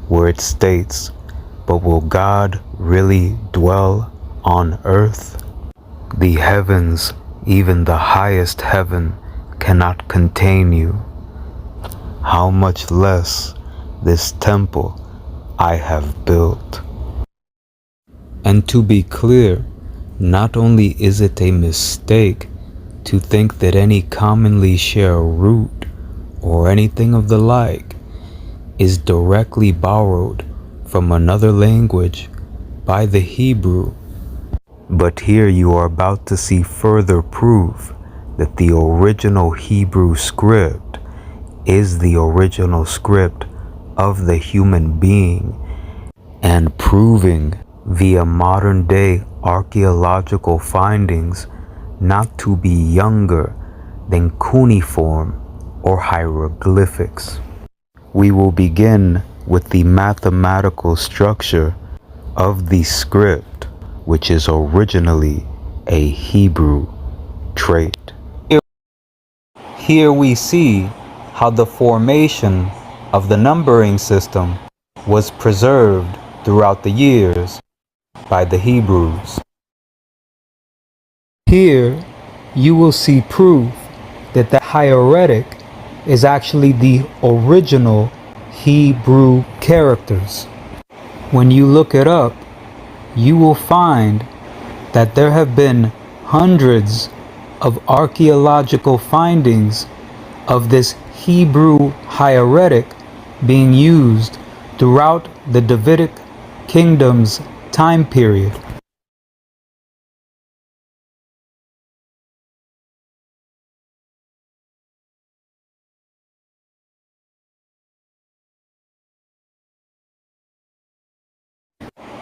where it states, But will God really dwell on earth? The heavens, even the highest heaven, cannot contain you. How much less this temple I have built. And to be clear, not only is it a mistake to think that any commonly share root or anything of the like is directly borrowed from another language by the Hebrew, but here you are about to see further proof that the original Hebrew script is the original script of the human being, and proving via modern day archaeological findings not to be younger than cuneiform or hieroglyphics. We will begin with the mathematical structure of the script, which is originally a Hebrew trait. Here we see how the formation of the numbering system was preserved throughout the years by the Hebrews. Here you will see proof that the hieratic is actually the original Hebrew characters. When you look it up, you will find that there have been hundreds of archaeological findings of this Hebrew hieratic being used throughout the Davidic kingdom's time period.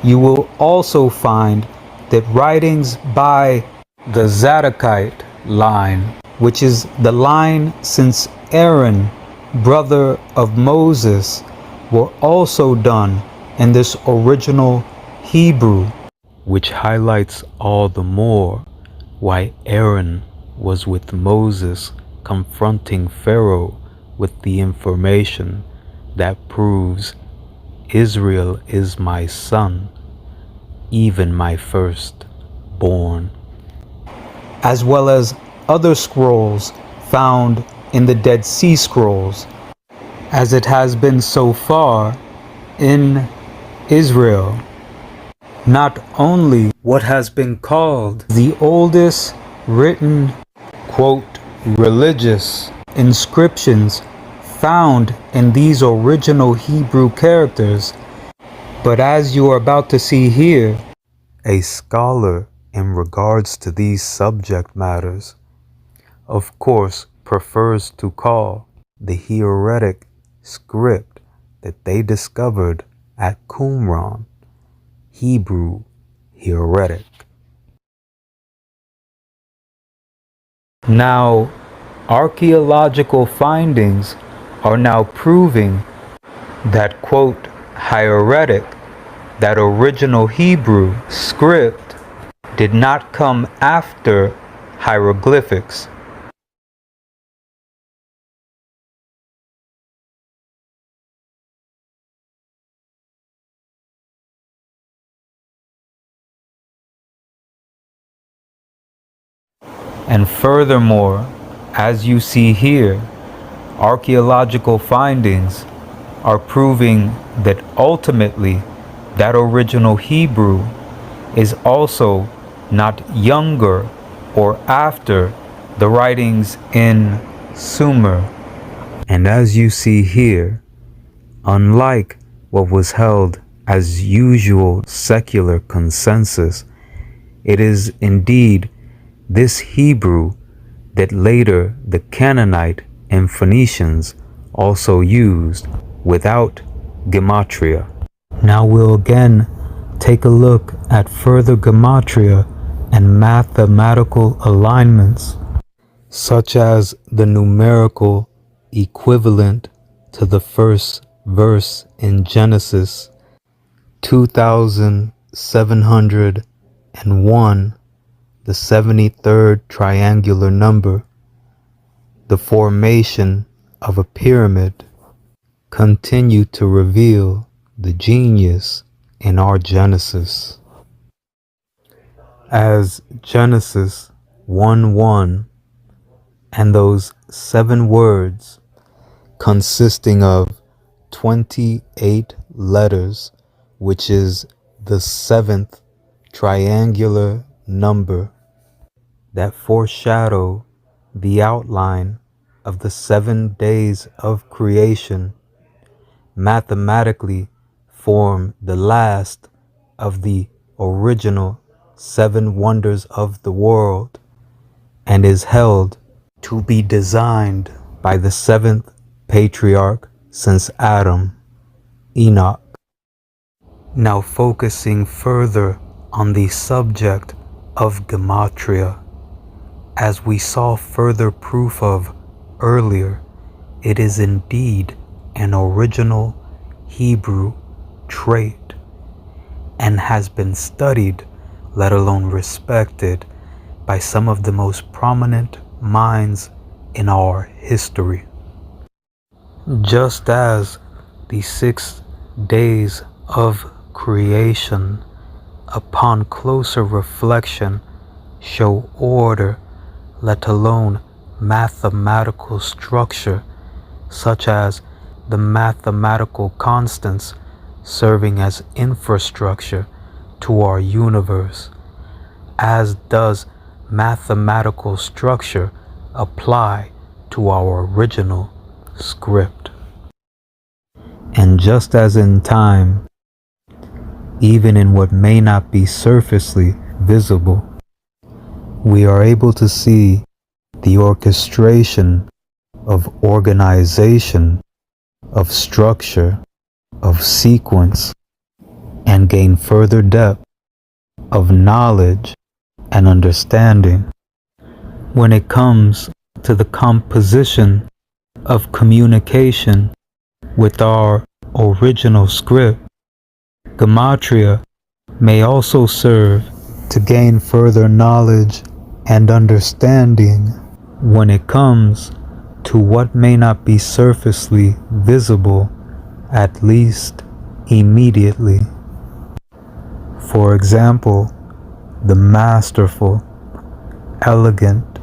You will also find that writings by the Zadokite line, which is the line since Aaron, brother of Moses, were also done in this original Hebrew, which highlights all the more why Aaron was with Moses confronting Pharaoh with the information that proves Israel is my son, even my firstborn, as well as other scrolls found in the Dead Sea Scrolls, as it has been so far in Israel. Not only what has been called the oldest written, quote, religious inscriptions found in these original Hebrew characters, but as you are about to see here, a scholar in regards to these subject matters, of course, prefers to call the hieratic script that they discovered at Qumran Hebrew hieratic. Now, archaeological findings are now proving that, quote, hieratic, that original Hebrew script, did not come after hieroglyphics. And furthermore, as you see here, archaeological findings are proving that ultimately that original Hebrew is also not younger or after the writings in Sumer. And as you see here, unlike what was held as usual secular consensus, it is indeed this Hebrew that later the Canaanite and Phoenicians also used without gematria. Now we'll again take a look at further gematria and mathematical alignments, such as the numerical equivalent to the first verse in Genesis 2701, the 73rd triangular number, the formation of a pyramid, continue to reveal the genius in our Genesis. As Genesis 1:1 and those 7 words consisting of 28 letters, which is the 7th triangular number that foreshadow the outline of the 7 days of creation, mathematically form the last of the original 7 wonders of the world, and is held to be designed by the 7th patriarch since Adam, Enoch. Now focusing further on the subject of gematria, as we saw further proof of earlier, it is indeed an original Hebrew trait and has been studied, let alone respected, by some of the most prominent minds in our history. Just as the 6 days of creation, upon closer reflection, show order, let alone mathematical structure, such as the mathematical constants serving as infrastructure to our universe, as does mathematical structure apply to our original script. And just as in time, even in what may not be surfacely visible, we are able to see the orchestration of organization, of structure, of sequence, and gain further depth of knowledge and understanding. When it comes to the composition of communication with our original script, gematria may also serve to gain further knowledge and understanding when it comes to what may not be surfacely visible, at least immediately. For example, the masterful, elegant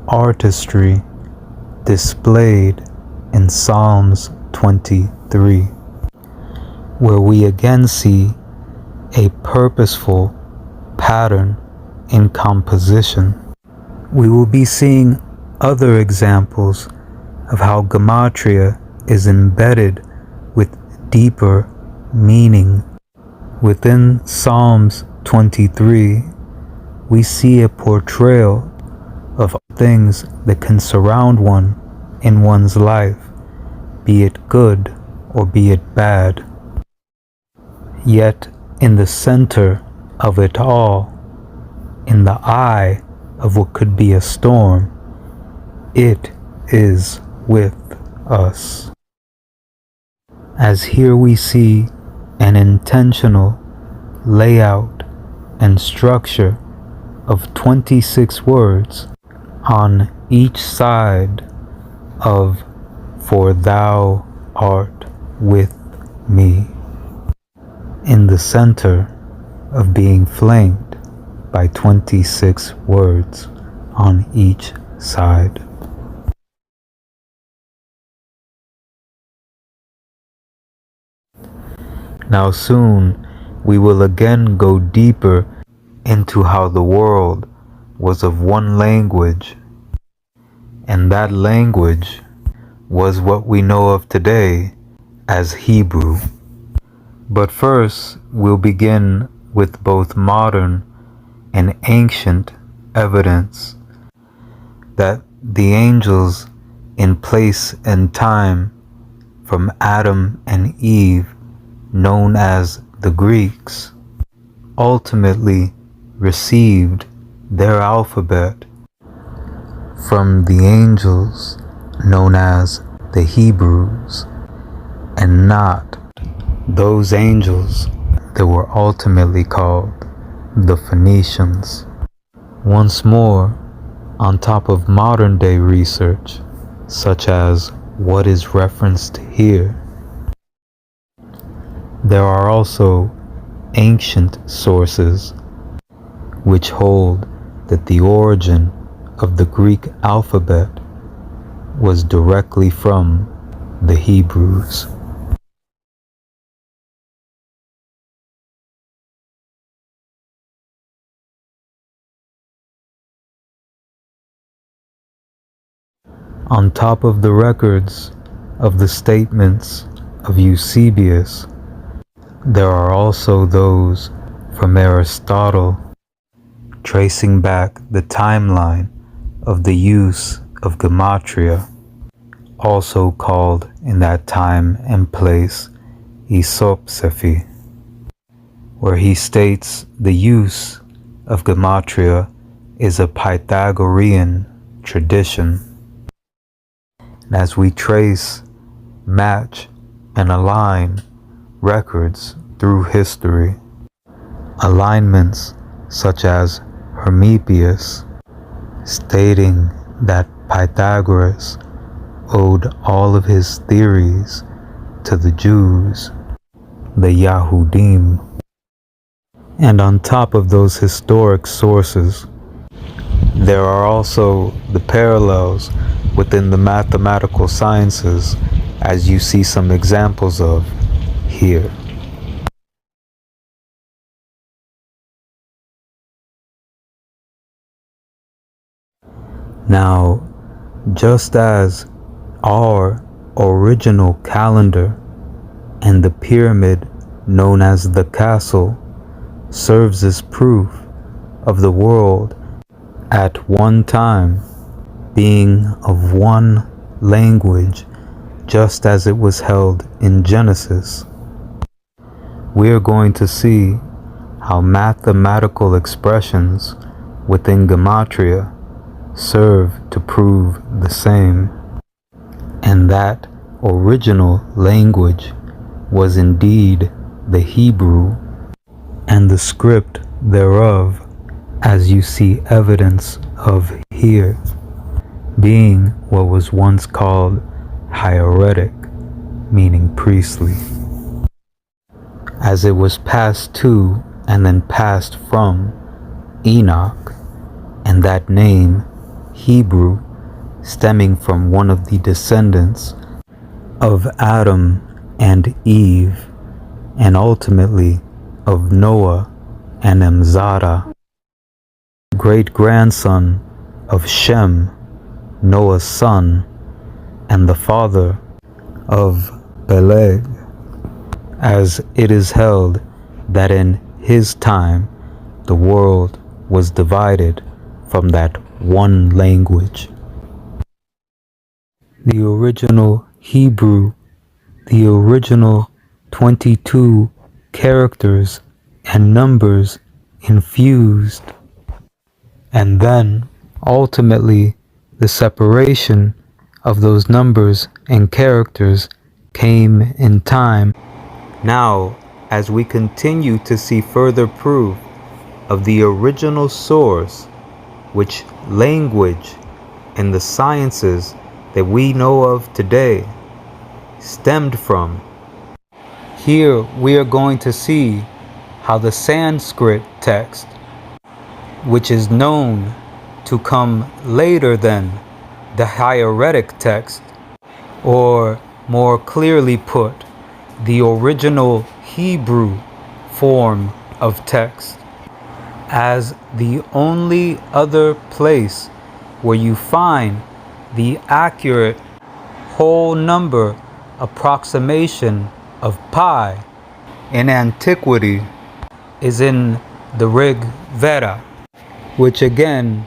artistry displayed in Psalms 23, where we again see a purposeful pattern in composition. We will be seeing other examples of how gematria is embedded with deeper meaning. Within Psalms 23, we see a portrayal of things that can surround one in one's life, be it good or be it bad. Yet in the center of it all, in the eye of what could be a storm, it is with us. As here we see an intentional layout and structure of 26 words on each side of "For thou art with me," in the center of being flanked by 26 words on each side. Now soon we will again go deeper into how the world was of one language, and that language was what we know of today as Hebrew. But first we'll begin with both modern and ancient evidence that the angels in place and time from Adam and Eve, known as the Greeks, ultimately received their alphabet from the angels known as the Hebrews, and not those angels that were ultimately called the Phoenicians. Once more, on top of modern day research, such as what is referenced here, there are also ancient sources which hold that the origin of the Greek alphabet was directly from the Hebrews. On top of the records of the statements of Eusebius, there are also those from Aristotle tracing back the timeline of the use of gematria, also called in that time and place isopsephy, where he states the use of gematria is a Pythagorean tradition. And as we trace, match, and align records through history, alignments such as Hermippus stating that Pythagoras owed all of his theories to the Jews, the Yahudim. And on top of those historic sources, there are also the parallels within the mathematical sciences, as you see some examples of here. Now, just as our original calendar and the pyramid known as the castle serves as proof of the world at one time being of one language, just as it was held in Genesis, we are going to see how mathematical expressions within Gematria serve to prove the same, and that original language was indeed the Hebrew, and the script thereof, as you see evidence of here, being what was once called hieratic, meaning priestly, as it was passed to and then passed from Enoch, and that name Hebrew stemming from one of the descendants of Adam and Eve, and ultimately of Noah and Emzara, great-grandson of Shem, Noah's son, and the father of Peleg, as it is held that in his time the world was divided from that one language. The original Hebrew, the original 22 characters and numbers infused, and then ultimately the separation of those numbers and characters came in time. Now, as we continue to see further proof of the original source, which language and the sciences that we know of today stemmed from, here we are going to see how the Sanskrit text, which is known to come later than the hieratic text, or more clearly put, the original Hebrew form of text, as the only other place where you find the accurate whole number approximation of pi in antiquity is in the Rig Veda, which again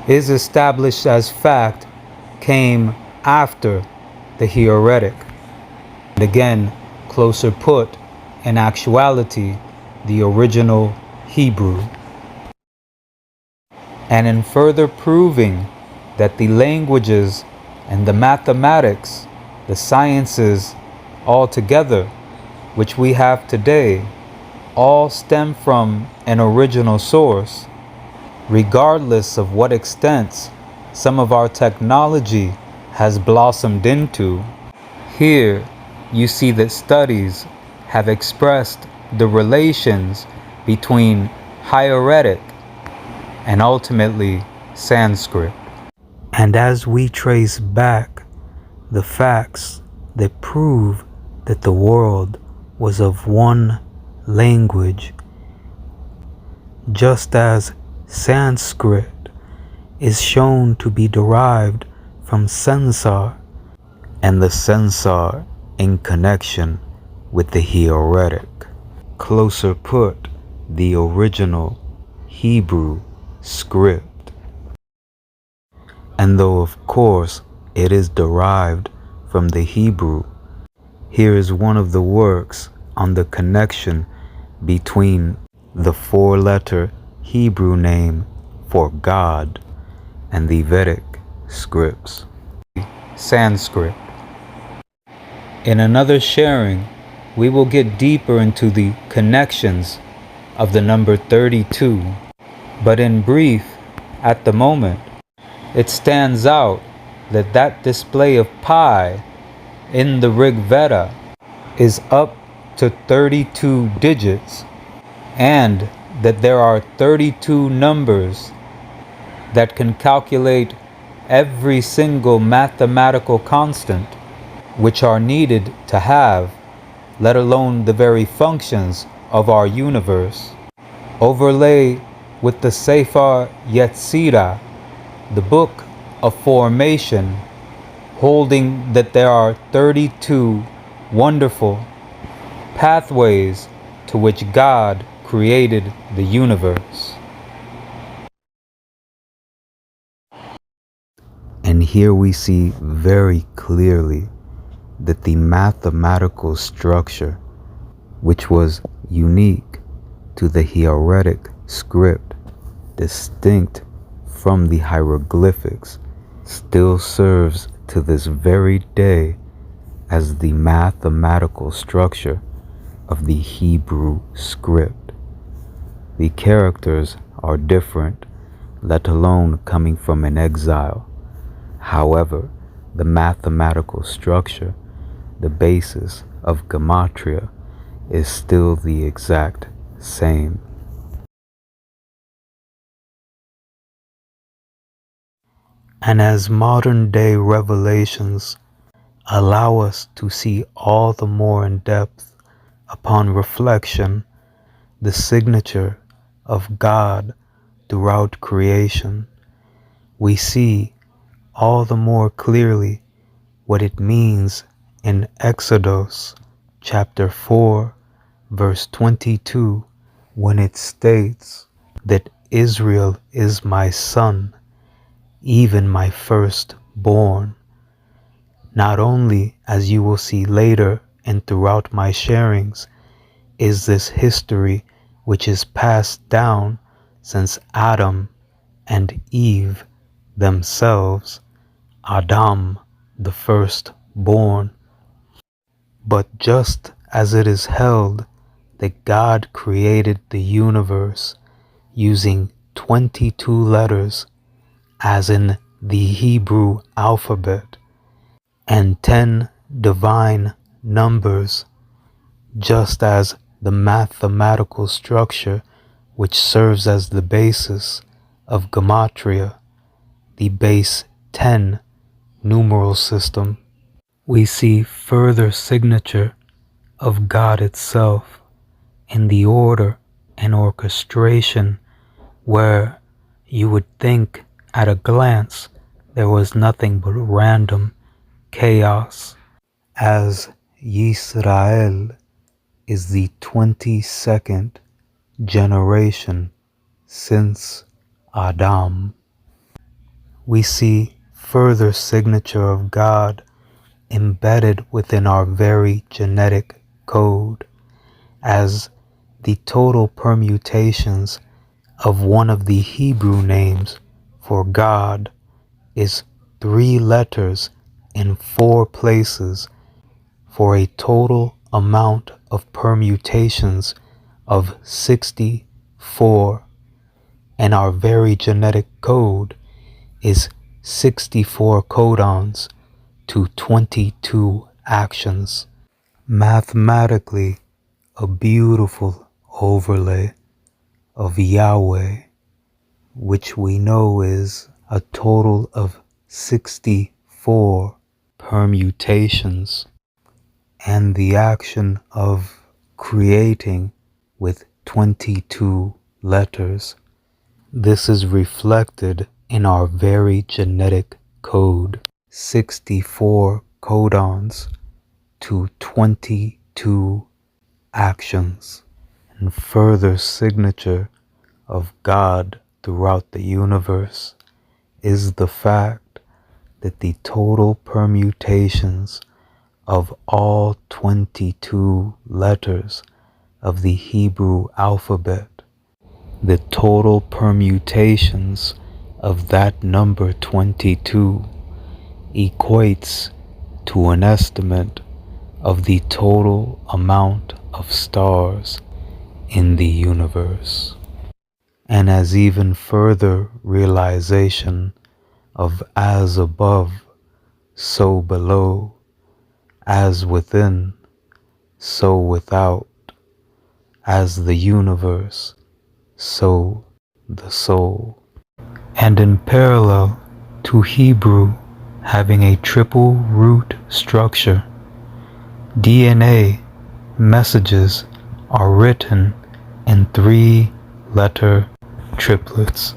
is established as fact came after the hieratic. And again, closer put, in actuality, the original Hebrew. And in further proving that the languages and the mathematics, the sciences altogether, which we have today, all stem from an original source, regardless of what extents some of our technology has blossomed into. Here you see that studies have expressed the relations between hieratic and ultimately Sanskrit. And as we trace back the facts that prove that the world was of one language, just as Sanskrit is shown to be derived from Censar, and the Censar in connection with the hieratic, closer put, the original Hebrew script. And though of course it is derived from the Hebrew, here is one of the works on the connection between the four-letter Hebrew name for God and the Vedic scripts, Sanskrit. In another sharing, we will get deeper into the connections of the number 32, but in brief, at the moment, it stands out that that display of pi in the Rig Veda is up to 32 digits, and that there are 32 numbers that can calculate every single mathematical constant which are needed to have, let alone the very functions of our universe. Overlay with the Sefer Yetzirah, the book of formation, holding that there are 32 wonderful pathways to which God created the universe. And here we see very clearly that the mathematical structure, which was unique to the hieratic script, distinct from the hieroglyphics, still serves to this very day as the mathematical structure of the Hebrew script. The characters are different, let alone coming from an exile. However, the mathematical structure, the basis of gematria, is still the exact same. And as modern day revelations allow us to see all the more in depth upon reflection the signature of God throughout creation, we see all the more clearly what it means in Exodus chapter 4 verse 22 when it states that Israel is my son, even my firstborn. Not only, as you will see later and throughout my sharings, is this history which is passed down since Adam and Eve themselves, Adam the firstborn, but just as it is held that God created the universe using 22 letters, as in the Hebrew alphabet, and 10 divine numbers, just as the mathematical structure which serves as the basis of gematria, the base 10 numeral system, we see further signature of God itself in the order and orchestration where you would think at a glance there was nothing but random chaos, as Yisrael is the 22nd generation since Adam. We see further signature of God embedded within our very genetic code, as the total permutations of one of the Hebrew names for God is 3 letters in 4 places for a total amount of permutations of 64, and our very genetic code is 64 codons to 22 actions. Mathematically, a beautiful overlay of Yahweh, which we know is a total of 64 permutations, and the action of creating with 22 letters. This is reflected in our very genetic code, 64 codons to 22 actions, and further signature of God throughout the universe is the fact that the total permutations of all 22 letters of the Hebrew alphabet, the total permutations of that number 22 equates to an estimate of the total amount of stars in the universe. And as even further realization of as above, so below, as within, so without, as the universe, so the soul. And in parallel to Hebrew having a triple root structure, DNA messages are written in 3-letter triplets.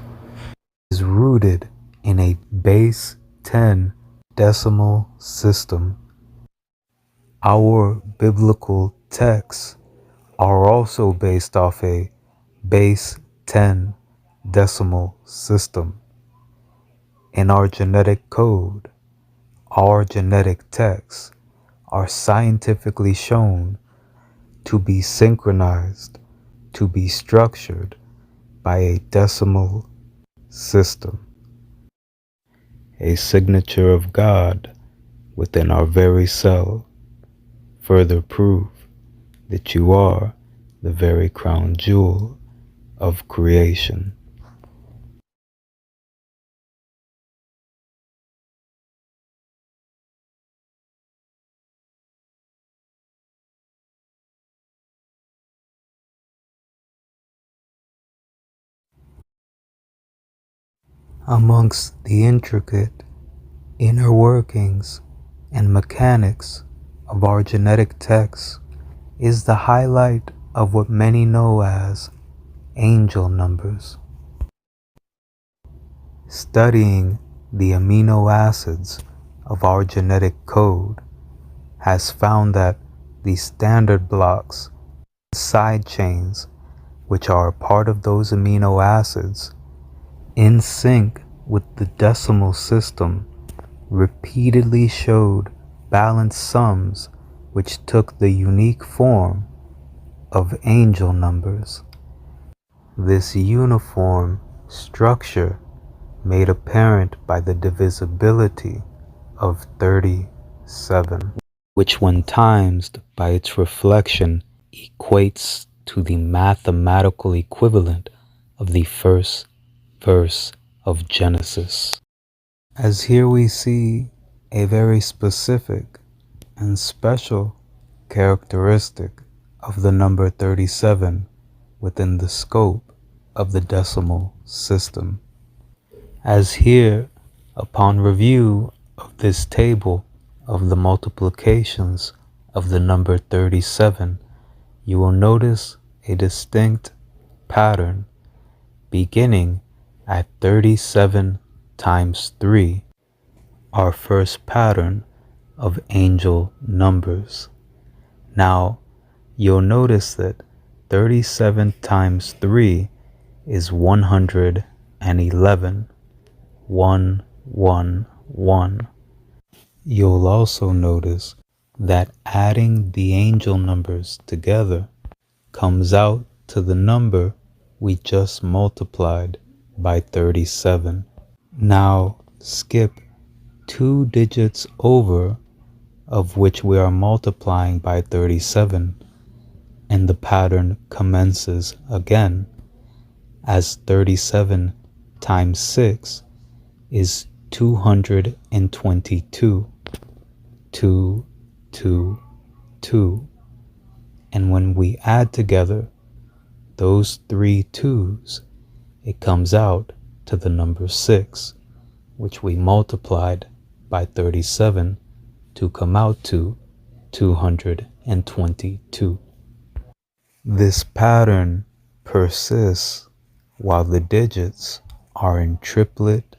It is rooted in a base 10 decimal system. Our biblical texts are also based off a base 10 decimal system. In our genetic code, our genetic texts are scientifically shown to be synchronized, to be structured by a decimal system, a signature of God within our very cell. Further proof that you are the very crown jewel of creation. Amongst the intricate inner workings and mechanics of our genetic text is the highlight of what many know as angel numbers. Studying the amino acids of our genetic code has found that the standard blocks, side chains, which are a part of those amino acids, in sync with the decimal system, repeatedly showed balanced sums which took the unique form of angel numbers. This uniform structure made apparent by the divisibility of 37, which when times by its reflection equates to the mathematical equivalent of the first verse of Genesis. As here we see a very specific and special characteristic of the number 37 within the scope of the decimal system. As here, upon review of this table of the multiplications of the number 37, you will notice a distinct pattern beginning at 37 times 3, our first pattern of angel numbers. Now, you'll notice that 37 times 3 is 111. 111. You'll also notice that adding the angel numbers together comes out to the number we just multiplied by 37. Now skip 2 digits over, of which we are multiplying by 37, and the pattern commences again, as 37 times 6 is 222. 2, 2, 2. And when we add together those 3 2's, it comes out to the number 6, which we multiplied by 37 to come out to 222. This pattern persists while the digits are in triplet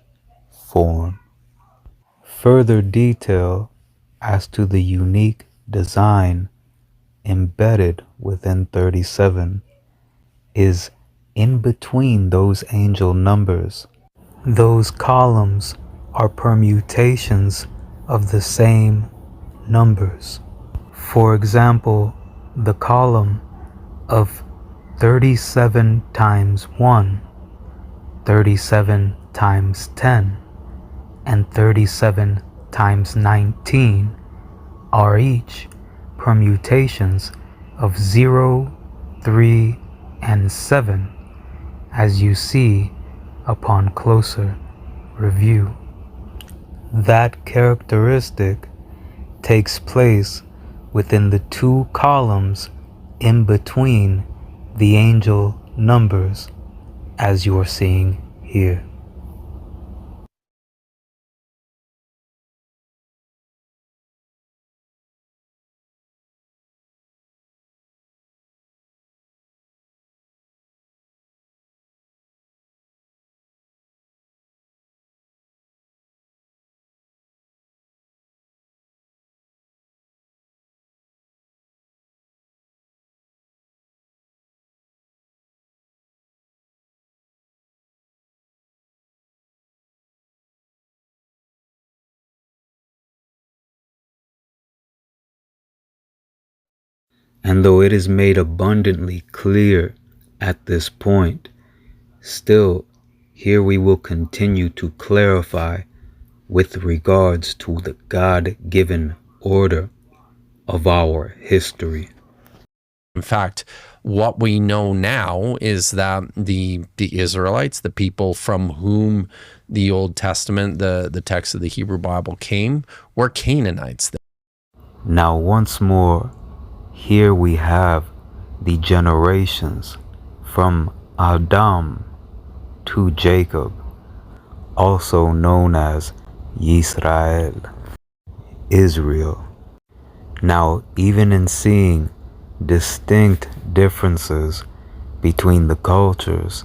form. Further detail as to the unique design embedded within 37 is in between those angel numbers. Those columns are permutations of the same numbers. For example, the column of 37 times 1, 37 times 10, and 37 times 19 are each permutations of 0, 3, and 7, as you see upon closer review. That characteristic takes place within the two columns in between the angel numbers, as you are seeing here. And though it is made abundantly clear at this point, still here we will continue to clarify with regards to the God-given order of our history. In fact, what we know now is that the Israelites, the people from whom the Old Testament, the text of the Hebrew Bible came, were Canaanites. Now once more, here we have the generations from Adam to Jacob, also known as Yisrael, Israel. Now, even in seeing distinct differences between the cultures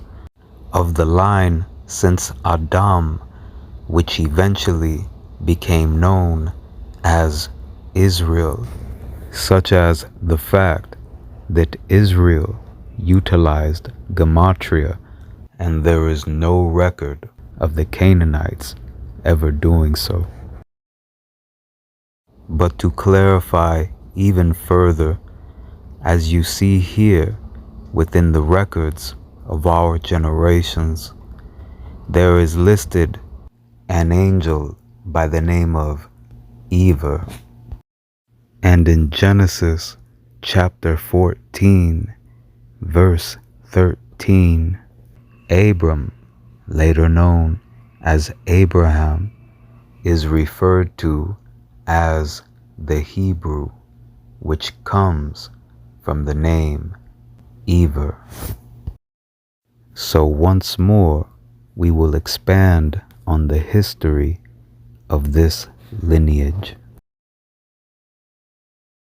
of the line since Adam, which eventually became known as Israel, such as the fact that Israel utilized gematria, and there is no record of the Canaanites ever doing so. But to clarify even further, as you see here within the records of our generations, there is listed an angel by the name of Eve. And in Genesis chapter 14, verse 13, Abram, later known as Abraham, is referred to as the Hebrew, which comes from the name Eve. So once more, we will expand on the history of this lineage.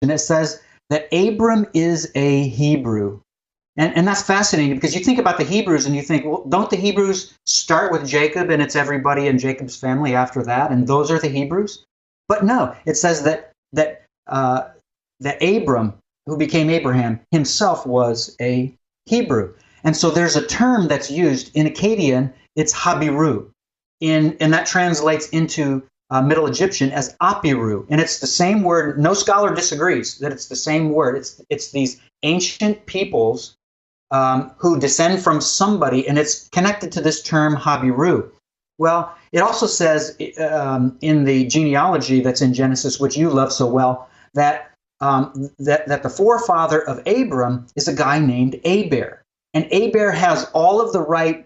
And it says that Abram is a Hebrew. And that's fascinating because you think about the Hebrews and you think, well, don't the Hebrews start with Jacob and it's everybody in Jacob's family after that, and those are the Hebrews? But no, it says that Abram, who became Abraham, himself was a Hebrew. And so there's a term that's used in Akkadian, it's Habiru, and that translates into Middle Egyptian as Apiru, and it's the same word. No scholar disagrees that it's the same word. It's these ancient peoples who descend from somebody, and it's connected to this term Habiru. Well, it also says in the genealogy that's in Genesis, which you love so well, that the forefather of Abram is a guy named Aber, and Aber has all of the right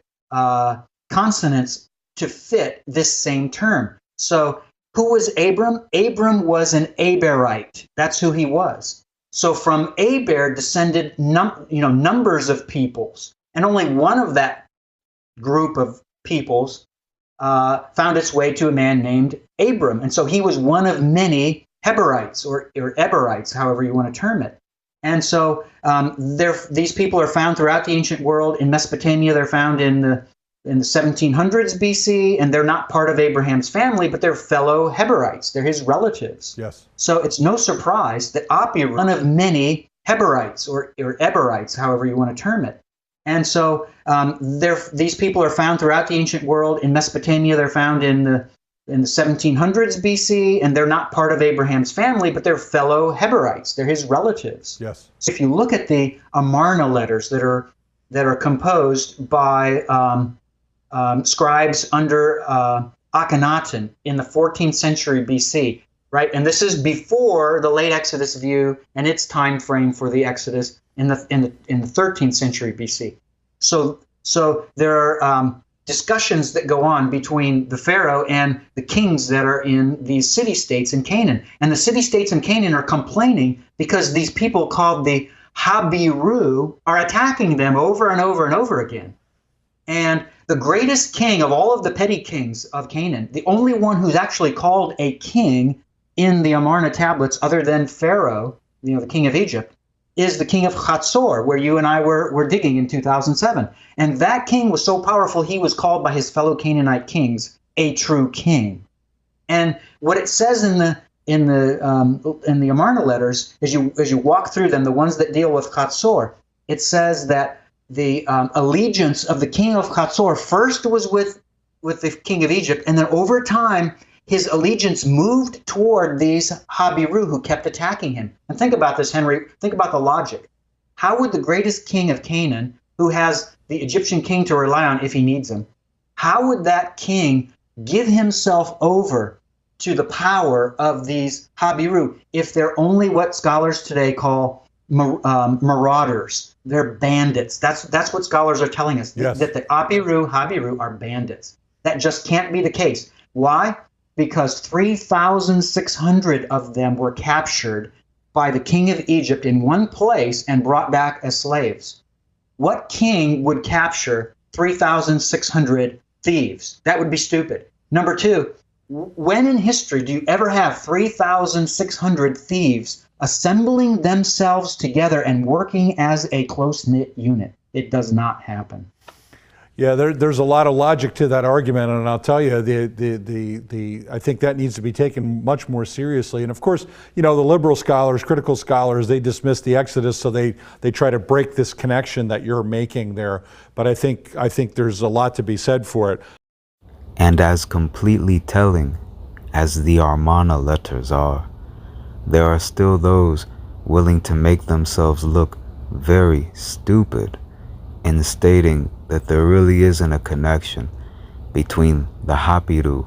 consonants to fit this same term. So who was Abram? Abram was an Aberite. That's who he was. So from Aber descended numbers of peoples, and only one of that group of peoples found its way to a man named Abram. And so he was one of many Heberites or Eberites, however you want to term it. And so these people are found throughout the ancient world. In Mesopotamia, they're found in the 1700s BC, and they're not part of Abraham's family, but they're fellow Heberites. They're his relatives. Yes. So it's no surprise that Apiru, one of many Heberites or Eberites, however you want to term it. And so these people are found throughout the ancient world. In Mesopotamia, they're found in the 1700s BC, and they're not part of Abraham's family, but they're fellow Heberites. They're his relatives. Yes. So if you look at the Amarna letters that are composed by scribes under Akhenaten in the 14th century BC, right? And this is before the late Exodus view and its time frame for the Exodus in the 13th century BC. So there are discussions that go on between the Pharaoh and the kings that are in these city-states in Canaan. And the city-states in Canaan are complaining because these people called the Habiru are attacking them over and over and over again. And the greatest king of all of the petty kings of Canaan, the only one who's actually called a king in the Amarna tablets other than Pharaoh, the king of Egypt, is the king of Hatzor, where you and I were digging in 2007. And that king was so powerful, he was called by his fellow Canaanite kings a true king. And what it says in the Amarna letters, as you walk through them, the ones that deal with Hatzor, it says that the allegiance of the king of Hatzor first was with the king of Egypt, and then over time, his allegiance moved toward these Habiru who kept attacking him. And think about this, Henry. Think about the logic. How would the greatest king of Canaan, who has the Egyptian king to rely on if he needs him, how would that king give himself over to the power of these Habiru if they're only what scholars today call marauders? They're bandits. That's what scholars are telling us, yes. That the Habiru are bandits. That just can't be the case. Why? Because 3,600 of them were captured by the king of Egypt in one place and brought back as slaves. What king would capture 3,600 thieves? That would be stupid. Number two, when in history do you ever have 3,600 thieves assembling themselves together and working as a close-knit unit? It does not happen. Yeah, there's a lot of logic to that argument, and I'll tell you, I think that needs to be taken much more seriously. And of course, the liberal scholars, critical scholars, they dismiss the Exodus, so they try to break this connection that you're making there. But I think there's a lot to be said for it. And as completely telling as the Amarna letters are, there are still those willing to make themselves look very stupid in stating that there really isn't a connection between the Hapiru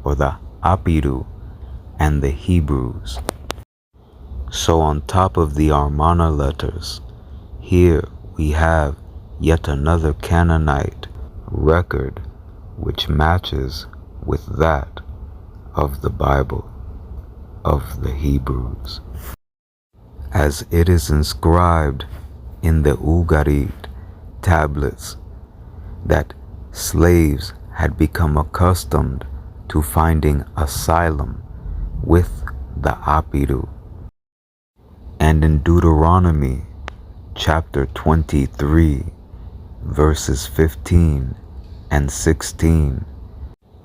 or the Apiru and the Hebrews. So on top of the Amarna letters, here we have yet another Canaanite record which matches with that of the Bible of the Hebrews, as it is inscribed in the Ugarit tablets that slaves had become accustomed to finding asylum with the Apiru. And in Deuteronomy chapter 23, verses 15 and 16,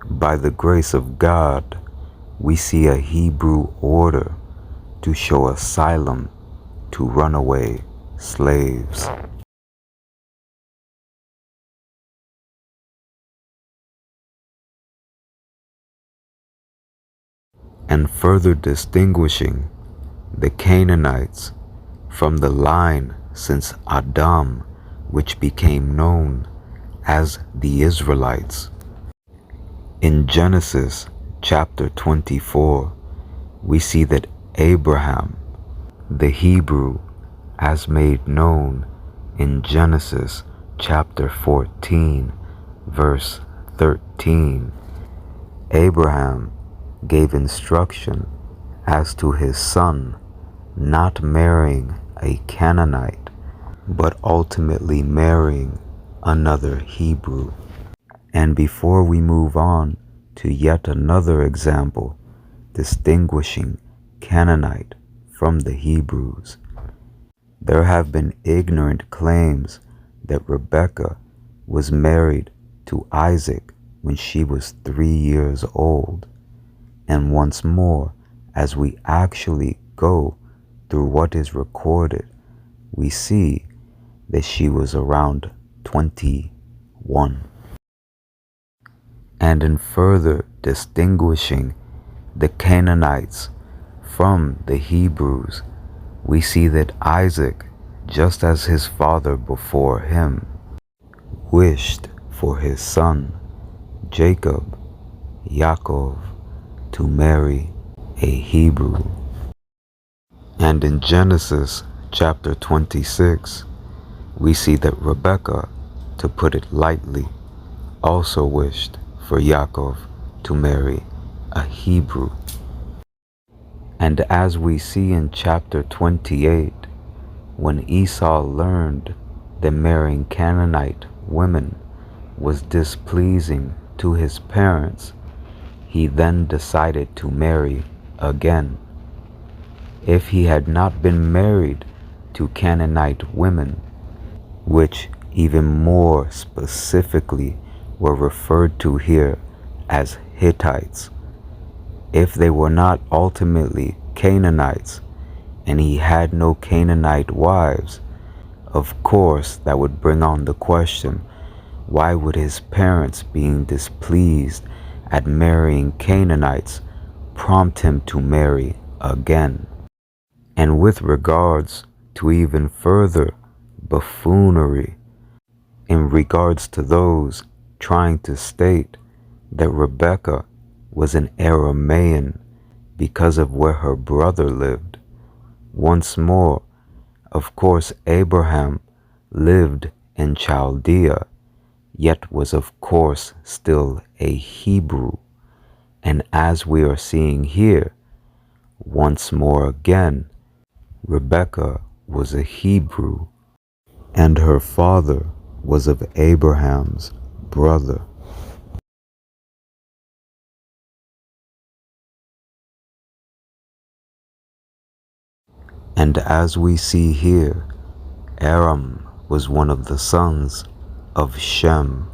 by the grace of God, we see a Hebrew order to show asylum to runaway slaves. And further distinguishing the Canaanites from the line since Adam, which became known as the Israelites. In Genesis chapter 24, we see that Abraham, the Hebrew, as made known in Genesis chapter 14, verse 13, Abraham gave instruction as to his son not marrying a Canaanite, but ultimately marrying another Hebrew. And before we move on to yet another example distinguishing Canaanite from the Hebrews, there have been ignorant claims that Rebekah was married to Isaac when she was 3 years old. And once more, as we actually go through what is recorded, we see that she was around 21. And in further distinguishing the Canaanites from the Hebrews, we see that Isaac, just as his father before him, wished for his son, Jacob, Yaakov, to marry a Hebrew. And in Genesis chapter 26, we see that Rebekah, to put it lightly, also wished for Yaakov to marry a Hebrew. And as we see in chapter 28, when Esau learned that marrying Canaanite women was displeasing to his parents, he then decided to marry again. If he had not been married to Canaanite women, which even more specifically were referred to here as Hittites, if they were not ultimately Canaanites, and he had no Canaanite wives, of course that would bring on the question, why would his parents being displeased at marrying Canaanites prompt him to marry again? And with regards to even further buffoonery, in regards to those trying to state that Rebekah was an Aramaean because of where her brother lived. Once more, of course, Abraham lived in Chaldea, yet was of course still a Hebrew. And as we are seeing here, once more again, Rebekah was a Hebrew, and her father was of Abraham's brother. And as we see here, Aram was one of the sons of Shem.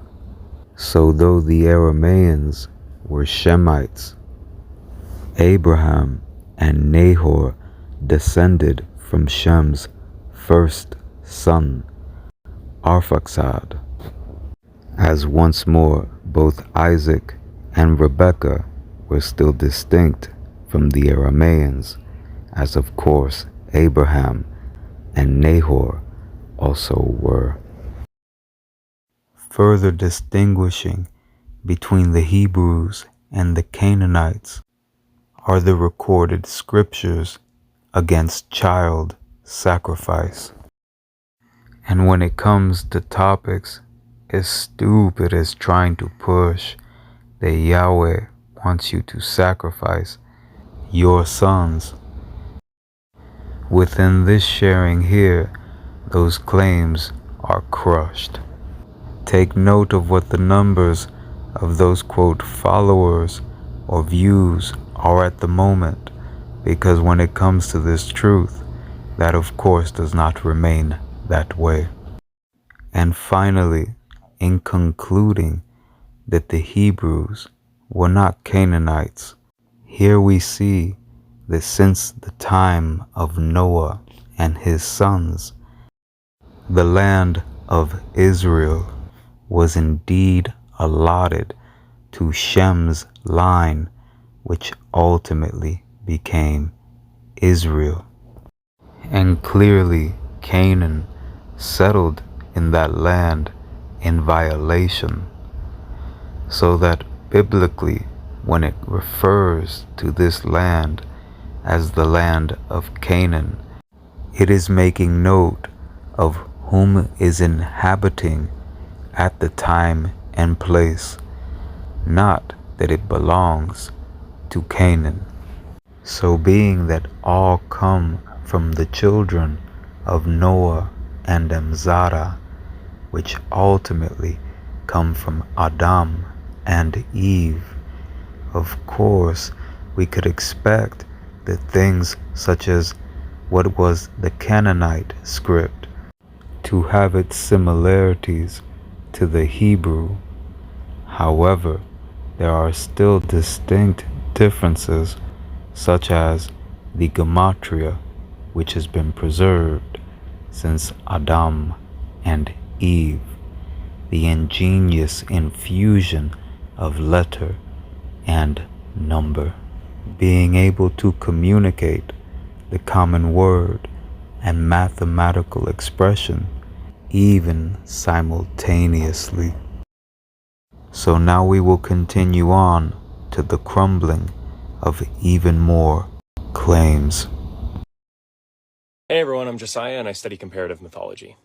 So though the Aramaeans were Shemites, Abraham and Nahor descended from Shem's first son, Arphaxad. As once more both Isaac and Rebekah were still distinct from the Aramaeans, as of course Abraham and Nahor also were. Further distinguishing between the Hebrews and the Canaanites are the recorded scriptures against child sacrifice. And when it comes to topics as stupid as trying to push that Yahweh wants you to sacrifice your sons, within this sharing here, those claims are crushed. Take note of what the numbers of those quote followers or views are at the moment, because when it comes to this truth, that of course does not remain that way. And finally, in concluding that the Hebrews were not Canaanites, here we see that since the time of Noah and his sons, the land of Israel was indeed allotted to Shem's line, which ultimately became Israel. And clearly Canaan settled in that land in violation, so that biblically, when it refers to this land as the land of Canaan, it is making note of whom is inhabiting at the time and place, not that it belongs to Canaan. So being that all come from the children of Noah and Amzara, which ultimately come from Adam and Eve, of course we could expect that things such as what was the Canaanite script to have its similarities to the Hebrew. However, there are still distinct differences, such as the gematria, which has been preserved since Adam and Eve, the ingenious infusion of letter and number, being able to communicate the common word and mathematical expression even simultaneously. So now we will continue on to the crumbling of even more claims. Hey everyone, I'm Josiah and I study comparative mythology.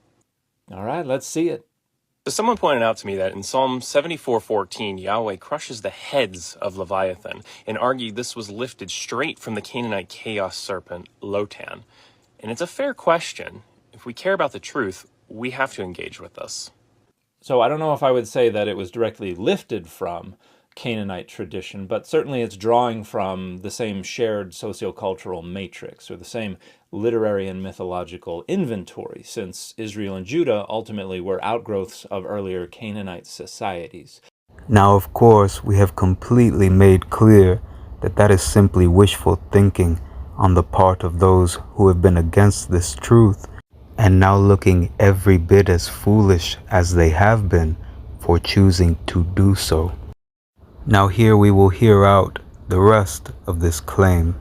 All right, let's see it. So someone pointed out to me that in Psalm 74:14, Yahweh crushes the heads of Leviathan and argued this was lifted straight from the Canaanite chaos serpent, Lotan. And it's a fair question. If we care about the truth, we have to engage with this. So I don't know if I would say that it was directly lifted from Canaanite tradition, but certainly it's drawing from the same shared sociocultural matrix or the same literary and mythological inventory, since Israel and Judah ultimately were outgrowths of earlier Canaanite societies. Now, of course, we have completely made clear that that is simply wishful thinking on the part of those who have been against this truth and now looking every bit as foolish as they have been for choosing to do so. Now here we will hear out the rest of this claim.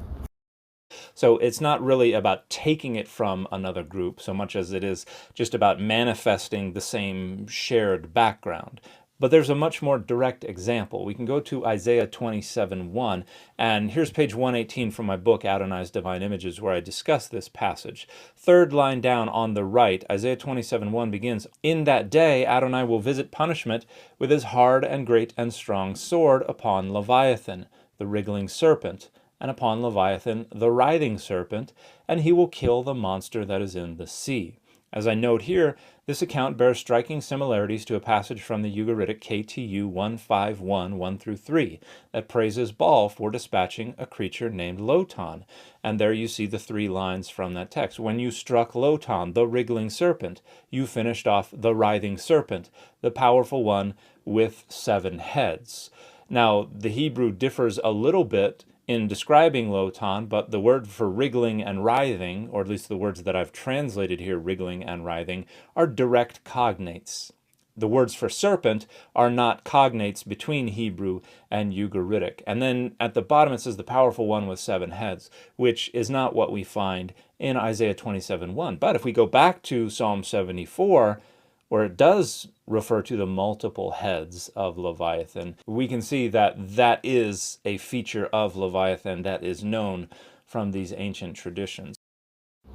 So it's not really about taking it from another group so much as it is just about manifesting the same shared background. But there's a much more direct example. We can go to Isaiah 27:1, and here's page 118 from my book, Adonai's Divine Images, where I discuss this passage. Third line down on the right, Isaiah 27:1 begins, "In that day Adonai will visit punishment with his hard and great and strong sword upon Leviathan, the wriggling serpent, and upon Leviathan, the writhing serpent, and he will kill the monster that is in the sea." As I note here, this account bears striking similarities to a passage from the Ugaritic KTU 151, 1-3, that praises Baal for dispatching a creature named Lotan. And there you see the 3 lines from that text. "When you struck Lotan, the wriggling serpent, you finished off the writhing serpent, the powerful one with 7 heads." Now, the Hebrew differs a little bit in describing Lotan, but the word for wriggling and writhing, or at least the words that I've translated here, wriggling and writhing, are direct cognates. The words for serpent are not cognates between Hebrew and Ugaritic. And then at the bottom it says the powerful one with 7 heads, which is not what we find in Isaiah 27:1. But if we go back to Psalm 74, where it does refer to the multiple heads of Leviathan, we can see that that is a feature of Leviathan that is known from these ancient traditions.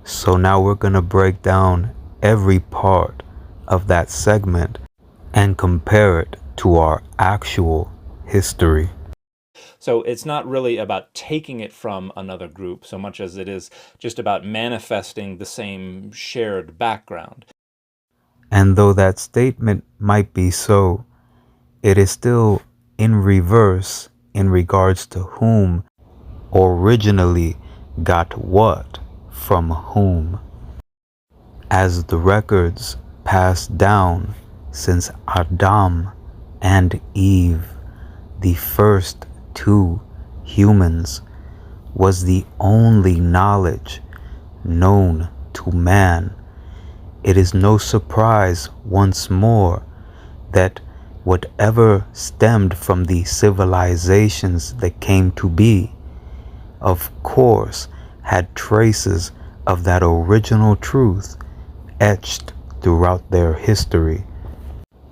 So now we're going to break down every part of that segment and compare it to our actual history. So it's not really about taking it from another group so much as it is just about manifesting the same shared background. And though that statement might be so, it is still in reverse in regards to whom originally got what from whom. As the records passed down since Adam and Eve, the first 2 humans, was the only knowledge known to man, it is no surprise once more that whatever stemmed from the civilizations that came to be, of course, had traces of that original truth etched throughout their history,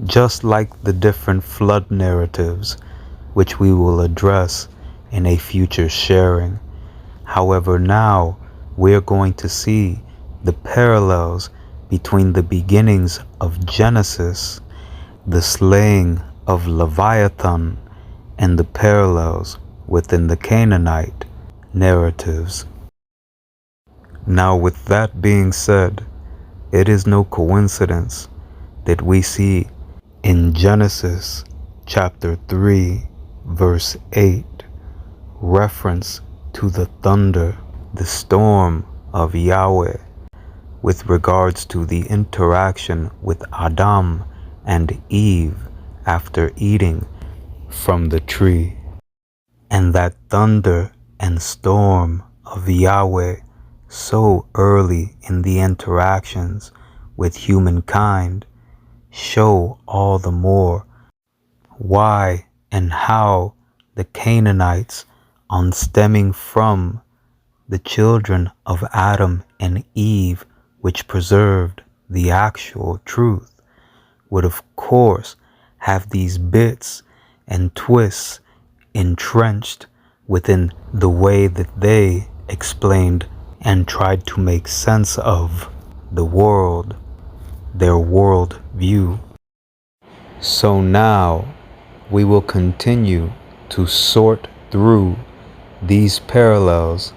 just like the different flood narratives, which we will address in a future sharing. However, now we're going to see the parallels between the beginnings of Genesis, the slaying of Leviathan, and the parallels within the Canaanite narratives. Now, with that being said, it is no coincidence that we see in Genesis chapter 3, verse 8, reference to the thunder, the storm of Yahweh, with regards to the interaction with Adam and Eve after eating from the tree. And that thunder and storm of Yahweh so early in the interactions with humankind show all the more why and how the Canaanites, on stemming from the children of Adam and Eve, which preserved the actual truth, would of course have these bits and twists entrenched within the way that they explained and tried to make sense of the world, their world view. So now we will continue to sort through these parallels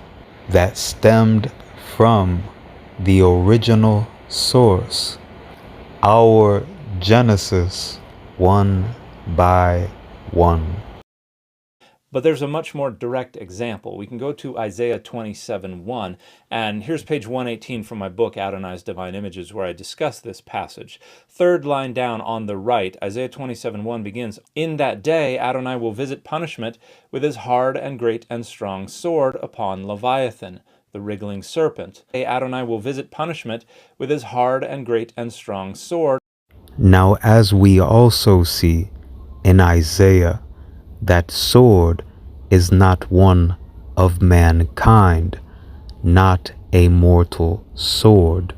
that stemmed from the original source, our Genesis, one by one. But there's a much more direct example. We can go to Isaiah 27:1, and here's page 118 from my book, Adonai's Divine Images, where I discuss this passage. Third line down on the right, Isaiah 27:1 begins, "In that day Adonai will visit punishment with his hard and great and strong sword upon Leviathan, the wriggling serpent. Adonai will visit punishment with his hard and great and strong sword." Now, as we also see in Isaiah, that sword is not one of mankind, not a mortal sword.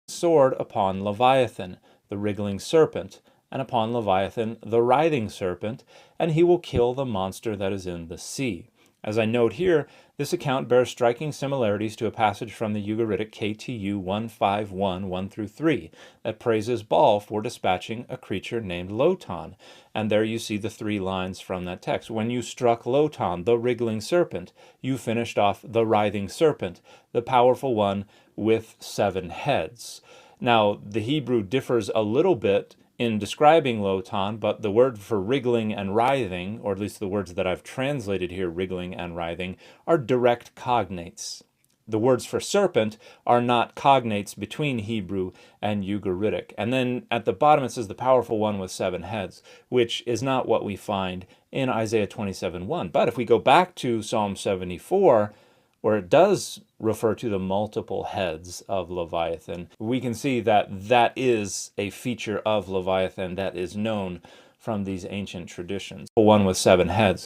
Sword upon Leviathan, the wriggling serpent, and upon Leviathan, the writhing serpent, and he will kill the monster that is in the sea. As I note here, this account bears striking similarities to a passage from the Ugaritic KTU 151, 1-3, that praises Baal for dispatching a creature named Lotan. And there you see the 3 lines from that text. When you struck Lotan, the wriggling serpent, you finished off the writhing serpent, the powerful one with 7 heads. Now, the Hebrew differs a little bit in describing Lotan, but the word for wriggling and writhing, or at least the words that I've translated here, wriggling and writhing, are direct cognates. The words for serpent are not cognates between Hebrew and Ugaritic. And then at the bottom it says the powerful one with 7 heads, which is not what we find in Isaiah 27:1. But if we go back to Psalm 74, where it does refer to the multiple heads of Leviathan, we can see that that is a feature of Leviathan that is known from these ancient traditions. One with 7 heads.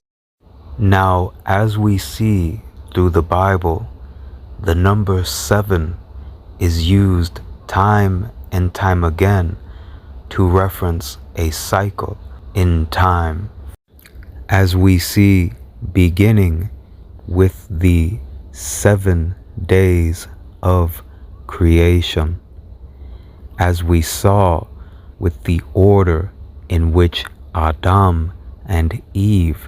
Now, as we see through the Bible, the number 7 is used time and time again to reference a cycle in time. As we see beginning with the 7 days of creation, as we saw with the order in which Adam and Eve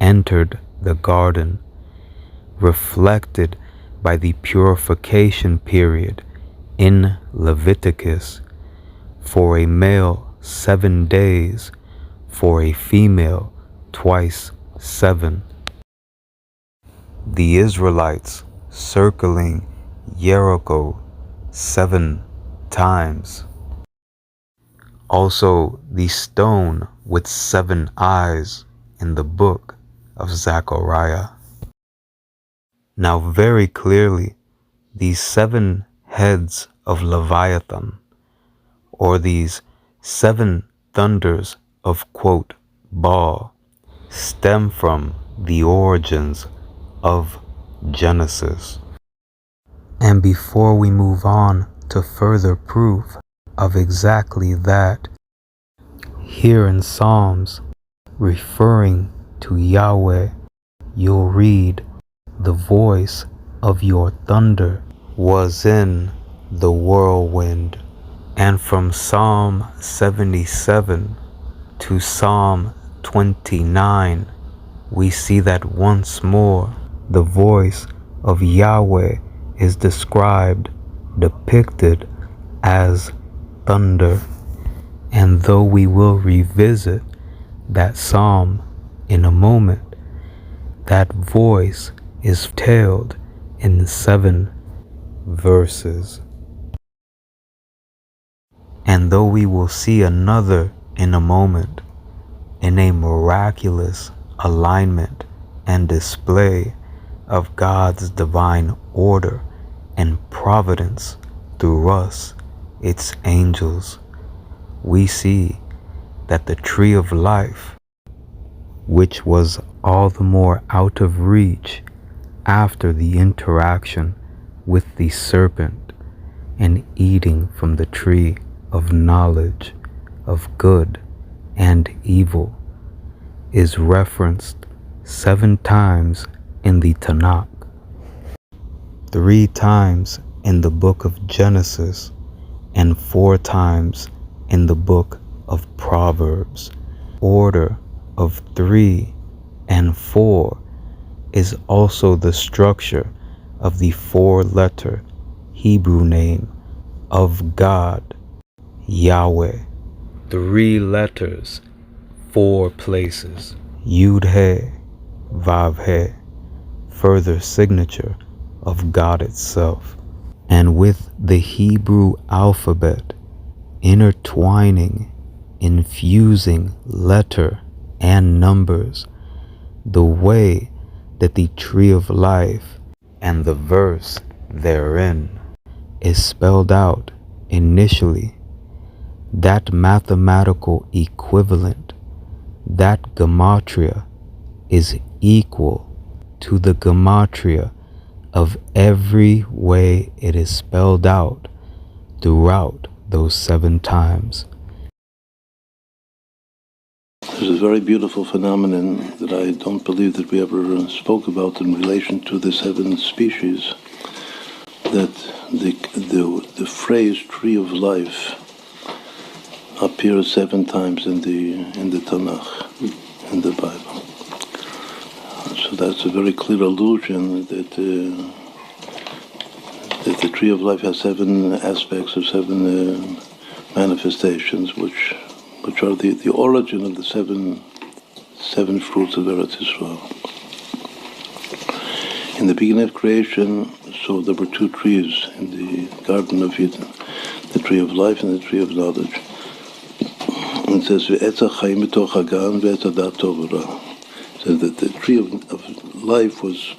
entered the garden, reflected by the purification period in Leviticus, for a male 7 days, for a female twice 7. The Israelites circling Jericho 7 times. Also, the stone with 7 eyes in the book of Zechariah. Now, very clearly, these 7 heads of Leviathan, or these 7 thunders of, quote, Baal, stem from the origins of Genesis. And before we move on to further proof of exactly that, here in Psalms, referring to Yahweh, you'll read, "The voice of your thunder was in the whirlwind." And from Psalm 77 to Psalm 29, we see that once more the voice of Yahweh is described, depicted as thunder. And though we will revisit that psalm in a moment, that voice is told in 7 verses. And though we will see another in a moment, in a miraculous alignment and display of God's divine order and providence through us, its angels, we see that the tree of life, which was all the more out of reach after the interaction with the serpent and eating from the tree of knowledge of good and evil, is referenced 7 times in the Tanakh, 3 times in the book of Genesis, and 4 times in the book of Proverbs. Order of 3 and 4 is also the structure of the 4-letter Hebrew name of God, Yahweh. 3 letters, 4 places. Yud-He, Vav-He, further signature of God itself. And with the Hebrew alphabet intertwining, infusing letter and numbers, the way that the tree of life and the verse therein is spelled out initially, that mathematical equivalent, that gematria, is equal to the gematria of every way it is spelled out throughout those 7 times. There's a very beautiful phenomenon that I don't believe that we ever spoke about in relation to the 7 species, that the phrase tree of life appears 7 times in the Tanakh, in the Bible. So that's a very clear allusion that the tree of life has 7 aspects or 7 manifestations, which are the origin of the seven fruits of Eretz Yisrael. In the beginning of creation, so there were 2 trees in the Garden of Eden, the tree of life and the tree of knowledge. And it says, it says that the tree of life was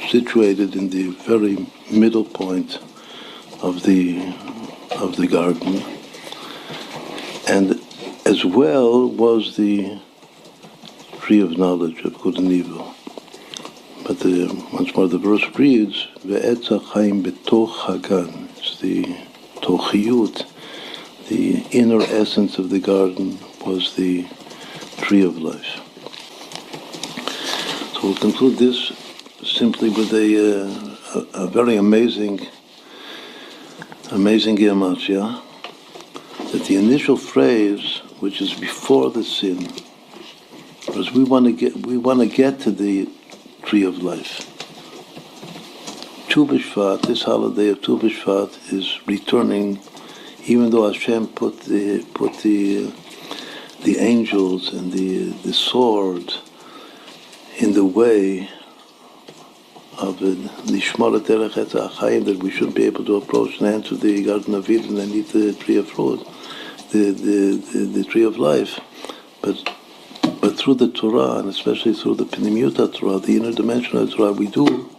situated in the very middle point of the garden, and as well was the tree of knowledge of good and evil. But once more the verse reads, Ve'etz ha'chaim betoch hagan. It's the tochiyut, the inner essence of the garden was the tree of life. So we'll conclude this simply with a very amazing gematria, that the initial phrase, which is before the sin, because we want to get to the tree of life. Tu B'Shvat, this holiday of Tu B'Shvat, is returning, even though Hashem put the angels and the sword in the way of the Shmor Derech Etz HaChaim, that we shouldn't be able to approach and enter the Garden of Eden and eat the tree of fruit, the tree of life. But through the Torah, and especially through the Pnimiyut Torah, the inner dimension of the Torah, we do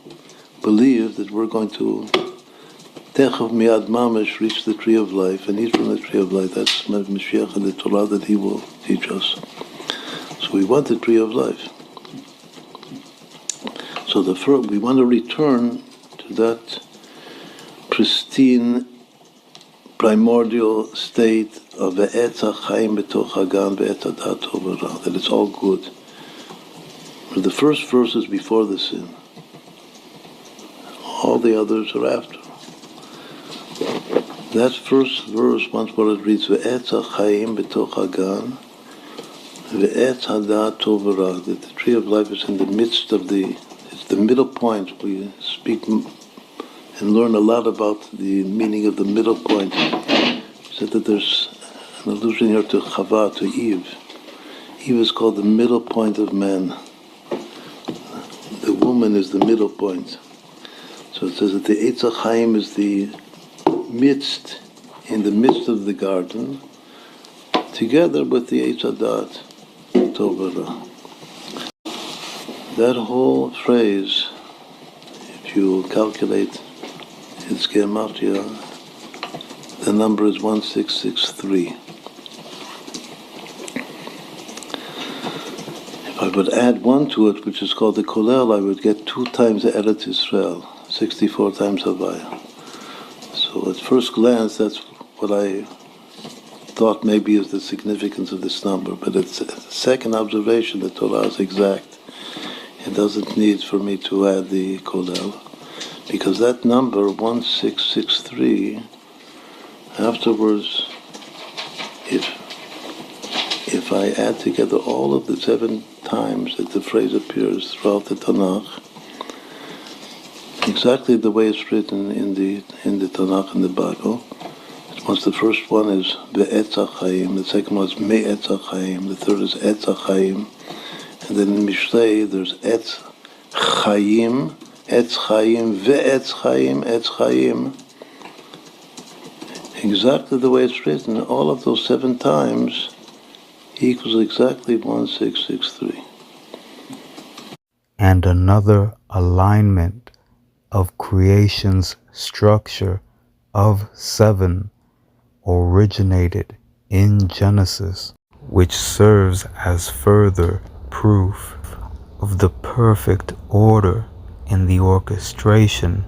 believe that we're going to Techav Miad Mamash reach the tree of life and eat from the tree of life. That's Mashiach and the Torah that He will teach us. So we want the tree of life. So we want to return to that pristine, primordial state of Ve'etz ha'chaim betoch hagan ve'et hadat tov v'ra, that it's all good. But the first verse is before the sin. All the others are after. That first verse, once more it reads, Ve'etz ha'chaim betoch hagan ve'et hadat tov v'ra, that the tree of life is in the midst of it's the middle point. We speak and learn a lot about the meaning of the middle point. We said that there's an allusion here to Chava, to Eve. Eve is called the middle point of man. The woman is the middle point. So it says that the Eitz HaChaim is the midst, in the midst of the garden, together with the Eitz Hadat Tov V'Ra. That whole phrase, if you calculate its gematria, the number is 1663. If I would add 1 to it, which is called the Kolel, I would get 2 times the Eretz Yisrael, 64 times Havaya. So at first glance, that's what I thought maybe is the significance of this number, but it's a second observation, the Torah is exact. It doesn't need for me to add the Kolel, because that number, 1663, afterwards, if if I add together all of the 7 times that the phrase appears throughout the Tanakh, exactly the way it's written in the Tanakh and the Bible. Once the first one is Be'etz HaChaim, the second one is Me'etz HaChaim, the third is Etz HaChaim, and then in Mishlei there's Etz Chaim, Ve'etz Chaim, Etz Chaim. Exactly the way it's written, all of those 7 times equals exactly 1663. And another alignment of creation's structure of 7 originated in Genesis, which serves as further proof of the perfect order in the orchestration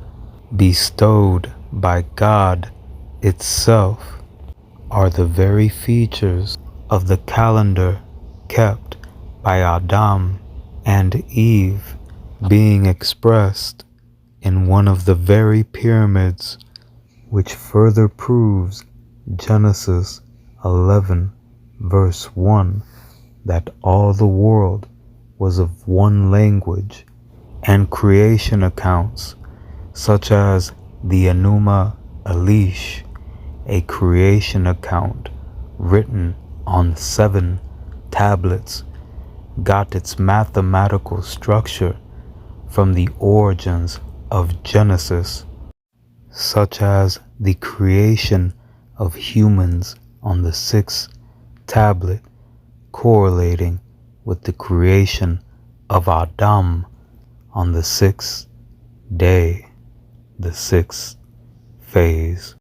bestowed by God itself, are the very features of the calendar kept by Adam and Eve being expressed in one of the very pyramids, which further proves Genesis 11 verse 1 that all the world was of one language, and creation accounts such as the Enuma Elish, a creation account written on 7 tablets, got its mathematical structure from the origins of Genesis, such as the creation of humans on the 6th tablet correlating with the creation of Adam on the 6th day, the 6th phase.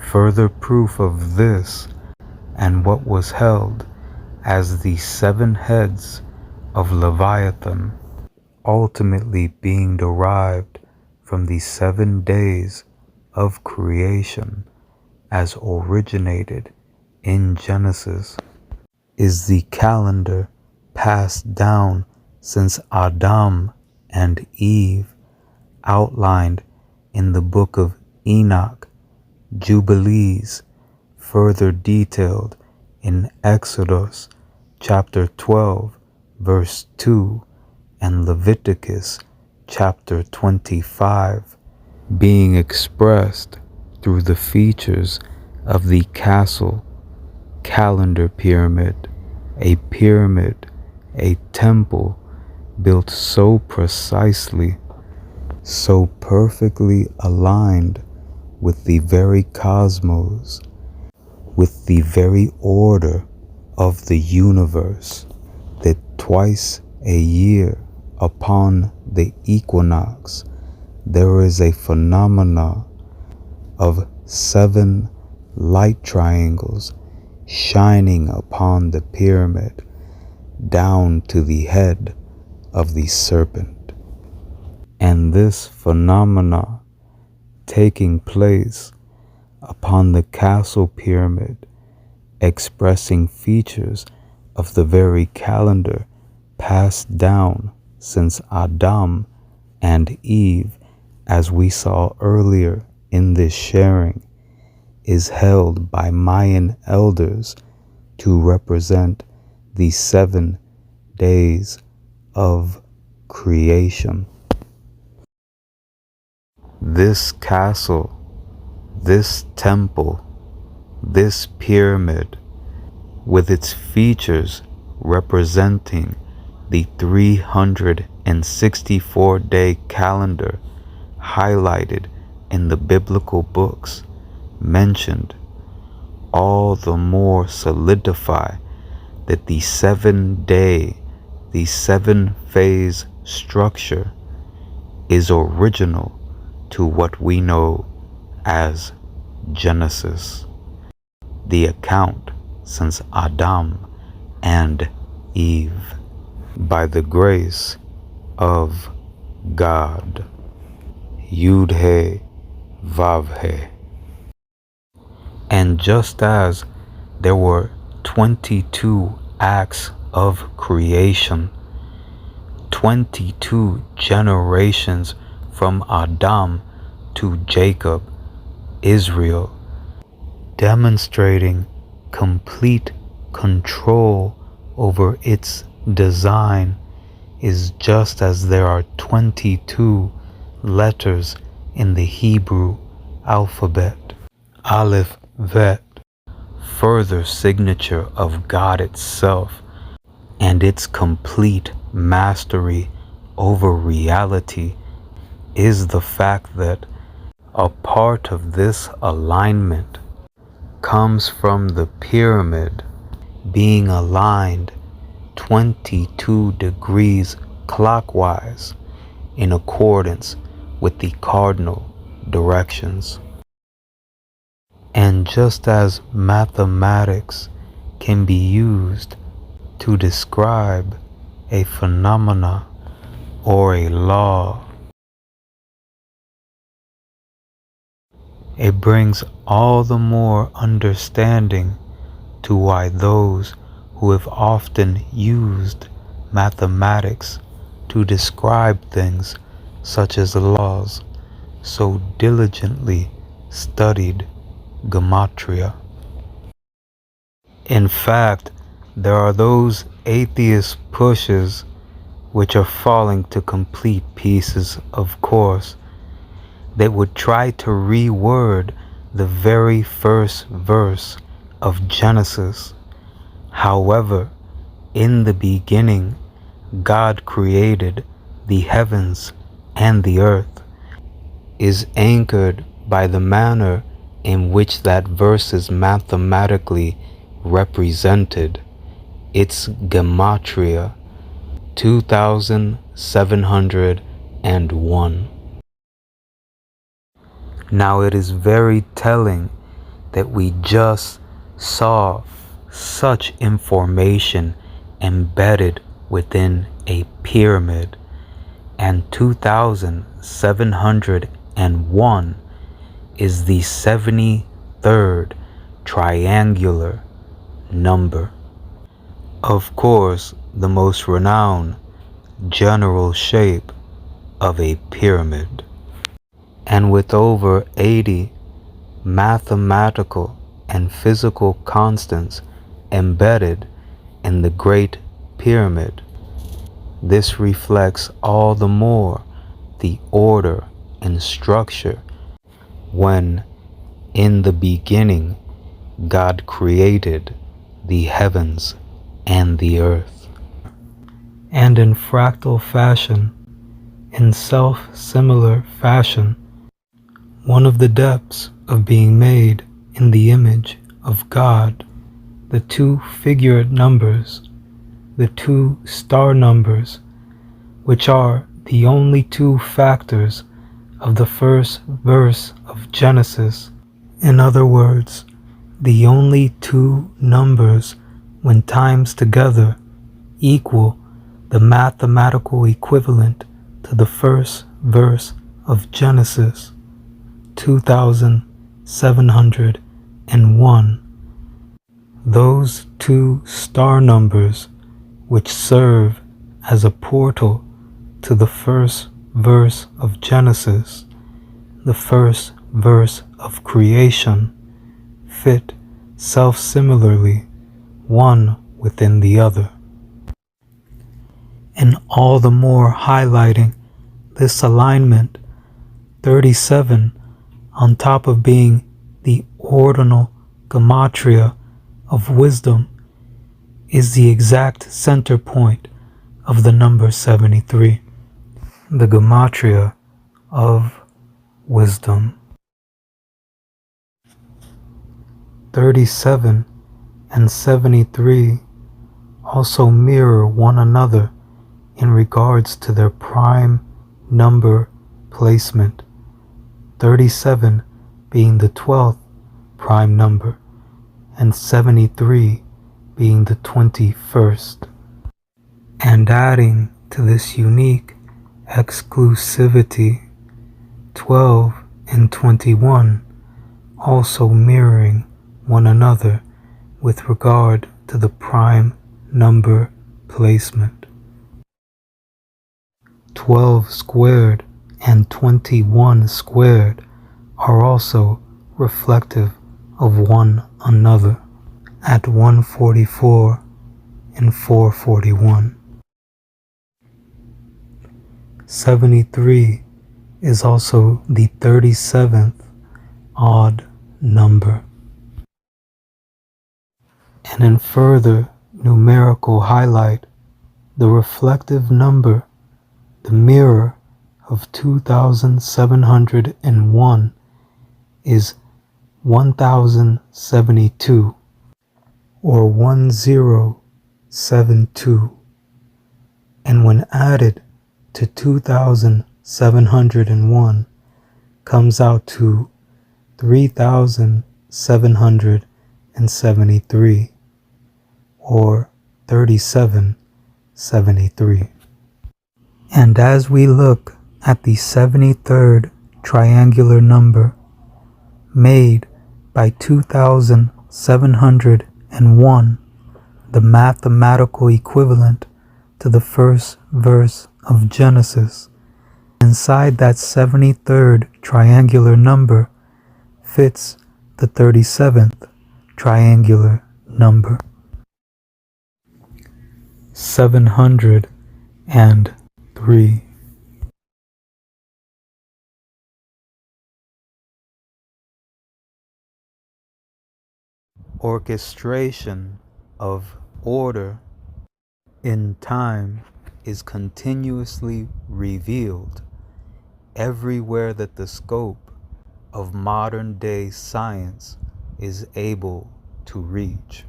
Further proof of this and what was held as the 7 heads of Leviathan, ultimately being derived from the 7 days of creation as originated in Genesis, is the calendar passed down since Adam and Eve, outlined in the book of Enoch, Jubilees, further detailed in Exodus chapter 12 verse 2 and Leviticus chapter 25, being expressed through the features of the castle calendar pyramid, a temple built so precisely, so perfectly aligned with the very cosmos, with the very order of the universe, that twice a year upon the equinox there is a phenomena of 7 light triangles shining upon the pyramid down to the head of the serpent. And this phenomena taking place upon the castle pyramid, expressing features of the very calendar passed down since Adam and Eve, as we saw earlier in this sharing, is held by Mayan elders to represent the 7 days of creation. This castle, this temple, this pyramid, with its features representing the 364-day calendar highlighted in the biblical books mentioned, all the more solidify that the 7-day, the 7-phase structure is original to what we know as Genesis, the account since Adam and Eve, by the grace of God. Yud-He, Vav-He. And just as there were 22 acts of creation, 22 generations from Adam to Jacob, Israel, demonstrating complete control over its design is just as there are 22 letters in the Hebrew alphabet. Aleph Vet, further signature of God itself and its complete mastery over reality is the fact that a part of this alignment comes from the pyramid being aligned 22 degrees clockwise in accordance with the cardinal directions. And just as mathematics can be used to describe a phenomena or a law, it brings all the more understanding to why those who have often used mathematics to describe things such as laws so diligently studied gematria. In fact, there are those atheist pushes which are falling to complete pieces, of course, that would try to reword the very first verse of Genesis. However, in the beginning, God created the heavens and the earth, is anchored by the manner in which that verse is mathematically represented. Its gematria, 2701. Now it is very telling that we just saw such information embedded within a pyramid, and 2701 is the 73rd triangular number. Of course, the most renowned general shape of a pyramid. And with over 80 mathematical and physical constants embedded in the Great Pyramid, this reflects all the more the order and structure when, in the beginning, God created the heavens and the earth. And in fractal fashion, in self-similar fashion, one of the depths of being made in the image of God, the two figured numbers, the two star numbers, which are the only two factors of the first verse of Genesis. In other words, the only two numbers when times together equal the mathematical equivalent to the first verse of Genesis, 2701. Those two star numbers, which serve as a portal to the first verse of Genesis, the first verse of creation, fit self-similarly one within the other. And all the more highlighting this alignment, 37, on top of being the ordinal gematria of wisdom, is the exact center point of the number 73, the gematria of wisdom. 37 and 73 also mirror one another in regards to their prime number placement, 37 being the 12th prime number and 73 being the 21st. And adding to this unique exclusivity, 12 and 21 also mirroring one another with regard to the prime number placement. 12 squared and 21 squared are also reflective of one another. at 144 and 441. 73 is also the 37th odd number. And in further numerical highlight, the reflective number, the mirror of 2701, is 1072, or 1072, and when added to 2701 comes out to 3773, or 3773. And as we look at the 73rd triangular number made by 2701, the mathematical equivalent to the first verse of Genesis, inside that 73rd triangular number fits the 37th triangular number. 703. Orchestration of order in time is continuously revealed everywhere that the scope of modern day science is able to reach.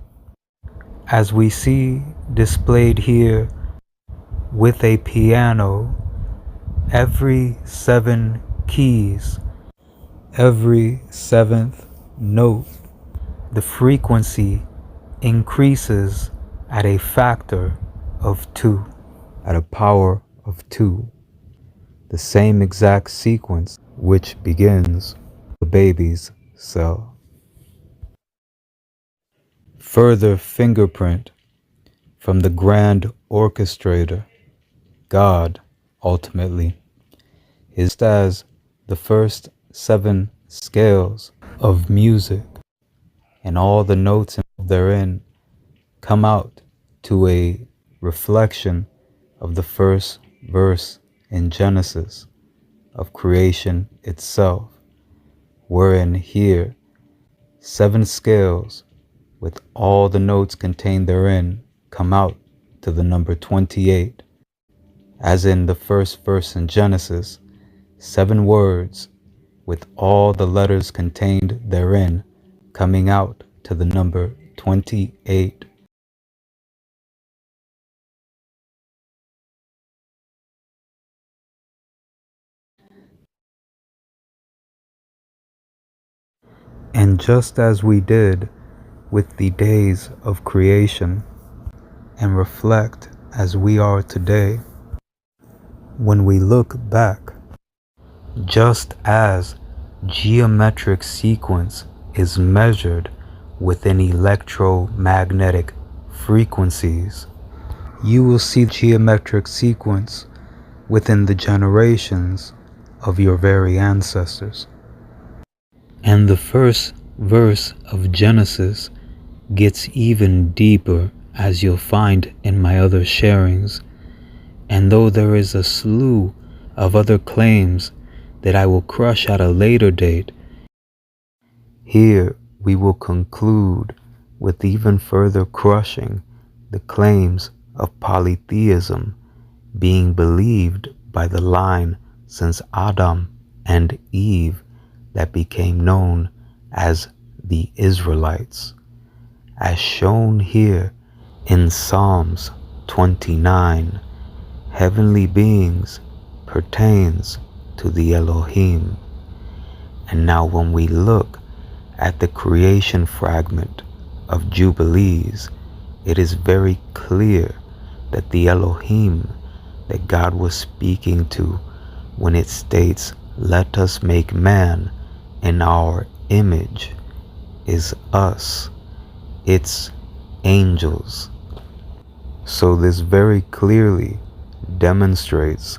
As we see displayed here with a piano, every 7 keys, every 7th note, the frequency increases at a factor of 2, at a power of 2. The same exact sequence which begins the baby's cell. Further fingerprint from the grand orchestrator, God, ultimately, is as the first 7 scales of music, and all the notes therein come out to a reflection of the first verse in Genesis of creation itself, wherein here 7 scales with all the notes contained therein come out to the number 28, as in the first verse in Genesis, 7 words with all the letters contained therein coming out to the number 28. And just as we did with the days of creation, and reflect as we are today, when we look back, just as geometric sequence is measured within electromagnetic frequencies, you will see geometric sequence within the generations of your very ancestors. And the first verse of Genesis gets even deeper, as you'll find in my other sharings. And though there is a slew of other claims that I will crush at a later date, here we will conclude with even further crushing the claims of polytheism being believed by the line since Adam and Eve that became known as the Israelites, as shown here in Psalms 29. Heavenly beings pertains to the Elohim. And now when we look at the creation fragment of Jubilees, it is very clear that the Elohim that God was speaking to when it states, "Let us make man in our image," is us. It's angels. So this very clearly demonstrates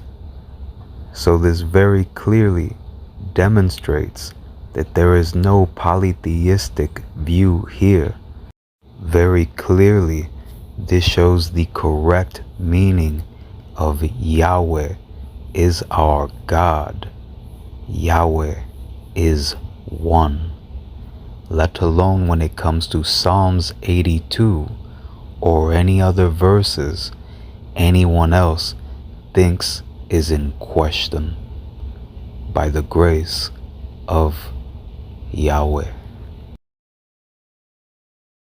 that there is no polytheistic view here. very clearly, this shows the correct meaning of Yahweh is our God. Yahweh is one. Let alone when it comes to Psalms 82 or any other verses anyone else thinks is in question. By the grace of Yahweh.